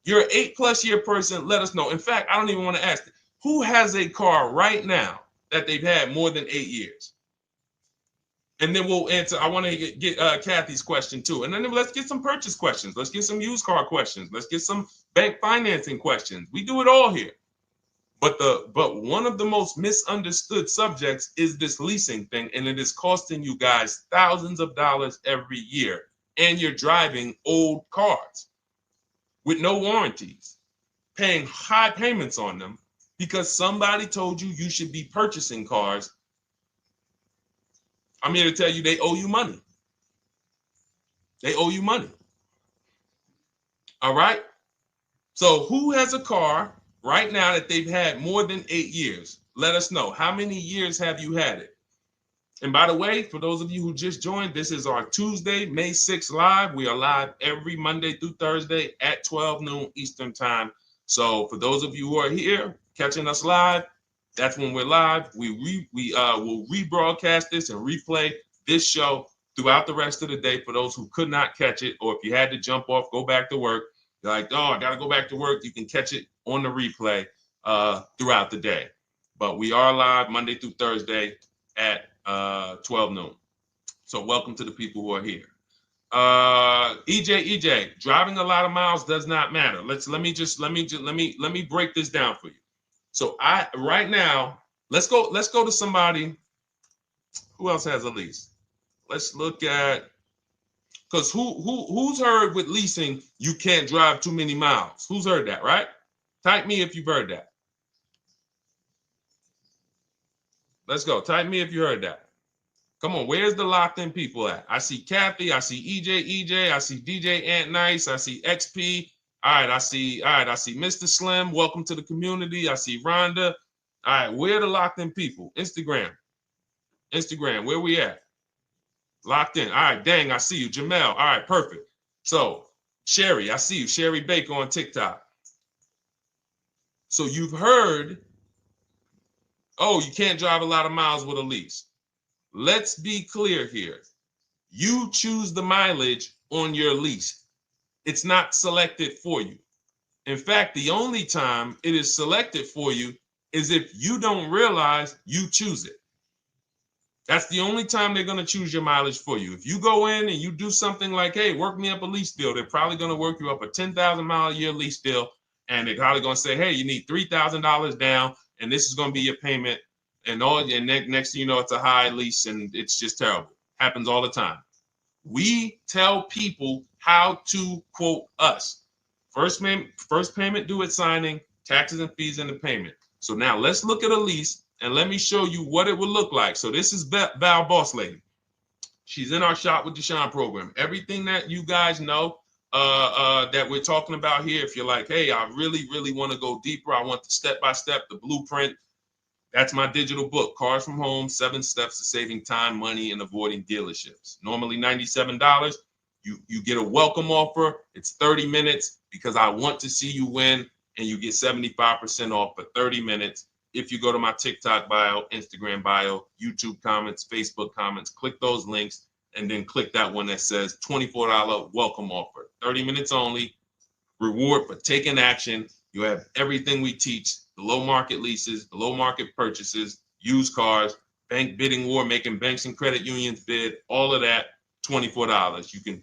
You're an 8+ year person, let us know. In fact, I don't even want to ask, who has a car right now that they've had more than 8 years? And then we'll answer. I want to get Kathy's question too. And then let's get some purchase questions. Let's get some used car questions. Let's get some bank financing questions. We do it all here. But one of the most misunderstood subjects is this leasing thing, and it is costing you guys thousands of dollars every year. And you're driving old cars with no warranties, paying high payments on them because somebody told you you should be purchasing cars. I'm here to tell you they owe you money. They owe you money. All right? So who has a car right now that they've had more than 8 years? Let us know. How many years have you had it? And by the way, for those of you who just joined, this is our Tuesday, May 6th live. We are live every Monday through Thursday at 12 noon Eastern time. So for those of you who are here catching us live, that's when we're live. We will rebroadcast this and replay this show throughout the rest of the day for those who could not catch it, or if you had to jump off, go back to work. You're like, oh, I got to go back to work. You can catch it on the replay throughout the day. But we are live Monday through Thursday at 12 noon. So welcome to the people who are here. EJ, driving a lot of miles does not matter. Let me break this down for you. So right now, let's go to somebody who else has a lease. Let's look at, because who's heard with leasing you can't drive too many miles? Who's heard that, right? Type me if you've heard that. Let's go. Type me if you heard that. Come on, where's the locked in people at? I see Kathy, I see EJ, I see DJ Ant Nice, I see XP. All right, I see Mr. Slim. Welcome to the community. I see Rhonda. All right, where are the locked in people? Instagram, where we at? Locked in. All right, dang, I see you. Jamel. All right, perfect. So, Sherry, I see you. Sherry Baker on TikTok. So you've heard, oh, you can't drive a lot of miles with a lease. Let's be clear here. You choose the mileage on your lease. It's not selected for you. In fact, the only time it is selected for you is if you don't realize you choose it. That's the only time they're going to choose your mileage for you. If you go in and you do something like, hey, work me up a lease deal, they're probably going to work you up a 10,000 mile a year lease deal. And they're probably going to say, hey, you need $3,000 down, and this is going to be your payment. And next thing you know, it's a high lease, and it's just terrible. Happens all the time. We tell people how to quote us. First payment due at signing, taxes and fees in the payment. So now let's look at a lease, and let me show you what it would look like. So this is Val Boss Lady. She's in our Shop with Deshone program. Everything that you guys know that we're talking about here, if you're like, hey, I really, really want to go deeper, I want the step-by-step, the blueprint, that's my digital book, Cars from Home, 7 Steps to Saving Time, Money, and Avoiding Dealerships. Normally $97. You get a welcome offer. It's 30 minutes because I want to see you win, and you get 75% off for 30 minutes. If you go to my TikTok bio, Instagram bio, YouTube comments, Facebook comments, click those links, and then click that one that says $24 welcome offer. 30 minutes only, reward for taking action. You have everything we teach, the low market leases, the low market purchases, used cars, bank bidding war, making banks and credit unions bid, all of that, $24. You can,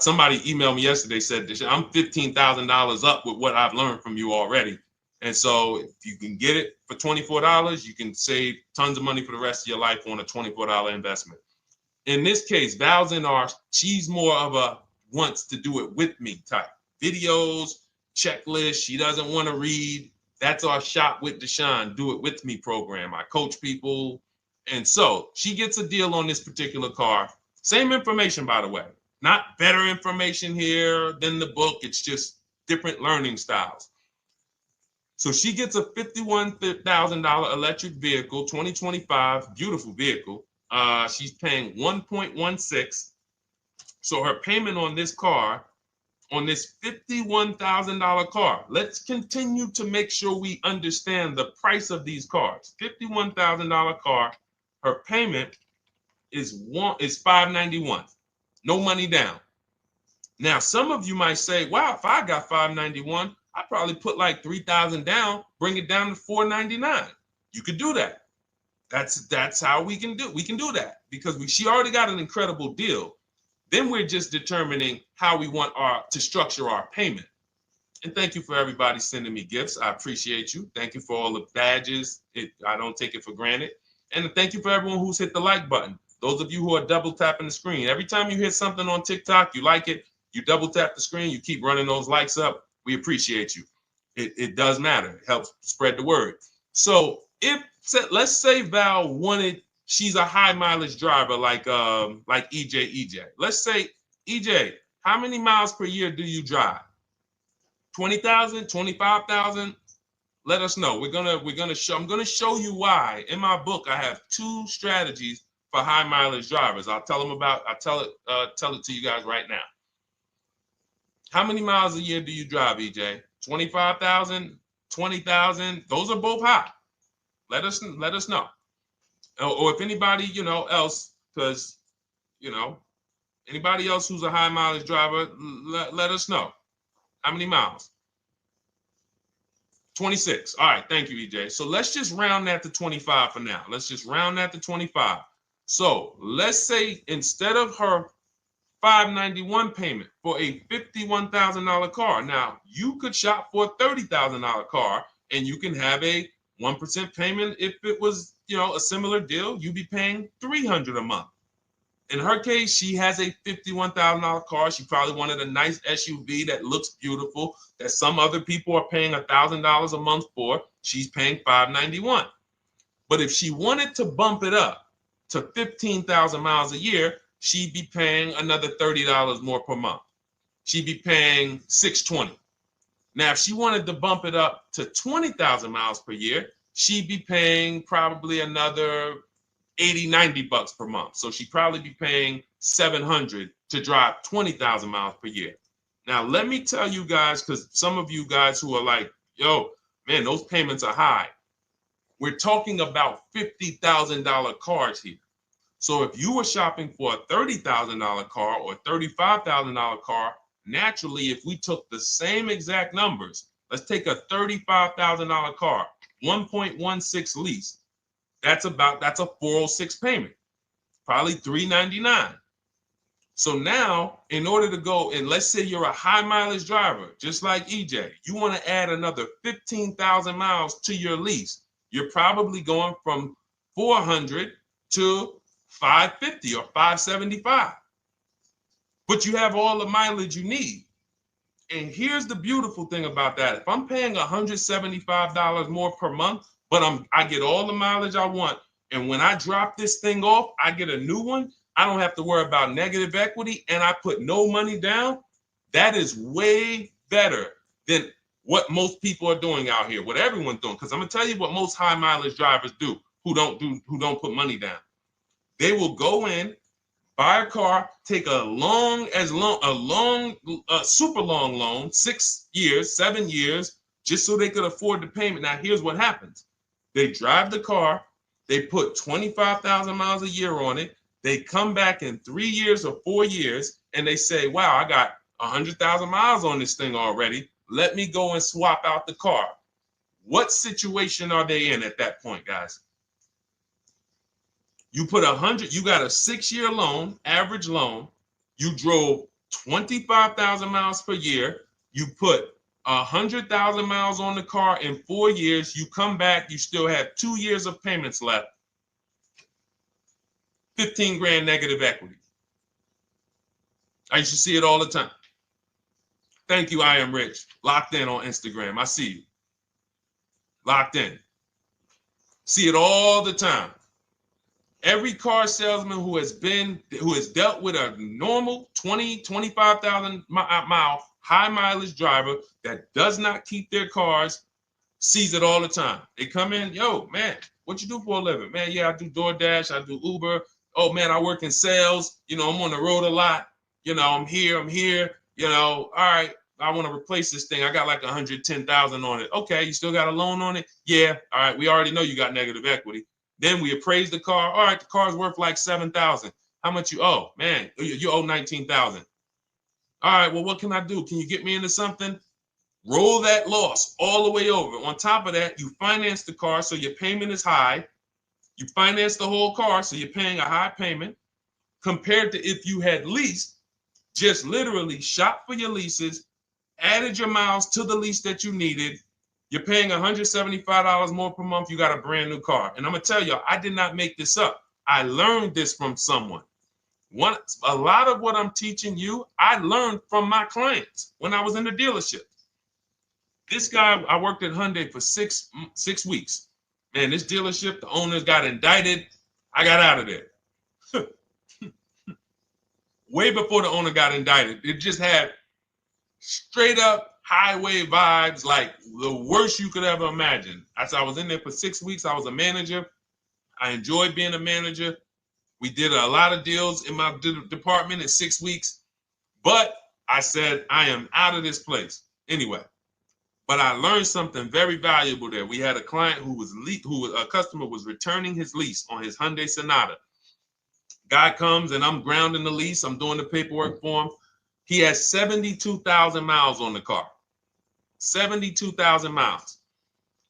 somebody emailed me yesterday, said, I'm $15,000 up with what I've learned from you already. And so if you can get it for $24, you can save tons of money for the rest of your life on a $24 investment. In this case, Val's in she's more of a wants to do it with me type. Videos, checklist, she doesn't want to read. That's our Shop with Deshone, do it with me program. I coach people. And so she gets a deal on this particular car. Same information, by the way. Not better information here than the book. It's just different learning styles. So she gets a $51,000 electric vehicle, 2025, beautiful vehicle. She's paying 1.16. So her payment on this car, on this $51,000 car, let's continue to make sure we understand the price of these cars. $51,000 car, her payment is $591. No money down. Now, some of you might say, wow, if I got $591, I'd probably put like $3,000 down, bring it down to $499. You could do that. That's how we can do that because she already got an incredible deal. Then we're just determining how we want to structure our payment. And thank you for everybody sending me gifts. I appreciate you. Thank you for all the badges. I don't take it for granted. And thank you for everyone who's hit the like button. Those of you who are double tapping the screen. Every time you hit something on TikTok, you like it, you double tap the screen, you keep running those likes up. We appreciate you. It does matter. It helps spread the word. So let's say Val she's a high mileage driver like EJ. Let's say, EJ, how many miles per year do you drive? 20,000, 25,000? Let us know. I'm gonna show you why. In my book, I have 2 strategies for high mileage drivers. I'll tell it to you guys right now. How many miles a year do you drive, EJ? 25,000, 20,000? Those are both high. Let us know. Or if anybody, else, because, anybody else who's a high mileage driver, let us know. How many miles? 26. All right. Thank you, EJ. So let's just round that to 25 for now. Let's just round that to 25. So let's say instead of her $591 payment for a $51,000 car, now you could shop for a $30,000 car and you can have a 1% payment. If it was, a similar deal, you'd be paying $300 a month. In her case, she has a $51,000 car. She probably wanted a nice SUV that looks beautiful, that some other people are paying $1,000 a month for. She's paying $591. But if she wanted to bump it up to 15,000 miles a year, she'd be paying another $30 more per month. She'd be paying $620. Now, if she wanted to bump it up to 20,000 miles per year, she'd be paying probably another $80-90 per month. So she'd probably be paying $700 to drive 20,000 miles per year. Now, let me tell you guys, because some of you guys who are like, yo, man, those payments are high. We're talking about $50,000 cars here. So if you were shopping for a $30,000 car or $35,000 car, naturally, if we took the same exact numbers, let's take a $35,000 car, 1.16 lease. That's a 406 payment, probably $399. So now, in order to go, and let's say you're a high mileage driver, just like EJ, you want to add another 15,000 miles to your lease. You're probably going from 400 to 550 or 575. But you have all the mileage you need. And here's the beautiful thing about that. If I'm paying $175 more per month, but I get all the mileage I want, and when I drop this thing off, I get a new one, I don't have to worry about negative equity, and I put no money down. That is way better than what most people are doing out here, what everyone's doing. Because I'm gonna tell you what most high mileage drivers do who don't put money down. They will go in, buy a car, take a super long loan, 6 years, 7 years, just so they could afford the payment. Now, here's what happens. They drive the car, they put 25,000 miles a year on it. They come back in 3 years or 4 years, and they say, wow, I got 100,000 miles on this thing already. Let me go and swap out the car. What situation are they in at that point, guys? You put 100, you got a 6-year loan, average loan. You drove 25,000 miles per year. You put 100,000 miles on the car in 4 years. You come back, you still have 2 years of payments left. 15 grand negative equity. I used to see it all the time. Thank you, I am rich. Locked in on Instagram. I see you. Locked in. See it all the time. Every car salesman who has dealt with a normal 25,000 mile high mileage driver that does not keep their cars sees it all the time. They come in, yo, man, what you do for a living? Man, yeah, I do DoorDash, I do Uber. Oh man, I work in sales. You know, I'm on the road a lot. You know, I'm here. You know, all right, I want to replace this thing. I got like 110,000 on it. Okay, you still got a loan on it? Yeah. All right, we already know you got negative equity. Then we appraise the car. All right, the car's worth like 7,000. How much you owe? Man, you owe 19,000. All right, well, what can I do? Can you get me into something? Roll that loss all the way over. On top of that, you finance the car, so your payment is high. You finance the whole car, so you're paying a high payment compared to if you had leased, just literally shop for your leases, added your miles to the lease that you needed. You're paying $175 more per month. You got a brand new car. And I'm going to tell you, I did not make this up. I learned this from someone. A lot of what I'm teaching you, I learned from my clients when I was in the dealership. This guy, I worked at Hyundai for six weeks. Man, this dealership, the owners got indicted. I got out of there. Way before the owner got indicted. It just had straight up highway vibes, like the worst you could ever imagine. As I was in there for 6 weeks, I was a manager. I enjoyed being a manager. We did a lot of deals in my department in 6 weeks. But I said, I am out of this place. Anyway. But I learned something very valuable there. We had a client a customer was returning his lease on his Hyundai Sonata. Guy comes and I'm grounding the lease. I'm doing the paperwork for him. He has 72,000 miles on the car. 72,000 miles.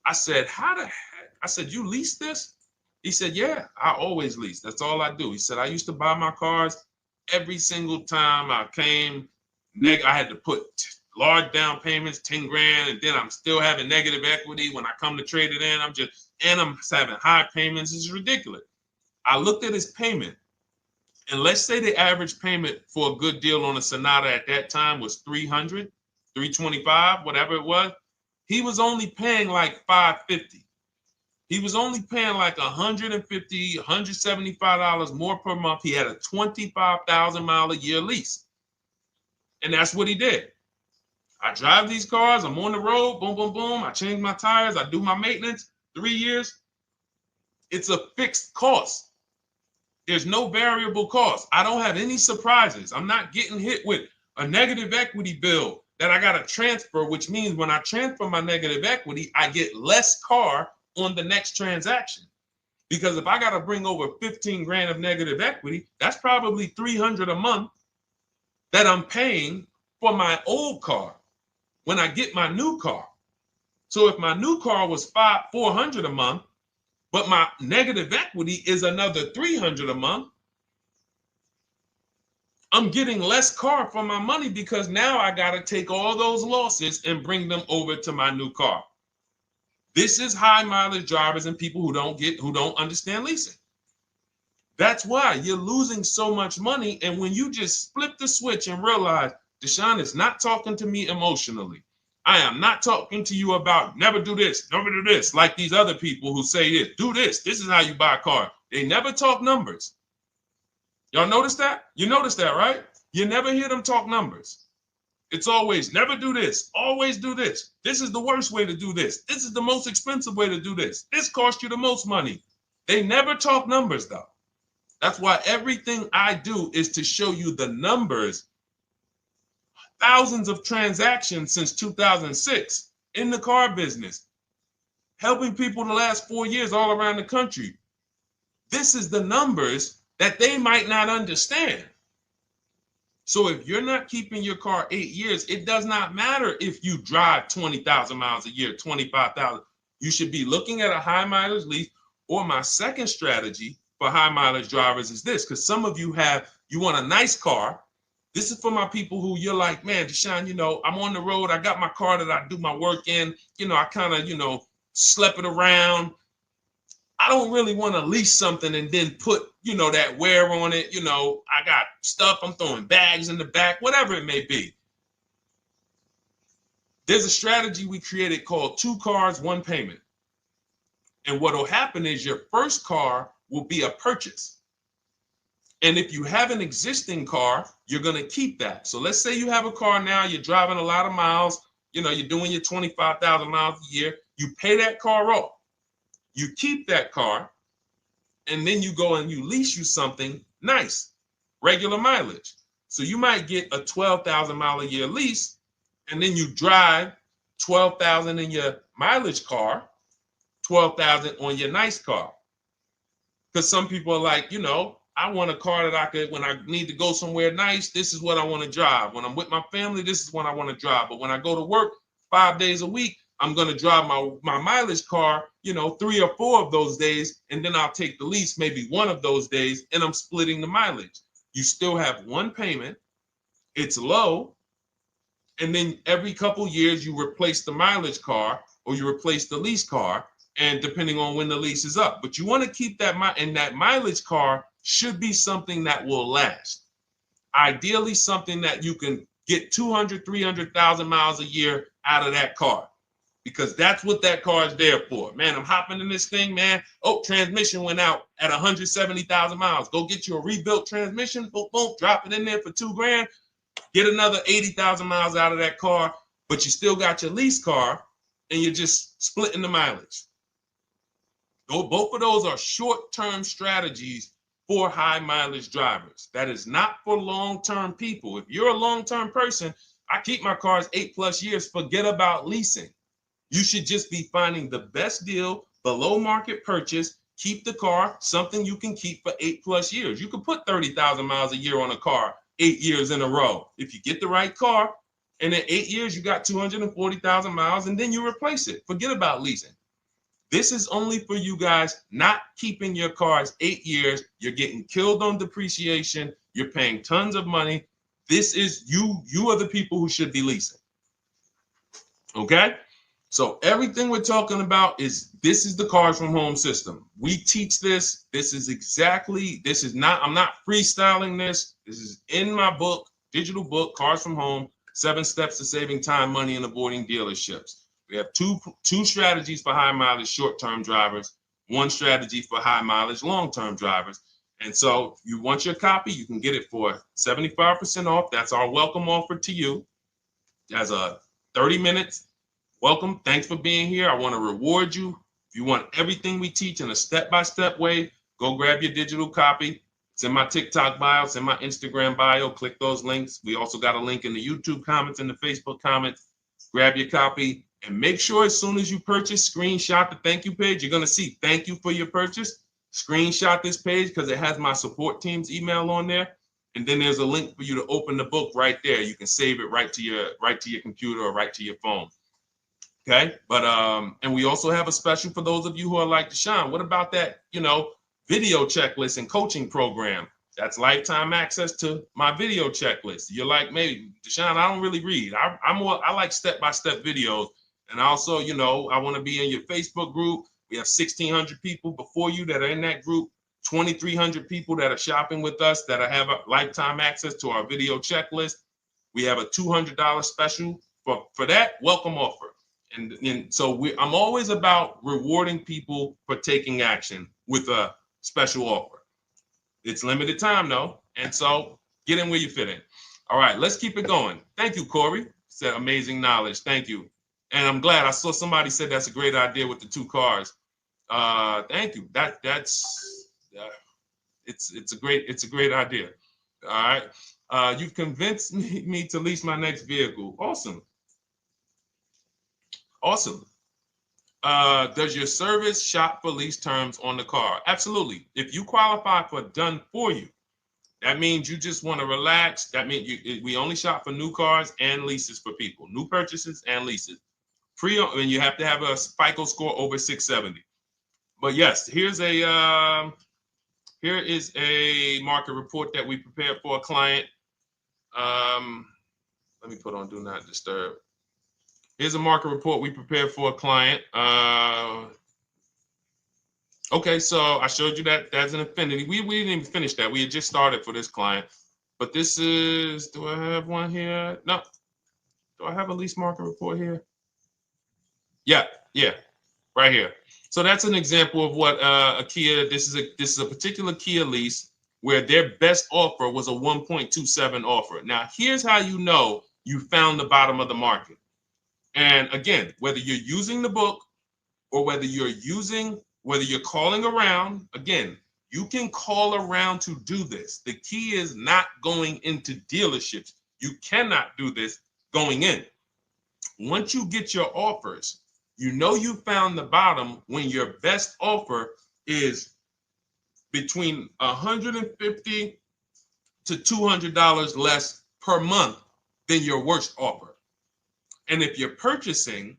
I said, how the heck? I said, you lease this? He said, yeah, I always lease. That's all I do. He said, I used to buy my cars every single time I came. I had to put large down payments, 10 grand, and then I'm still having negative equity when I come to trade it in. I'm having high payments. It's ridiculous. I looked at his payment, and let's say the average payment for a good deal on a Sonata at that time was $300, $325, whatever it was. He was only paying like $550. He was only paying like $150, $175 more per month. He had a 25,000 mile a year lease. And that's what he did. I drive these cars. I'm on the road. Boom, boom, boom. I change my tires. I do my maintenance. 3 years. It's a fixed cost. There's no variable cost. I don't have any surprises. I'm not getting hit with a negative equity bill that I got to transfer, which means when I transfer my negative equity, I get less car on the next transaction. Because if I got to bring over 15 grand of negative equity, that's probably 300 a month that I'm paying for my old car when I get my new car. So if my new car was 400 a month, but my negative equity is another 300 a month, I'm getting less car for my money because now I got to take all those losses and bring them over to my new car. This is high mileage drivers and people who don't understand leasing. That's why you're losing so much money. And when you just flip the switch and realize Deshone is not talking to me emotionally, I am not talking to you about never do this, never do this, like these other people who say this, do this. This is how you buy a car. They never talk numbers. Y'all notice that? You notice that, right? You never hear them talk numbers. It's always never do this, always do this. This is the worst way to do this. This is the most expensive way to do this. This costs you the most money. They never talk numbers, though. That's why everything I do is to show you the numbers. Thousands of transactions since 2006 in the car business, helping people the last 4 years all around the country. This is the numbers that they might not understand. So if you're not keeping your car 8 years, it does not matter if you drive 20,000 miles a year, 25,000. You should be looking at a high mileage lease. Or my second strategy for high mileage drivers is this, because some of you want a nice car. This is for my people who you're like, man, Deshone, I'm on the road. I got my car that I do my work in. I kind of, slep it around. I don't really want to lease something and then put, that wear on it. I got stuff. I'm throwing bags in the back, whatever it may be. There's a strategy we created called 2 cars, 1 payment. And what will happen is your first car will be a purchase. And if you have an existing car, you're going to keep that. So let's say you have a car now, you're driving a lot of miles, you're doing your 25,000 miles a year. You pay that car off. You keep that car, and then you go and you lease you something nice, regular mileage. So you might get a 12,000 mile a year lease, and then you drive 12,000 in your mileage car, 12,000 on your nice car. Because some people are like, I want a car that I could, when I need to go somewhere nice, this is what I want to drive. When I'm with my family, this is what I want to drive. But when I go to work 5 days a week, I'm going to drive my mileage car, 3 or 4 of those days, and then I'll take the lease maybe 1 of those days, and I'm splitting the mileage. You still have 1 payment. It's low. And then every couple years, you replace the mileage car or you replace the lease car, and depending on when the lease is up. But you want to keep that, and that mileage car should be something that will last. Ideally, something that you can get 200, 300,000 miles a year out of that car, because that's what that car is there for. Man, I'm hopping in this thing, man. Oh, transmission went out at 170,000 miles. Go get you a rebuilt transmission, boom, boom, drop it in there for $2 grand, get another 80,000 miles out of that car, but you still got your lease car and you're just splitting the mileage. Both of those are short-term strategies for high mileage drivers. That is not for long-term people. If you're a long-term person, I keep my cars 8+ years, forget about leasing. You should just be finding the best deal, below market purchase, keep the car, something you can keep for 8+ years. You can put 30,000 miles a year on a car 8 years in a row. If you get the right car, and in 8 years, you got 240,000 miles, and then you replace it. Forget about leasing. This is only for you guys not keeping your cars 8 years. You're getting killed on depreciation. You're paying tons of money. This is you are the people who should be leasing. Okay? So everything we're talking about this is the Cars from Home system. We teach this. I'm not freestyling this. This is in my book, digital book, Cars from Home, 7 Steps to Saving Time, Money, and Avoiding Dealerships. We have two strategies for high mileage short-term drivers, 1 strategy for high mileage long-term drivers. And so if you want your copy, you can get it for 75% off. That's our welcome offer to you. As a 30 minutes welcome. Thanks for being here. I want to reward you. If you want everything we teach in a step-by-step way, go grab your digital copy. It's in my TikTok bio. It's in my Instagram bio. Click those links. We also got a link in the YouTube comments and the Facebook comments. Grab your copy. And make sure as soon as you purchase, screenshot the thank you page. You're going to see thank you for your purchase. screenshot this page because it has my support team's email on there. And then there's a link for you to open the book right there. You can save it right to your computer or right to your phone. Okay. But and we also have a special for those of you who are like Deshone. What about that, video checklist and coaching program? That's lifetime access to my video checklist. You're like, maybe Deshone, I don't really read. I like step-by-step videos. And also, I want to be in your Facebook group. We have 1,600 people before you that are in that group. 2,300 people that are shopping with us that have a lifetime access to our video checklist. We have a $200 special for that welcome offer. And so I'm always about rewarding people for taking action with a special offer. It's limited time though. And so get in where you fit in. All right, let's keep it going. Thank you, Corey. Said amazing knowledge. Thank you. And I'm glad I saw somebody said that's a great idea with the 2 cars. Thank you. It's a great idea. All right. You've convinced me to lease my next vehicle. Awesome. Awesome. Does your service shop for lease terms on the car? Absolutely. If you qualify for done for you, that means you just want to relax. That means we only shop for new cars and leases for people, new purchases and leases. And you have to have a FICO score over 670. But yes, here is a market report that we prepared for a client. Let me put on Do Not Disturb. Here's a market report we prepared for a client. Okay, so I showed you that that's an affinity. We didn't even finish that. We had just started for this client. But this is, do I have one here? No. Do I have a lease market report here? Yeah, right here. So that's an example of what a Kia, this is a particular Kia lease where their best offer was a 1.27 offer. Now, here's how you know you found the bottom of the market. And again, whether you're using the book or whether you're calling around, again, you can call around to do this. The key is not going into dealerships. You cannot do this going in. Once you get your offers, you know you found the bottom when your best offer is between $150 to $200 less per month than your worst offer. And if you're purchasing,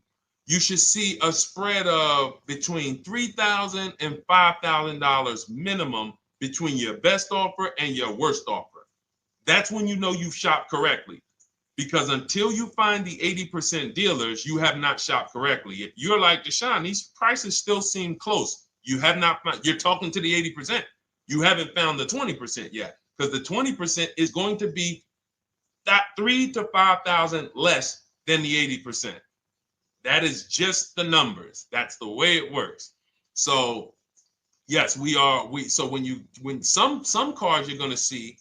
you should see a spread of between $3,000 and $5,000 minimum between your best offer and your worst offer. That's when you know you've shopped correctly. Because until you find the 80% dealers, you have not shopped correctly. If you're like Deshone, these prices still seem close. You have not found, you're talking to the 80%. You haven't found the 20% yet. Because the 20% is going to be that $3,000 to $5,000 less than the 80%. That is just the numbers. That's the way it works. So yes, so when some cars you're going to see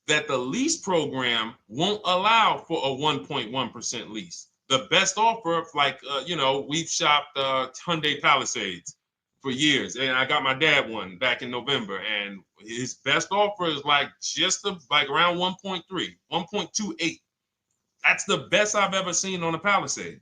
that the lease program won't allow for a 1.1% lease. The best offer, like, we've shopped Hyundai Palisades for years. And I got my dad one back in November. And his best offer is like around 1.3, 1.28. That's the best I've ever seen on a Palisade.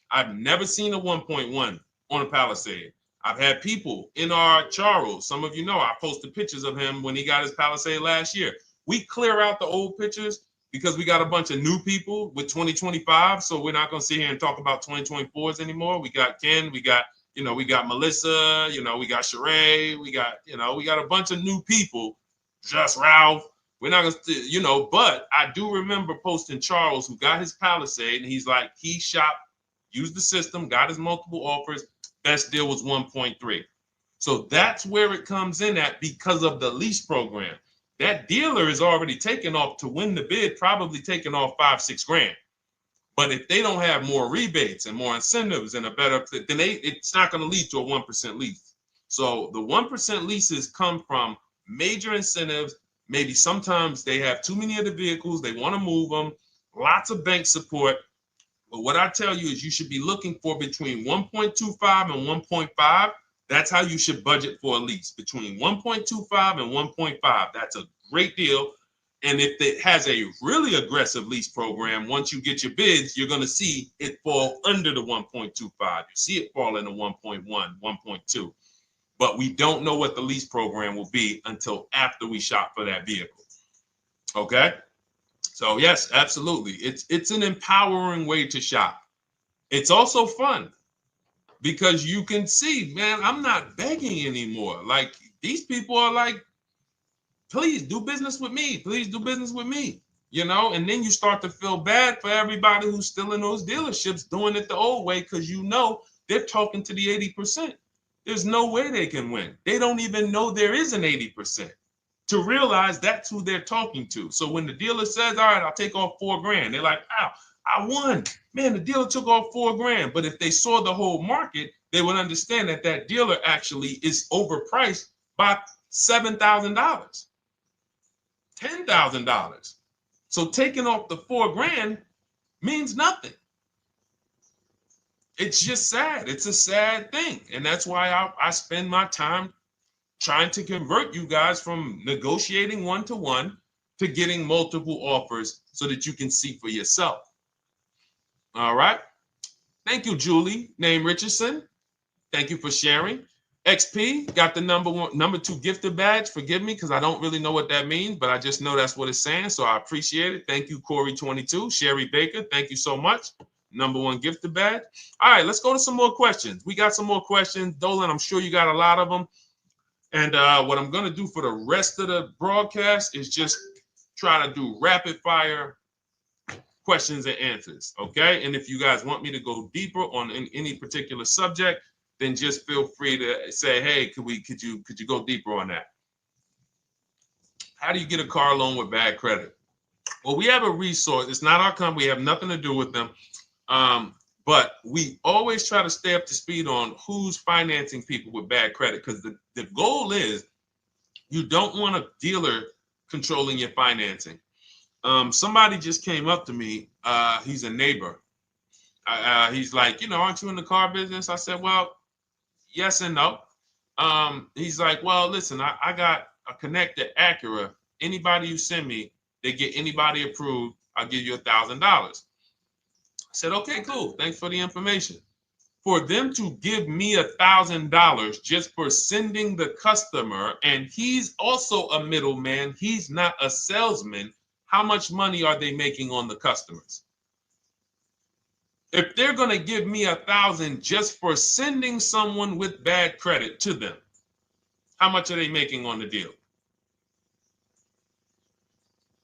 I've never seen a 1.1 on a Palisade. I've had people in our Charles. Some of you know I posted pictures of him when he got his Palisade last year. We clear out the old pictures because we got a bunch of new people with 2025. So we're not going to sit here and talk about 2024s anymore. We got Ken, we got Melissa, we got Sheree, we got a bunch of new people, just Ralph. We're not going to, but I do remember posting Charles who got his Palisade and he's like, he shopped, used the system, got his multiple offers. Best deal was 1.3. So that's where it comes in at because of the lease program. That dealer is already taken off to win the bid, probably taking off $5-6 grand. But if they don't have more rebates and more incentives and a better, then it's not going to lead to a 1% lease. So the 1% leases come from major incentives. Maybe sometimes they have too many of the vehicles. They want to move them. Lots of bank support. But what I tell you is you should be looking for between 1.25 and 1.5. That's how you should budget for a lease, between 1.25 and 1.5. That's a great deal. And if it has a really aggressive lease program, once you get your bids, you're going to see it fall under the 1.25. You see it fall into 1.1, 1.2. but we don't know what the lease program will be until after we shop for that vehicle. Okay? So yes, absolutely. It's an empowering way to shop. It's also fun because you can see, man, I'm not begging anymore. Like these people are like, please do business with me. Please do business with me. And then you start to feel bad for everybody who's still in those dealerships doing it the old way because they're talking to the 80%. There's no way they can win. They don't even know there is an 80% to realize that's who they're talking to. So when the dealer says, all right, I'll take off $4,000, they're like, wow, I won. Man, the dealer took off $4,000. But if they saw the whole market, they would understand that that dealer actually is overpriced by $7,000, $10,000. So taking off the $4,000 means nothing. It's just sad. It's a sad thing. And that's why I spend my time trying to convert you guys from negotiating one-to-one to getting multiple offers so that you can see for yourself. All right. Thank you, Julie, name Richardson. Thank you for sharing. XP got the number 2 gifted badge. Forgive me because I don't really know what that means, but I just know that's what it's saying. So I appreciate it. Thank you, Corey22. Sherry Baker, thank you so much. Number 1 gifted badge. All right, let's go to some more questions. We got some more questions. Dolan, I'm sure you got a lot of them. And what I'm going to do for the rest of the broadcast is just try to do rapid fire questions and answers. Okay. And if you guys want me to go deeper on any particular subject, then just feel free to say, hey, could you go deeper on that? How do you get a car loan with bad credit? Well, we have a resource. It's not our company. We have nothing to do with them. But we always try to stay up to speed on who's financing people with bad credit, because the goal is you don't want a dealer controlling your financing. Somebody just came up to me. He's a neighbor. He's like, aren't you in the car business? I said, well, yes and no. He's like, well, listen, I got a connected Acura. Anybody you send me, they get anybody approved, I'll give you $1,000. I said, okay, cool. Thanks for the information. For them to give me $1,000 just for sending the customer, and he's also a middleman, he's not a salesman, how much money are they making on the customers? If they're going to give me $1,000 just for sending someone with bad credit to them, how much are they making on the deal?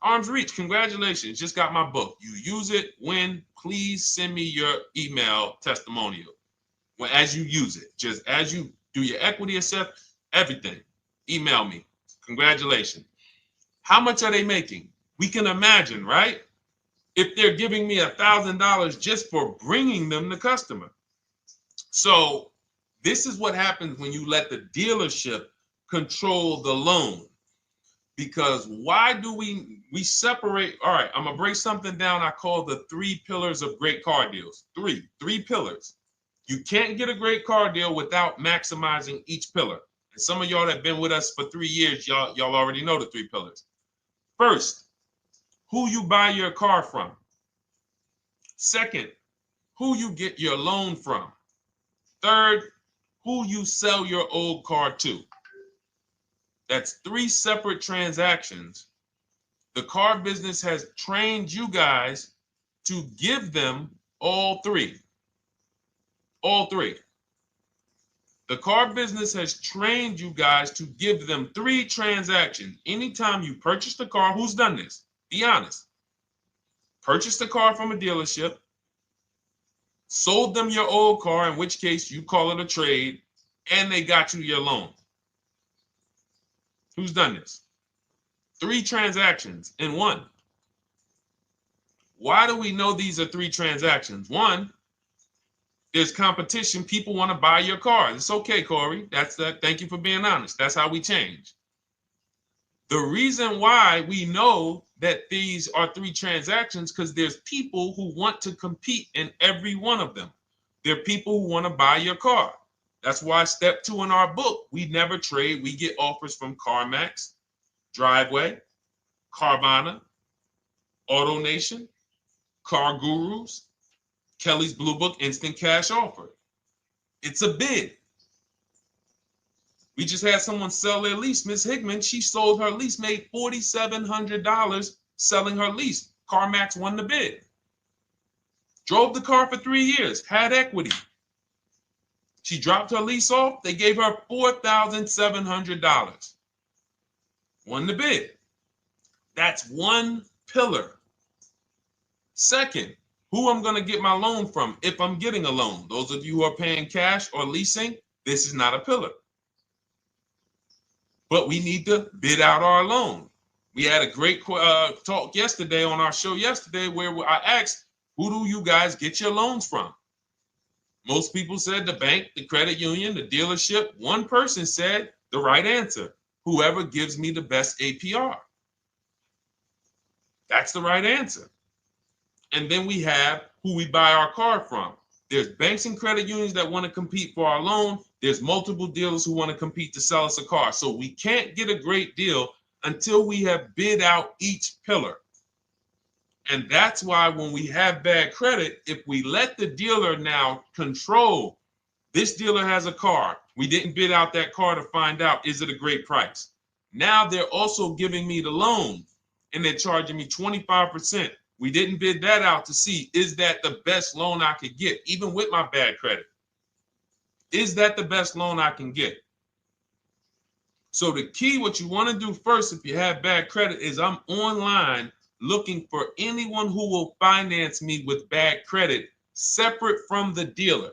Arms Reach, congratulations. Just got my book. You use it when, please send me your email testimonial. As you use it, just as you do your equity assess, everything, email me. Congratulations. How much are they making? We can imagine, right? If they're giving me $1,000 just for bringing them the customer. So this is what happens when you let the dealership control the loan. Because why do we separate? All right, I'm gonna break something down I call the 3 pillars of great car deals. Three pillars. You can't get a great car deal without maximizing each pillar. And some of y'all that have been with us for 3 years, y'all already know the 3 pillars. First, who you buy your car from. Second, who you get your loan from. Third, who you sell your old car to. That's 3 separate transactions. The car business has trained you guys to give them all 3. All 3. The car business has trained you guys to give them 3 transactions. Anytime you purchase the car, who's done this? Be honest. Purchased the car from a dealership, sold them your old car, in which case you call it a trade, and they got you your loan. Who's done this? 3 transactions in one. Why do we know these are 3 transactions? One, there's competition. People want to buy your car. It's okay, Corey. That's that. Thank you for being honest. That's how we change. The reason why we know that these are 3 transactions because there's people who want to compete in every one of them. There are people who want to buy your car. That's why step 2 in our book, we never trade. We get offers from CarMax, Driveway, Carvana, AutoNation, Car Gurus, Kelly's Blue Book Instant Cash Offer. It's a bid. We just had someone sell their lease. Miss Hickman, she sold her lease, made $4,700 selling her lease. CarMax won the bid. Drove the car for 3 years, had equity. She dropped her lease off. They gave her $4,700. Won the bid. That's one pillar. Second, who I'm going to get my loan from if I'm getting a loan. Those of you who are paying cash or leasing, this is not a pillar. But we need to bid out our loan. We had a great talk yesterday on our show yesterday where I asked, who do you guys get your loans from? Most people said the bank, the credit union, the dealership. One person said the right answer, whoever gives me the best APR. That's the right answer. And then we have who we buy our car from. There's banks and credit unions that want to compete for our loan. There's multiple dealers who want to compete to sell us a car. So we can't get a great deal until we have bid out each pillar. And that's why when we have bad credit, if we let the dealer now control, this dealer has a car. We didn't bid out that car to find out, is it a great price? Now they're also giving me the loan and they're charging me 25%. We didn't bid that out to see, is that the best loan I could get, even with my bad credit? Is that the best loan I can get? So the key, what you want to do first, if you have bad credit, is I'm online looking for anyone who will finance me with bad credit separate from the dealer.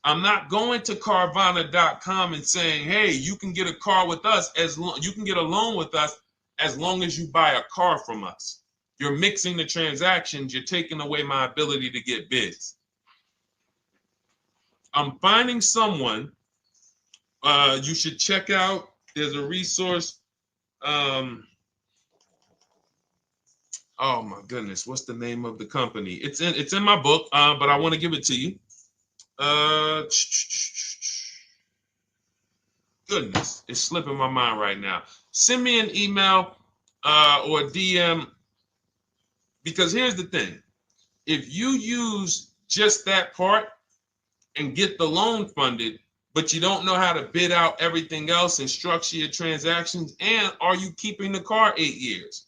I'm not going to Carvana.com and saying, hey, you can get a car with us you can get a loan with us as long as you buy a car from us. You're mixing the transactions. You're taking away my ability to get bids. I'm finding someone you should check out. There's a resource. Oh my goodness, what's the name of the company? It's in my book, but I want to give it to you. Goodness, it's slipping my mind right now. Send me an email or a DM, because here's the thing. If you use just that part and get the loan funded, but you don't know how to bid out everything else and structure your transactions, and are you keeping the car 8 years?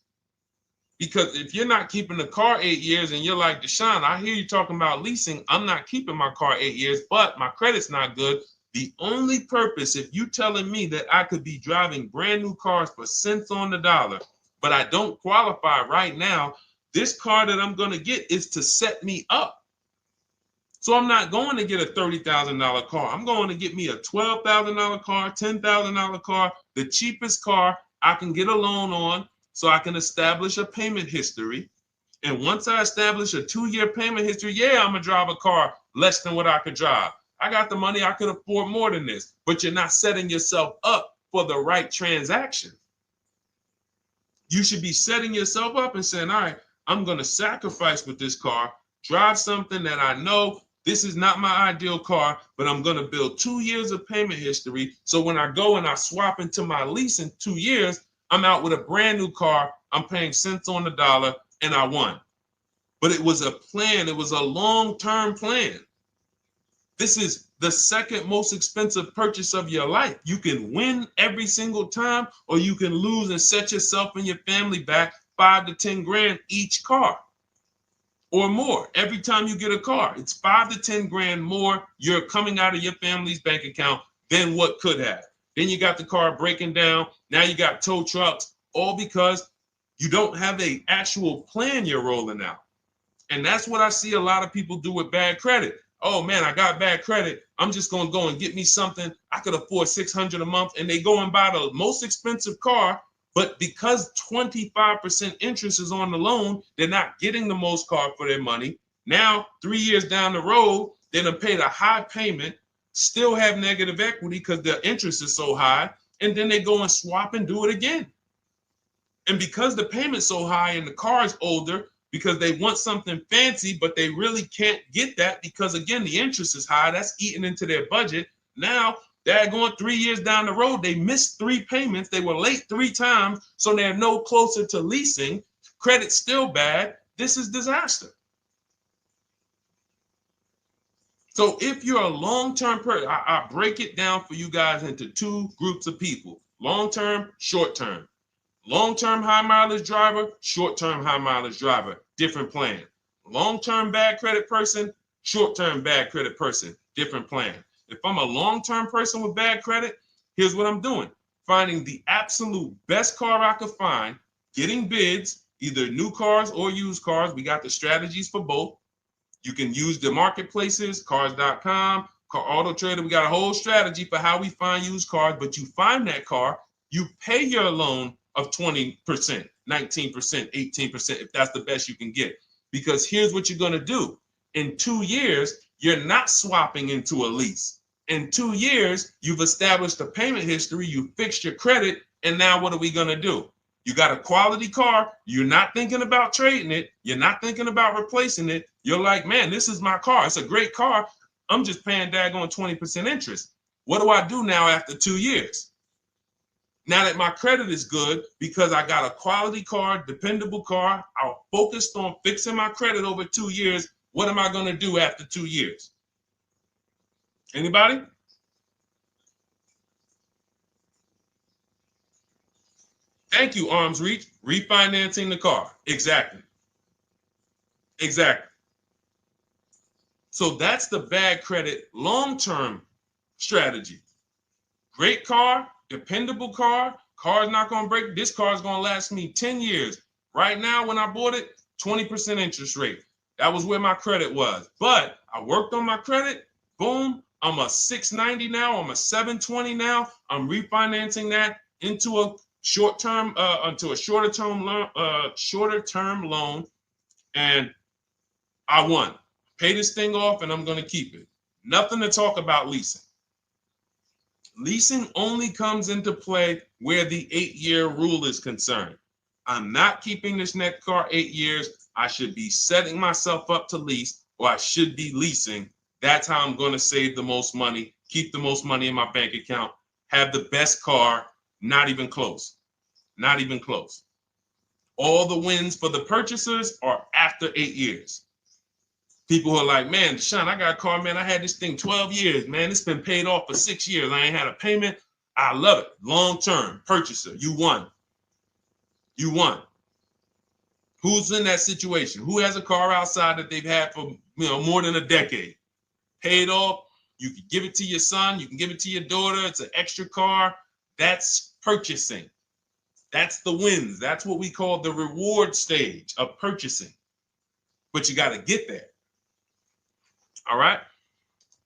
Because if you're not keeping the car 8 years and you're like, Deshone, I hear you talking about leasing. I'm not keeping my car 8 years, but my credit's not good. The only purpose, if you telling me that I could be driving brand new cars for cents on the dollar, but I don't qualify right now, this car that I'm going to get is to set me up. So I'm not going to get a $30,000 car. I'm going to get me a $12,000 car, $10,000 car, the cheapest car I can get a loan on, so I can establish a payment history. And once I establish a 2-year payment history, yeah, I'm going to drive a car less than what I could drive. I got the money. I could afford more than this. But you're not setting yourself up for the right transaction. You should be setting yourself up and saying, all right, I'm going to sacrifice with this car, drive something that I know this is not my ideal car, but I'm going to build 2 years of payment history. So when I go and I swap into my lease in 2 years, I'm out with a brand new car. I'm paying cents on the dollar, and I won. But it was a plan. It was a long-term plan. This is the second most expensive purchase of your life. You can win every single time, or you can lose and set yourself and your family back 5 to 10 grand each car or more. Every time you get a car, it's 5 to 10 grand more you're coming out of your family's bank account than what could have. Then you got the car breaking down. Now you got tow trucks, all because you don't have an actual plan you're rolling out. And that's what I see a lot of people do with bad credit. Oh man, I got bad credit. I'm just going to go and get me something. I could afford $600 a month. And they go and buy the most expensive car. But because 25% interest is on the loan, they're not getting the most car for their money. Now, 3 years down the road, they're going to pay the high payment, still have negative equity because their interest is so high. And then they go and swap and do it again. And because the payment's so high and the car is older, because they want something fancy, but they really can't get that because, again, the interest is high. That's eating into their budget. Now they're going 3 years down the road. They missed 3 payments. They were late 3 times, so they're no closer to leasing. Credit's still bad. This is disaster. So if you're a long-term person, I break it down for you guys into two groups of people: long-term, short-term. Long-term high mileage driver, short-term high mileage driver, different plan. Long-term bad credit person, short-term bad credit person, different plan. If I'm a long-term person with bad credit, here's what I'm doing: finding the absolute best car I could find, getting bids, either new cars or used cars. We got the strategies for both. You can use the marketplaces, cars.com, Car Auto Trader. We got a whole strategy for how we find used cars, but you find that car, you pay your loan of 20%, 19%, 18%, if that's the best you can get. Because here's what you're going to do. In 2 years, you're not swapping into a lease. In 2 years, you've established a payment history, you fixed your credit, and now what are we going to do? You got a quality car. You're not thinking about trading it. You're not thinking about replacing it. You're like, man, this is my car. It's a great car. I'm just paying daggone 20% interest. What do I do now after 2 years? Now that my credit is good because I got a quality car, dependable car, I'm focused on fixing my credit over 2 years. What am I going to do after 2 years? Anybody? Thank you, Arms Reach. Refinancing the car. Exactly. Exactly. So that's the bad credit long-term strategy. Great car, dependable car, car's not going to break. This car is going to last me 10 years. Right now, when I bought it, 20% interest rate. That was where my credit was. But I worked on my credit. Boom. I'm a 690 now. I'm a 720 now. I'm refinancing that into a short-term, into a shorter-term loan, and I won. Pay this thing off, and I'm going to keep it. Nothing to talk about leasing. Leasing only comes into play where the 8-year rule is concerned. I'm not keeping this next car 8 years. I should be setting myself up to lease, or I should be leasing. That's how I'm going to save the most money, keep the most money in my bank account, have the best car. Not even close. Not even close. All the wins for the purchasers are after 8 years. People who are like, man, Deshone, I got a car, man. I had this thing 12 years, man. It's been paid off for 6 years. I ain't had a payment. I love it. Long-term purchaser. You won. You won. Who's in that situation? Who has a car outside that they've had for more than a decade? Paid off. You can give it to your son. You can give it to your daughter. It's an extra car. That's purchasing. That's the wins. That's what we call the reward stage of purchasing. But you got to get there. All right.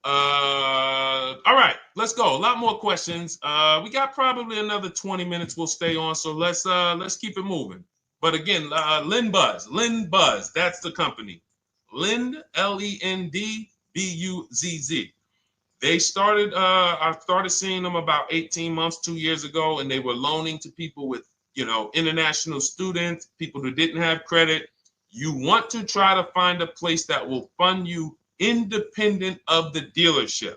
All right, let's go. A lot more questions. We got probably another 20 minutes we'll stay on, so let's keep it moving. But again, Lend Buzz, that's the company. Lend, Lendbuzz. They started, I started seeing them about 18 months, 2 years ago, and they were loaning to people with, international students, people who didn't have credit. You want to try to find a place that will fund you independent of the dealership.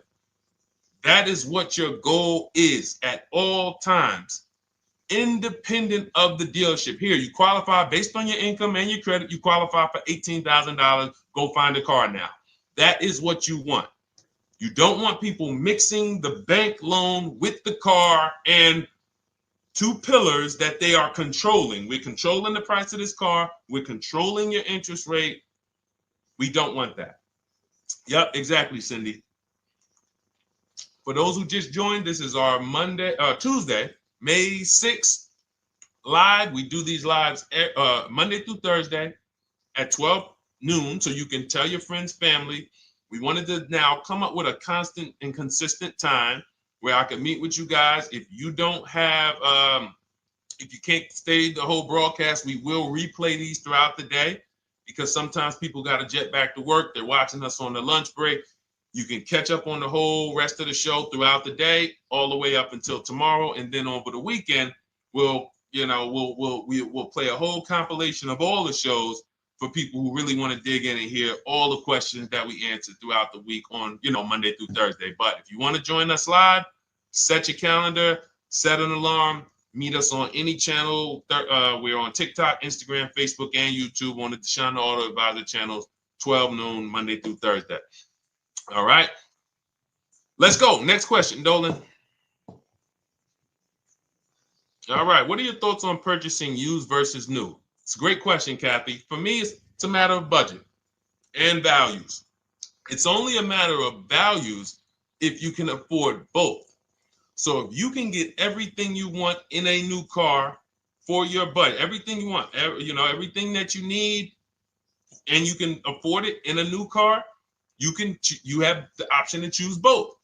That is what your goal is at all times. Independent of the dealership. Here, you qualify based on your income and your credit. You qualify for $18,000. Go find a car now. That is what you want. You don't want people mixing the bank loan with the car and two pillars that they are controlling. We're controlling the price of this car. We're controlling your interest rate. We don't want that. Yep, exactly, Cindy. For those who just joined, this is our Tuesday, May 6th live. We do these lives Monday through Thursday at 12 noon, so you can tell your friends, family. We wanted to now come up with a constant and consistent time where I can meet with you guys. If you don't have, if you can't stay the whole broadcast, we will replay these throughout the day because sometimes people got to jet back to work. They're watching us on the lunch break. You can catch up on the whole rest of the show throughout the day, all the way up until tomorrow, and then over the weekend, we'll play a whole compilation of all the shows for people who really want to dig in and hear all the questions that we answered throughout the week on, Monday through Thursday. But if you want to join us live, set your calendar, set an alarm, meet us on any channel. We're on TikTok, Instagram, Facebook, and YouTube on the Deshone the Auto Advisor channels, 12 noon, Monday through Thursday. All right. Let's go. Next question, Dolan. All right. What are your thoughts on purchasing used versus new? It's a great question, Kathy. For me, it's a matter of budget and values. It's only a matter of values if you can afford both. So if you can get everything you want in a new car for your budget, everything you want, everything that you need, and you can afford it in a new car, you have the option to choose both.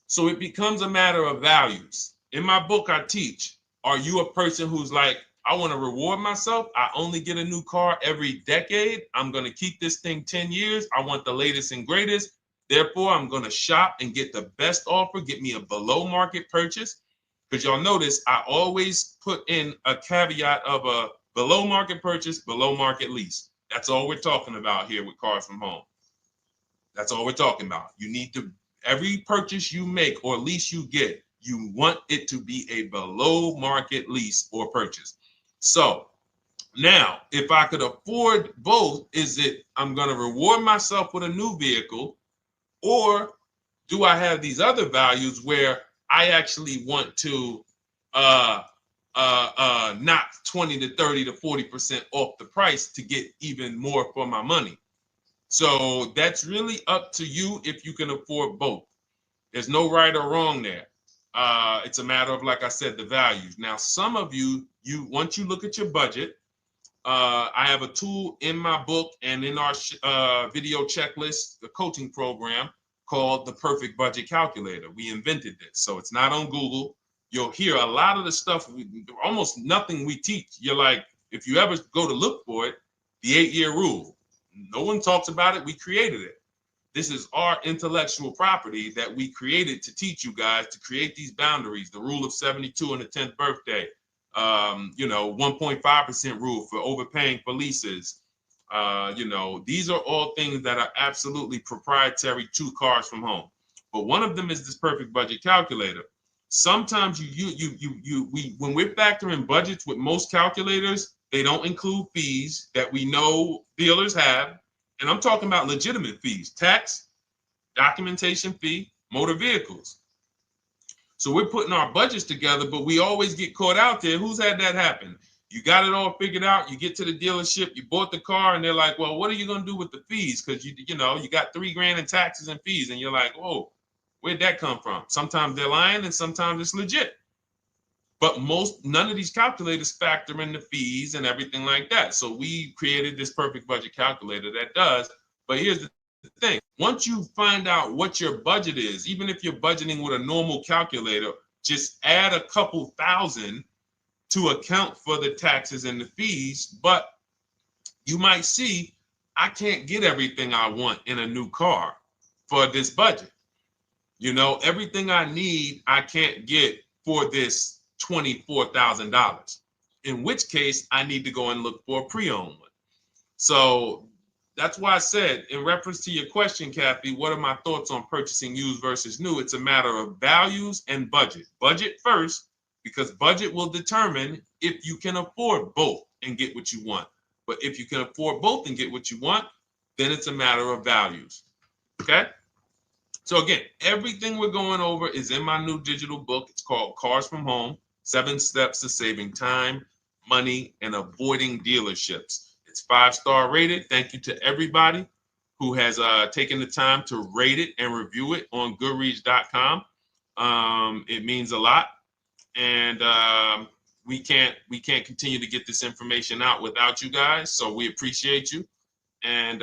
So it becomes a matter of values. In my book, I teach, are you a person who's like, I want to reward myself. I only get a new car every decade. I'm going to keep this thing 10 years. I want the latest and greatest. Therefore, I'm going to shop and get the best offer, get me a below market purchase. Because y'all notice I always put in a caveat of a below market purchase, below market lease. That's all we're talking about here with Cars from Home. That's all we're talking about. You need to, every purchase you make or lease you get, you want it to be a below market lease or purchase. So now, if I could afford both, is it I'm going to reward myself with a new vehicle, or do I have these other values where I actually want to knock 20 to 30 to 40% off the price to get even more for my money? So that's really up to you if you can afford both. There's no right or wrong there. It's a matter of, like I said, the values. Now, some of you once you look at your budget, I have a tool in my book and in our video checklist, the coaching program called the Perfect Budget Calculator. We invented this. So it's not on Google. You'll hear a lot of the stuff, almost nothing we teach. You're like, if you ever go to look for it, the 8-year rule. No one talks about it. We created it. This is our intellectual property that we created to teach you guys to create these boundaries, the rule of 72 and the 10th birthday, 1.5% rule for overpaying for leases. These are all things that are absolutely proprietary to Cars from Home. But one of them is this Perfect Budget Calculator. Sometimes when we're factoring budgets with most calculators, they don't include fees that we know dealers have. And I'm talking about legitimate fees, tax, documentation fee, motor vehicles. So we're putting our budgets together, but we always get caught out there. Who's had that happen? You got it all figured out. You get to the dealership, you bought the car, and they're like, well, what are you going to do with the fees? Because you got $3,000 in taxes and fees. And you're like, whoa, where'd that come from? Sometimes they're lying and sometimes it's legit. But none of these calculators factor in the fees and everything like that. So we created this Perfect Budget Calculator that does. But here's the thing. Once you find out what your budget is, even if you're budgeting with a normal calculator, just add a couple thousand to account for the taxes and the fees. But you might see, I can't get everything I want in a new car for this budget. Everything I need, I can't get for this $24,000, in which case I need to go and look for a pre-owned one. So that's why I said, in reference to your question, Kathy, what are my thoughts on purchasing used versus new? It's a matter of values and budget. Budget first, because budget will determine if you can afford both and get what you want. But if you can afford both and get what you want, then it's a matter of values. Okay? So again, everything we're going over is in my new digital book. It's called Cars from Home, 7 Steps to Saving Time, Money, and Avoiding Dealerships. It's 5-star rated. Thank you to everybody who has taken the time to rate it and review it on Goodreads.com. It means a lot. And we can't continue to get this information out without you guys. So we appreciate you. And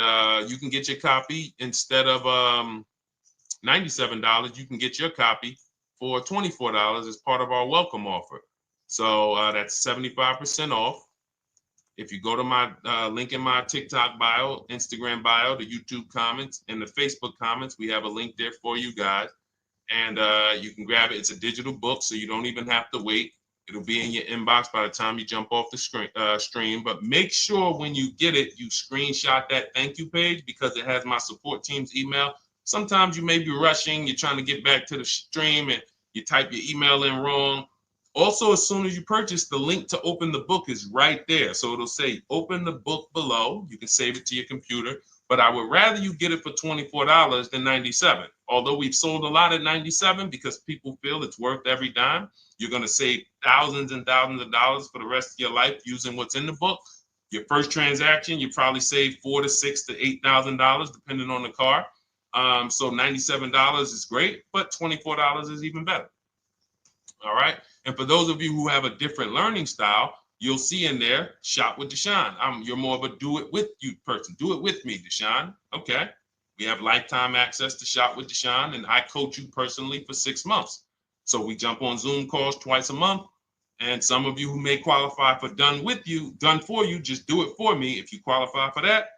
you can get your copy instead of $97, you can get your copy for $24 as part of our welcome offer. So that's 75% off. If you go to my link in my TikTok bio, Instagram bio, the YouTube comments, and the Facebook comments, we have a link there for you guys. And you can grab it. It's a digital book, so you don't even have to wait. It'll be in your inbox by the time you jump off the stream. But make sure when you get it, you screenshot that thank you page, because it has my support team's email. Sometimes you may be rushing, you're trying to get back to the stream and you type your email in wrong. Also, as soon as you purchase, the link to open the book is right there. So it'll say open the book below. You can save it to your computer. but I would rather you get it for $24 than $97. Although we've sold a lot at $97 because people feel it's worth every dime. You're going to save thousands and thousands of dollars for the rest of your life using what's in the book. Your first transaction, you probably save $4,000 to $6,000 to $8,000 depending on the car. So $97 is great, but $24 is even better. All right. And for those of you who have a different learning style, you'll see in there, shop with Deshone. You're more of a do it with you person. Do it with me, Deshone. Okay. We have lifetime access to shop with Deshone, and I coach you personally for 6 months. So we jump on Zoom calls twice a month. And some of you who may qualify for done for you, just do it for me. If you qualify for that,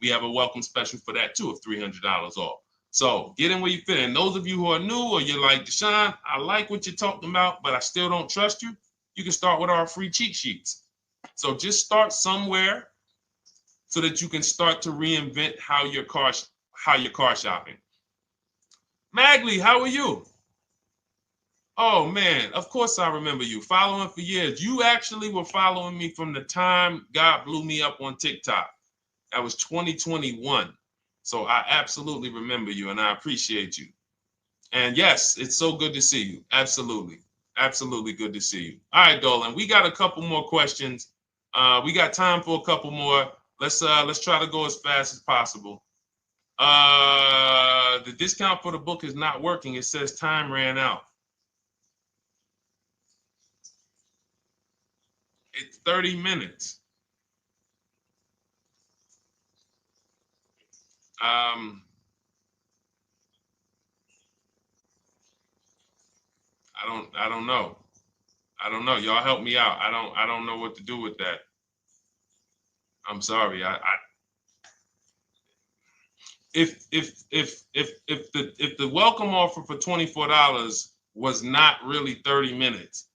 we have a welcome special for that too of $300 off. So get in where you fit. And those of you who are new or you're like, Deshone, I like what you're talking about, but I still don't trust you. You can start with our free cheat sheets. So just start somewhere so that you can start to reinvent how you're car shopping. Magley, how are you? Oh man, of course I remember you. Following for years. You actually were following me from the time God blew me up on TikTok. That was 2021. So I absolutely remember you and I appreciate you. And yes, it's so good to see you. Absolutely. Absolutely good to see you. All right, Dolan, we got a couple more questions. We got time for a couple more. Let's try to go as fast as possible. The discount for the book is not working. It says time ran out. It's 30 minutes. I don't know. I don't know. Y'all help me out. I don't know what to do with that. I'm sorry. If the welcome offer for $24 was not really 30 minutes,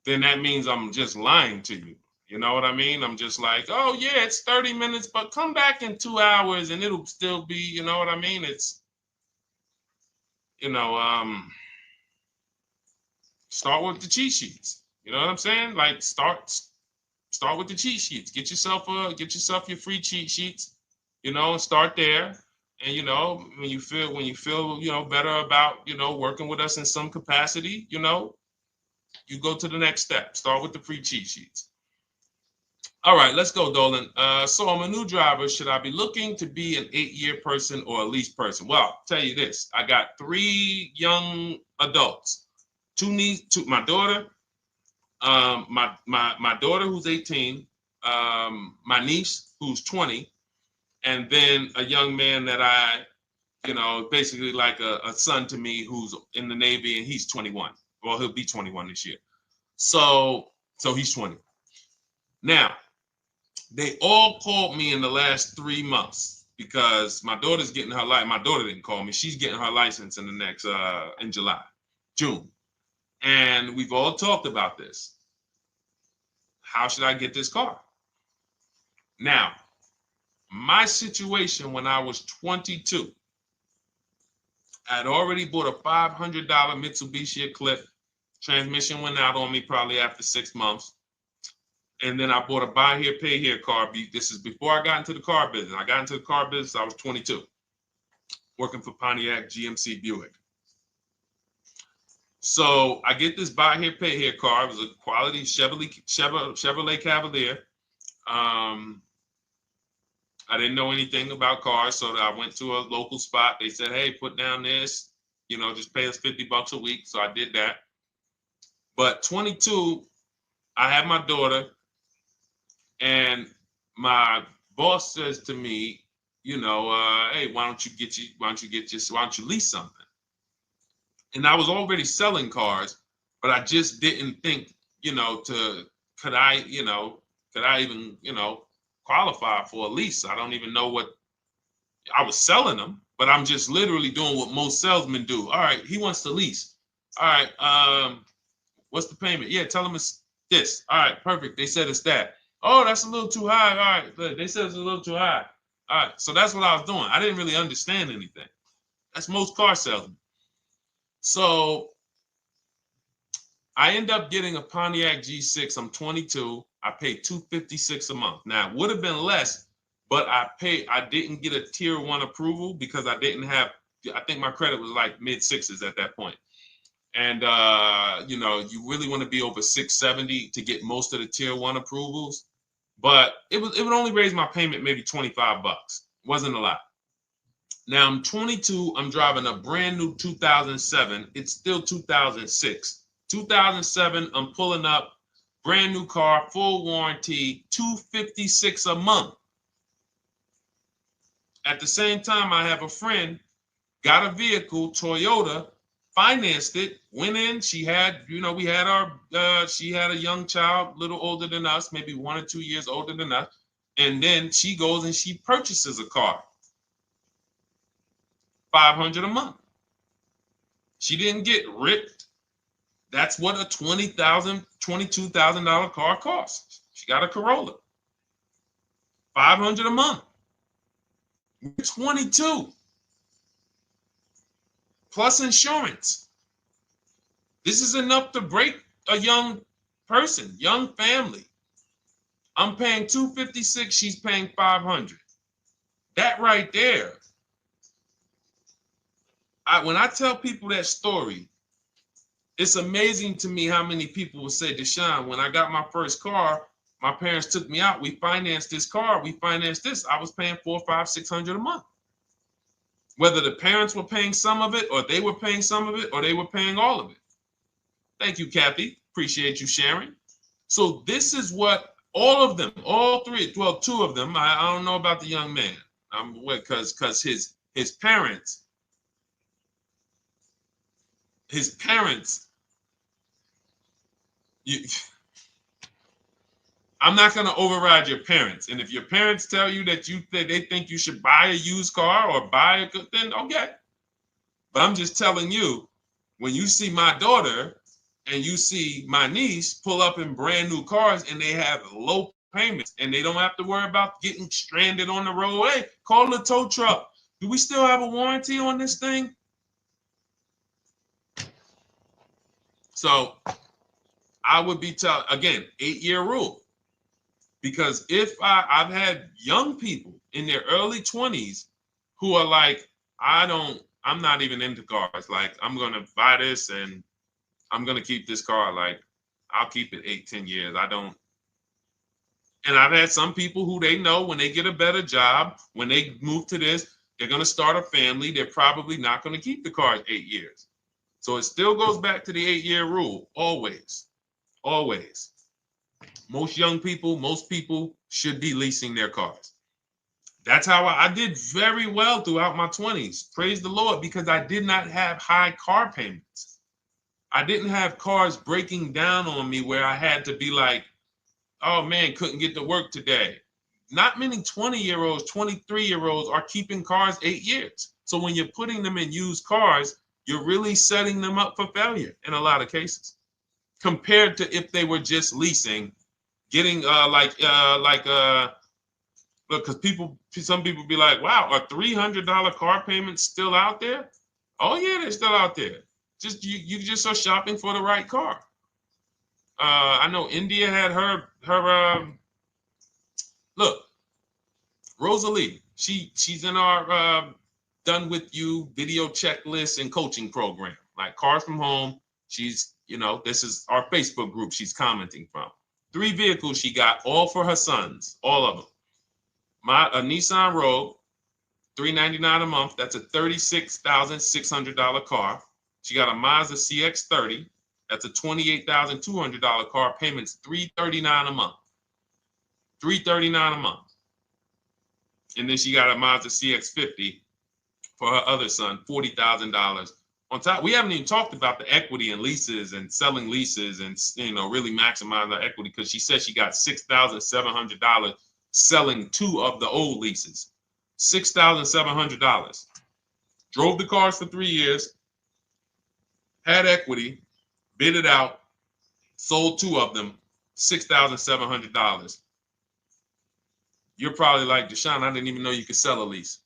then that means I'm just lying to you. You know what I mean? I'm just like, oh yeah, it's 30 minutes, but come back in 2 hours and it'll still be, you know what I mean? It's, start with the cheat sheets. You know what I'm saying? Like start with the cheat sheets. Get yourself your free cheat sheets, and start there. And when you feel better about working with us in some capacity, you go to the next step. Start with the free cheat sheets. All right, let's go, Dolan. So I'm a new driver. Should I be looking to be an 8-year person or a lease person? Well, I'll tell you this. I got 3 young adults. 2 my daughter, my daughter who's 18, my niece who's 20, and then a young man that I, basically like a son to me who's in the Navy and he's 21. Well, he'll be 21 this year. So he's 20. Now, they all called me in the last 3 months because my daughter's getting her license. My daughter didn't call me. She's getting her license in the next, in June. And we've all talked about this. How should I get this car? Now, my situation when I was 22, I'd already bought a $500 Mitsubishi Eclipse. Transmission went out on me probably after 6 months. And then I bought a buy here, pay here car. This is before I got into the car business. I got into the car business, I was 22, working for Pontiac GMC Buick. So I get this buy here, pay here car. It was a quality Chevrolet Cavalier. I didn't know anything about cars, so I went to a local spot. They said, hey, put down this, just pay us $50 a week. So I did that. But 22, I had my daughter, and my boss says to me, hey, why don't you lease something? And I was already selling cars, but I just didn't think, could I even, qualify for a lease? I don't even know what I was selling them, but I'm just literally doing what most salesmen do. All right, he wants to lease. All right, what's the payment? Yeah, tell him it's this. All right, perfect. They said it's that. Oh, that's a little too high. All right, they said it's a little too high. All right, so that's what I was doing. I didn't really understand anything. That's most car salesmen. So I end up getting a Pontiac G6. I'm 22. I paid $256 a month. Now, it would have been less, but I didn't get a tier 1 approval because I didn't have, I think my credit was like mid sixes at that point. And you know, you really want to be over 670 to get most of the tier 1 approvals. But it would only raise my payment maybe 25 bucks. Wasn't a lot. Now I'm 22. I'm driving a brand new 2007. It's still 2006. 2007. I'm pulling up, brand new car, full warranty, $256 a month. At the same time, I have a friend, got a vehicle, Toyota, financed it, went in. She had, you know, we had our, she had a young child, a little older than us, maybe 1 or 2 years older than us. And then she goes and she purchases a car. $500 a month. She didn't get ripped. That's what a $20,000, $22,000 car costs. She got a Corolla. $500 a month. We're 22. Plus insurance. This is enough to break a young person, young family. I'm paying $256. She's paying $500. That right there. When I tell people that story, it's amazing to me how many people will say, Deshone, when I got my first car, my parents took me out. We financed this car. We financed this. I was paying $400, $500, $600 a month. Whether the parents were paying some of it, or they were paying some of it, or they were paying all of it. Thank you, Kathy. Appreciate you sharing. So this is what all of them, all three, well, 2 of them. I don't know about the young man. Because his parents. I'm not going to override your parents. And if your parents tell you that they think you should buy a used car or buy a good, then okay. But I'm just telling you, when you see my daughter and you see my niece pull up in brand new cars and they have low payments and they don't have to worry about getting stranded on the road, hey, call the tow truck. Do we still have a warranty on this thing? So I would be telling, again, 8-year rule. Because if I've had young people in their early 20s who are like, I'm not even into cars. Like, I'm going to buy this and I'm going to keep this car. Like, I'll keep it 8, 10 years. I don't. And I've had some people who they know when they get a better job, when they move to this, they're going to start a family. They're probably not going to keep the car 8 years. So it still goes back to the 8-year rule. Always. Always. Most young people, most people should be leasing their cars. That's how I did very well throughout my 20s. Praise the Lord, because I did not have high car payments. I didn't have cars breaking down on me where I had to be like, oh man, couldn't get to work today. Not many 20-year-olds, 23-year-olds are keeping cars 8 years. So when you're putting them in used cars, you're really setting them up for failure in a lot of cases, compared to if they were just leasing, getting look, because some people be like, wow, are $300 car payments still out there? Oh yeah, they're still out there. Just you just are shopping for the right car. I know India had her look, Rosalie, she's in our Done With You video checklist and coaching program, like Cars from Home. She's, you know, this is our Facebook group she's commenting from. 3 vehicles she got, all for her sons, all of them. A Nissan Rogue, $399 a month. That's a $36,600 car. She got a Mazda CX-30. That's a $28,200 car. Payments $339 a month. $339 a month. And then she got a Mazda CX-50 for her other son, $40,000. On top, we haven't even talked about the equity and leases and selling leases and, you know, really maximize her equity, because she said she got $6,700 selling 2 of the old leases. $6,700. Drove the cars for 3 years, had equity, bid it out, sold 2 of them, $6,700. You're probably like, Deshone, I didn't even know you could sell a lease.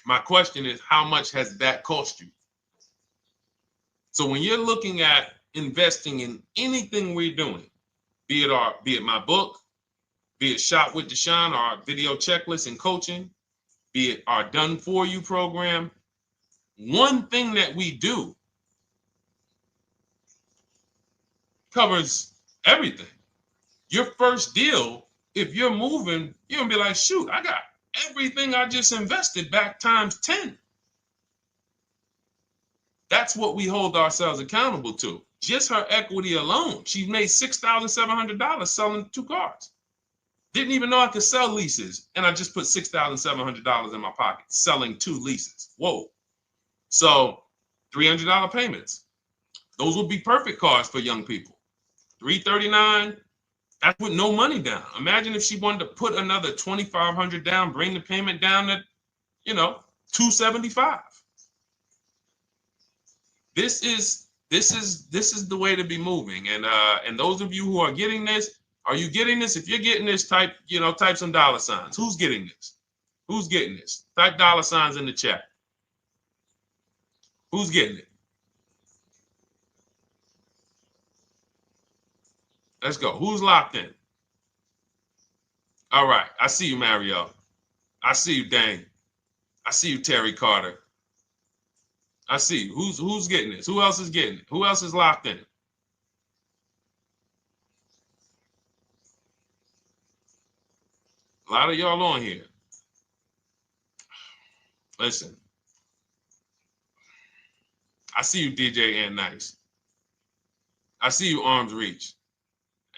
My question is, how much has that cost you? So when you're looking at investing in anything we're doing, be it my book, be it Shop with Deshone, our video checklist and coaching, be it our Done For You program. One thing that we do covers everything. Your first deal, if you're moving, you're gonna be like, shoot, I got everything I just invested back times 10. That's what we hold ourselves accountable to. Just her equity alone, she made $6,700 selling 2 cars. Didn't even know I could sell leases, and I just put $6,700 in my pocket selling 2 leases. Whoa. So $300 payments. Those would be perfect cars for young people. $339, that's with no money down. Imagine if she wanted to put another $2,500 down, bring the payment down to, $275. This is the way to be moving. And those of you who are getting this, are you getting this? If you're getting this, type some dollar signs. Who's getting this? Who's getting this? Type dollar signs in the chat. Who's getting it? Let's go. Who's locked in? All right. I see you, Mario. I see you, Dane. I see you, Terry Carter. I see you. Who's getting this? Who else is getting it? Who else is locked in? A lot of y'all on here. Listen. I see you, DJ and Nice. I see you, Arms Reach.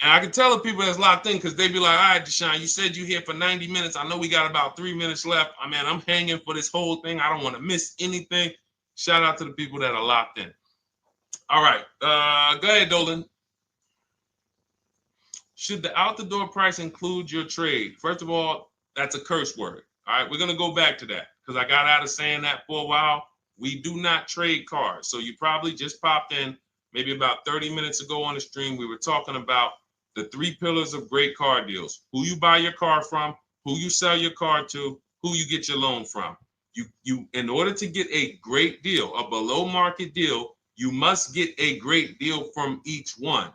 And I can tell the people that's locked in because they be like, all right, Deshone, you said you're here for 90 minutes. I know we got about 3 minutes left. I mean, I'm hanging for this whole thing. I don't want to miss anything. Shout out to the people that are locked in. All right. Go ahead, Dolan. Should the out-the-door price include your trade? First of all, that's a curse word. All right, we're going to go back to that because I got out of saying that for a while. We do not trade cars. So you probably just popped in maybe about 30 minutes ago on the stream. We were talking about the 3 pillars of great car deals: who you buy your car from, who you sell your car to, who you get your loan from. You in order to get a great deal, a below market deal, you must get a great deal from each one,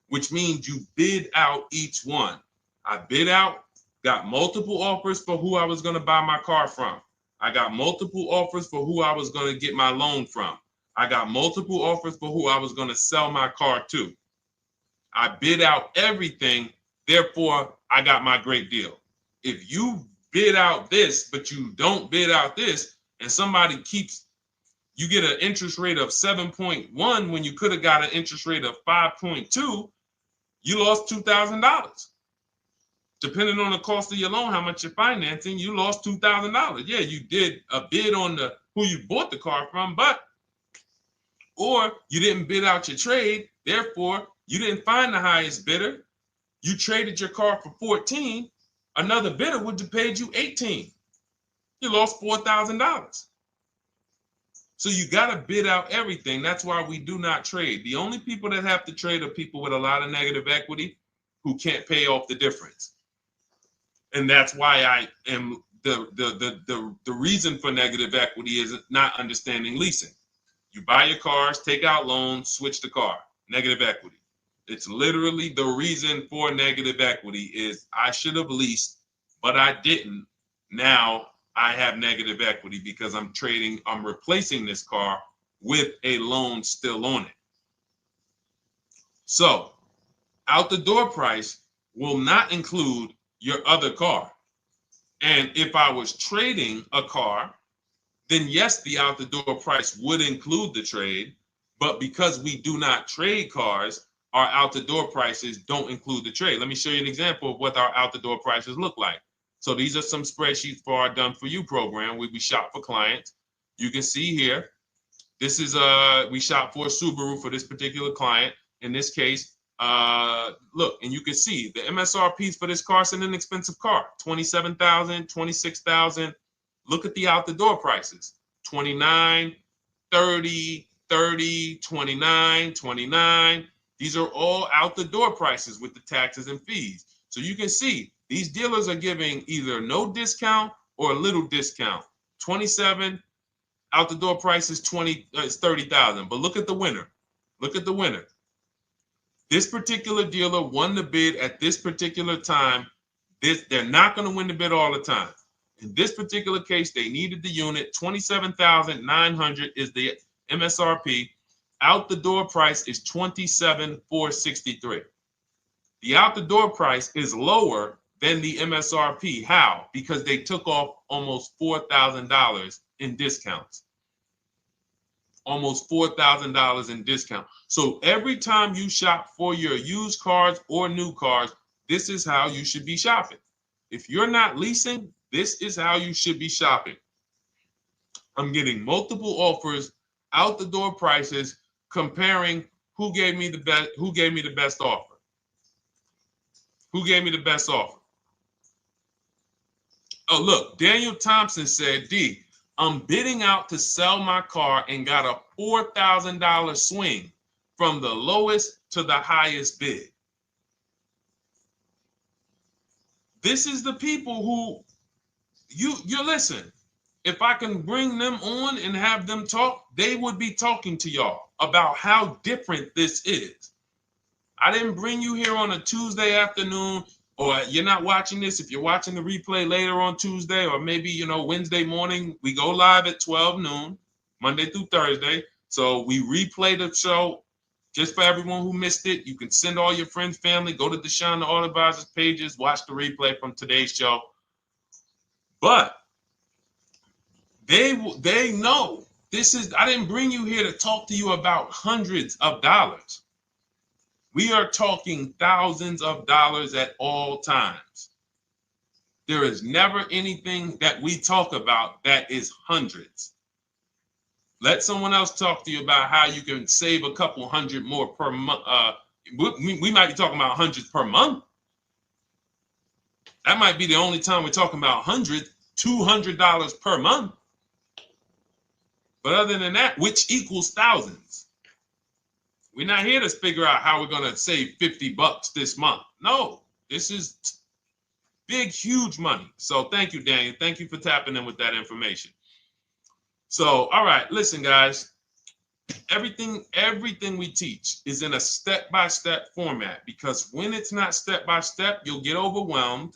which means you bid out each one. I bid out, got multiple offers for who I was going to buy my car from. I got multiple offers for who I was going to get my loan from. I got multiple offers for who I was going to sell my car to. I bid out everything, therefore I got my great deal. If you bid out this, but you don't bid out this, and somebody you get an interest rate of 7.1 when you could have got an interest rate of 5.2, you lost $2,000. Depending on the cost of your loan, how much you're financing, you lost $2,000. Yeah, you did a bid on who you bought the car from, or you didn't bid out your trade, therefore you didn't find the highest bidder. You traded your car for 14. Another bidder would have paid you 18. You lost $4,000. So you got to bid out everything. That's why we do not trade. The only people that have to trade are people with a lot of negative equity who can't pay off the difference. And that's why I am the reason for negative equity is not understanding leasing. You buy your cars, take out loans, switch the car. Negative equity. It's literally the reason for negative equity is I should have leased, but I didn't. Now I have negative equity because I'm replacing this car with a loan still on it. So out the door price will not include your other car. And if I was trading a car, then yes, the out the door price would include the trade. But because we do not trade cars, our out the door prices don't include the trade. Let me show you an example of what our out the door prices look like. So these are some spreadsheets for our Done For You program where we shop for clients. You can see here, this is we shop for a Subaru for this particular client. In this case, look, and you can see the MSRPs for this car is an inexpensive car, $27,000, $26,000. Look at the out the door prices, 29, 30, 30, 29, 29. These are all out the door prices with the taxes and fees. So you can see these dealers are giving either no discount or a little discount. 27 out the door price is 30,000. But look at the winner. Look at the winner. This particular dealer won the bid at this particular time They're not going to win the bid all the time. In this particular case, they needed the unit. $27,900 is the MSRP. Out the door price is $27,463. The out the door price is lower than the MSRP. How? Because they took off almost $4,000 in discounts. Almost $4,000 in discount. So every time you shop for your used cars or new cars, this is how you should be shopping. If you're not leasing, this is how you should be shopping. I'm getting multiple offers, out the door prices, comparing who gave me the best offer. Who gave me the best offer? Oh, look, Daniel Thompson said, D, I'm bidding out to sell my car and got a $4,000 swing from the lowest to the highest bid. This is the people who you listen. If I can bring them on and have them talk, they would be talking to y'all about how different this is. I didn't bring you here on a Tuesday afternoon, or you're not watching this. If you're watching the replay later on Tuesday, or maybe, Wednesday morning, we go live at 12 noon, Monday through Thursday. So we replay the show just for everyone who missed it. You can send all your friends, family, go to Deshone the Auto Advisor's pages, watch the replay from today's show. But they know this is, I didn't bring you here to talk to you about hundreds of dollars. We are talking thousands of dollars at all times. There is never anything that we talk about that is hundreds. Let someone else talk to you about how you can save a couple hundred more per month. We might be talking about hundreds per month. That might be the only time we're talking about hundreds, $200 per month. But other than that, which equals thousands. We're not here to figure out how we're going to save $50 this month. No, this is big, huge money. So thank you, Daniel. Thank you for tapping in with that information. So, all right, listen, guys. Everything we teach is in a step-by-step format, because when it's not step-by-step, you'll get overwhelmed.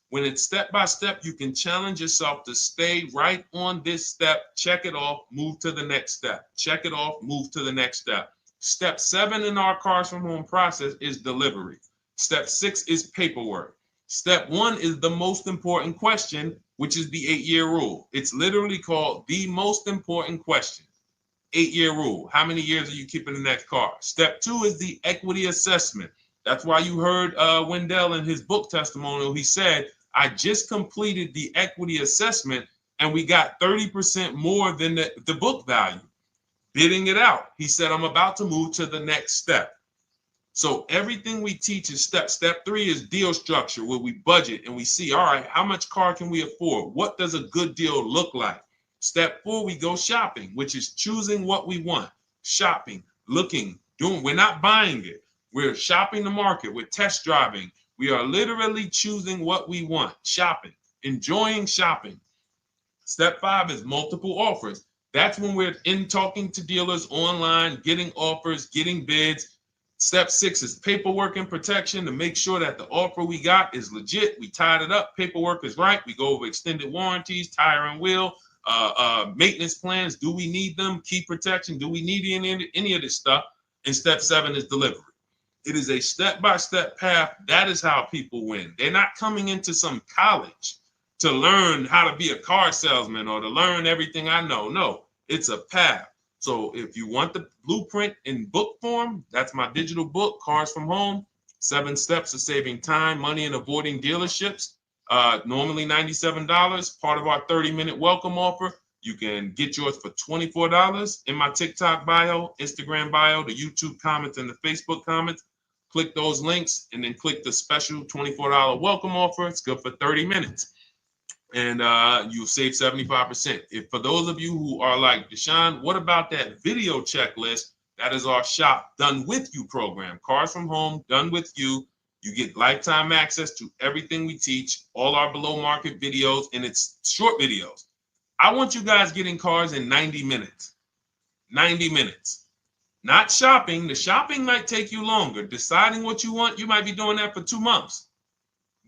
When it's step-by-step, you can challenge yourself to stay right on this step, check it off, move to the next step. Check it off, move to the next step. Step 7 in our Cars from Home process is delivery. Step 6 is paperwork. Step 1 is the most important question, which is the 8-year rule. It's literally called the most important question. 8-year rule. How many years are you keeping the next car? Step 2 is the equity assessment. That's why you heard Wendell in his book testimonial. He said, I just completed the equity assessment and we got 30% more than the book value. Bidding it out. He said, I'm about to move to the next step. So everything we teach is step. Step 3 is deal structure, where we budget and we see, all right, how much car can we afford? What does a good deal look like? Step 4, we go shopping, which is choosing what we want. Shopping, looking, doing. We're not buying it. We're shopping the market. We're test driving. We are literally choosing what we want. Shopping, enjoying shopping. Step 5 is multiple offers. That's when we're in talking to dealers online, getting offers, getting bids. Step 6 is paperwork and protection, to make sure that the offer we got is legit. We tied it up. Paperwork is right. We go over extended warranties, tire and wheel, maintenance plans. Do we need them? Key protection. Do we need any of this stuff? And step 7 is delivery. It is a step-by-step path. That is how people win. They're not coming into some college to learn how to be a car salesman or to learn everything I know. No, it's a path. So if you want the blueprint in book form, that's my digital book, Cars from Home, 7 Steps of Saving Time, Money, and Avoiding Dealerships. Normally $97, part of our 30-minute welcome offer. You can get yours for $24 in my TikTok bio, Instagram bio, the YouTube comments, and the Facebook comments. Click those links and then click the special $24 welcome offer. It's good for 30 minutes. And you'll save 75%. If for those of you who are like, Deshone, what about that video checklist? That is our Shop Done With You program. Cars from Home, done with you. You get lifetime access to everything we teach, all our below market videos, and it's short videos. I want you guys getting cars in 90 minutes. 90 minutes. Not shopping. The shopping might take you longer. Deciding what you want, you might be doing that for 2 months.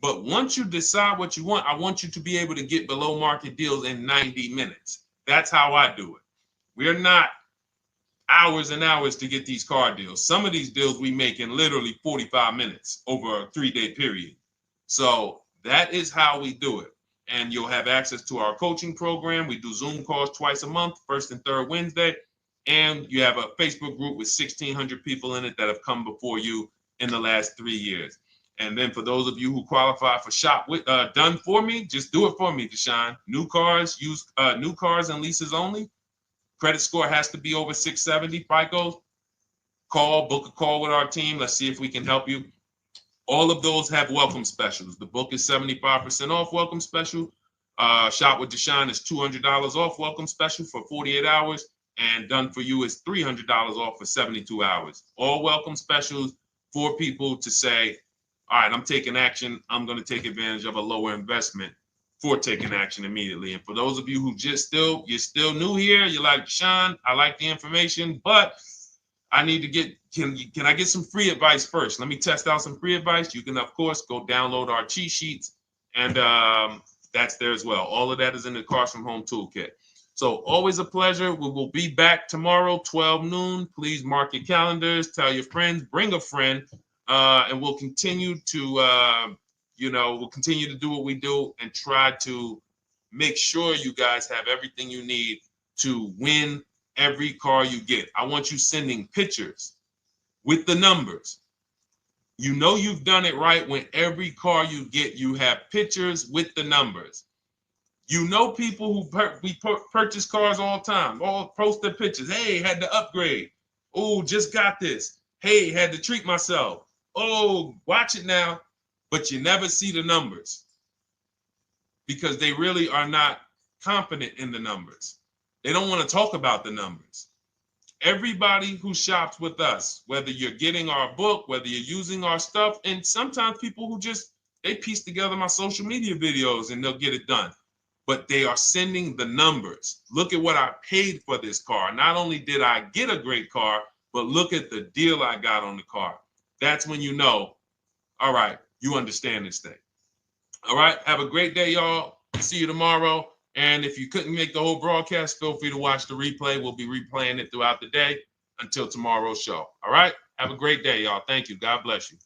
But once you decide what you want, I want you to be able to get below market deals in 90 minutes. That's how I do it. We're not hours and hours to get these car deals. Some of these deals we make in literally 45 minutes over a 3-day period. So that is how we do it. And you'll have access to our coaching program. We do Zoom calls twice a month, first and third Wednesday. And you have a Facebook group with 1,600 people in it that have come before you in the last 3 years. And then for those of you who qualify for shop with done for me, just do it for me, Deshone. New cars and leases only. Credit score has to be over 670 FICO. Book a call with our team. Let's see if we can help you. All of those have welcome specials. The book is 75% off welcome special. Shop with Deshone is $200 off welcome special for 48 hours. And done for you is $300 off for 72 hours. All welcome specials for people to say, all right, I'm taking action. I'm going to take advantage of a lower investment for taking action immediately. And for those of you who you're still new here, you're like, Deshone, I like the information, but I need to get, can I get some free advice first? Let me test out some free advice. You can, of course, go download our cheat sheets, and that's there as well. All of that is in the Cars from Home Toolkit. So always a pleasure. We will be back tomorrow, 12 noon. Please mark your calendars, tell your friends, bring a friend, and we'll continue to, we'll continue to do what we do and try to make sure you guys have everything you need to win every car you get. I want you sending pictures with the numbers. You know you've done it right when every car you get, you have pictures with the numbers. You know people who purchase cars all the time, all post their pictures. Hey, had to upgrade. Oh, just got this. Hey, had to treat myself. Oh, watch it now. But you never see the numbers because they really are not confident in the numbers. They don't want to talk about the numbers. Everybody who shops with us, whether you're getting our book, whether you're using our stuff, and sometimes people who they piece together my social media videos and they'll get it done. But they are sending the numbers. Look at what I paid for this car. Not only did I get a great car, but look at the deal I got on the car. That's when you know, all right, you understand this thing. All right, have a great day, y'all. See you tomorrow. And if you couldn't make the whole broadcast, feel free to watch the replay. We'll be replaying it throughout the day until tomorrow's show. All right, have a great day, y'all. Thank you. God bless you.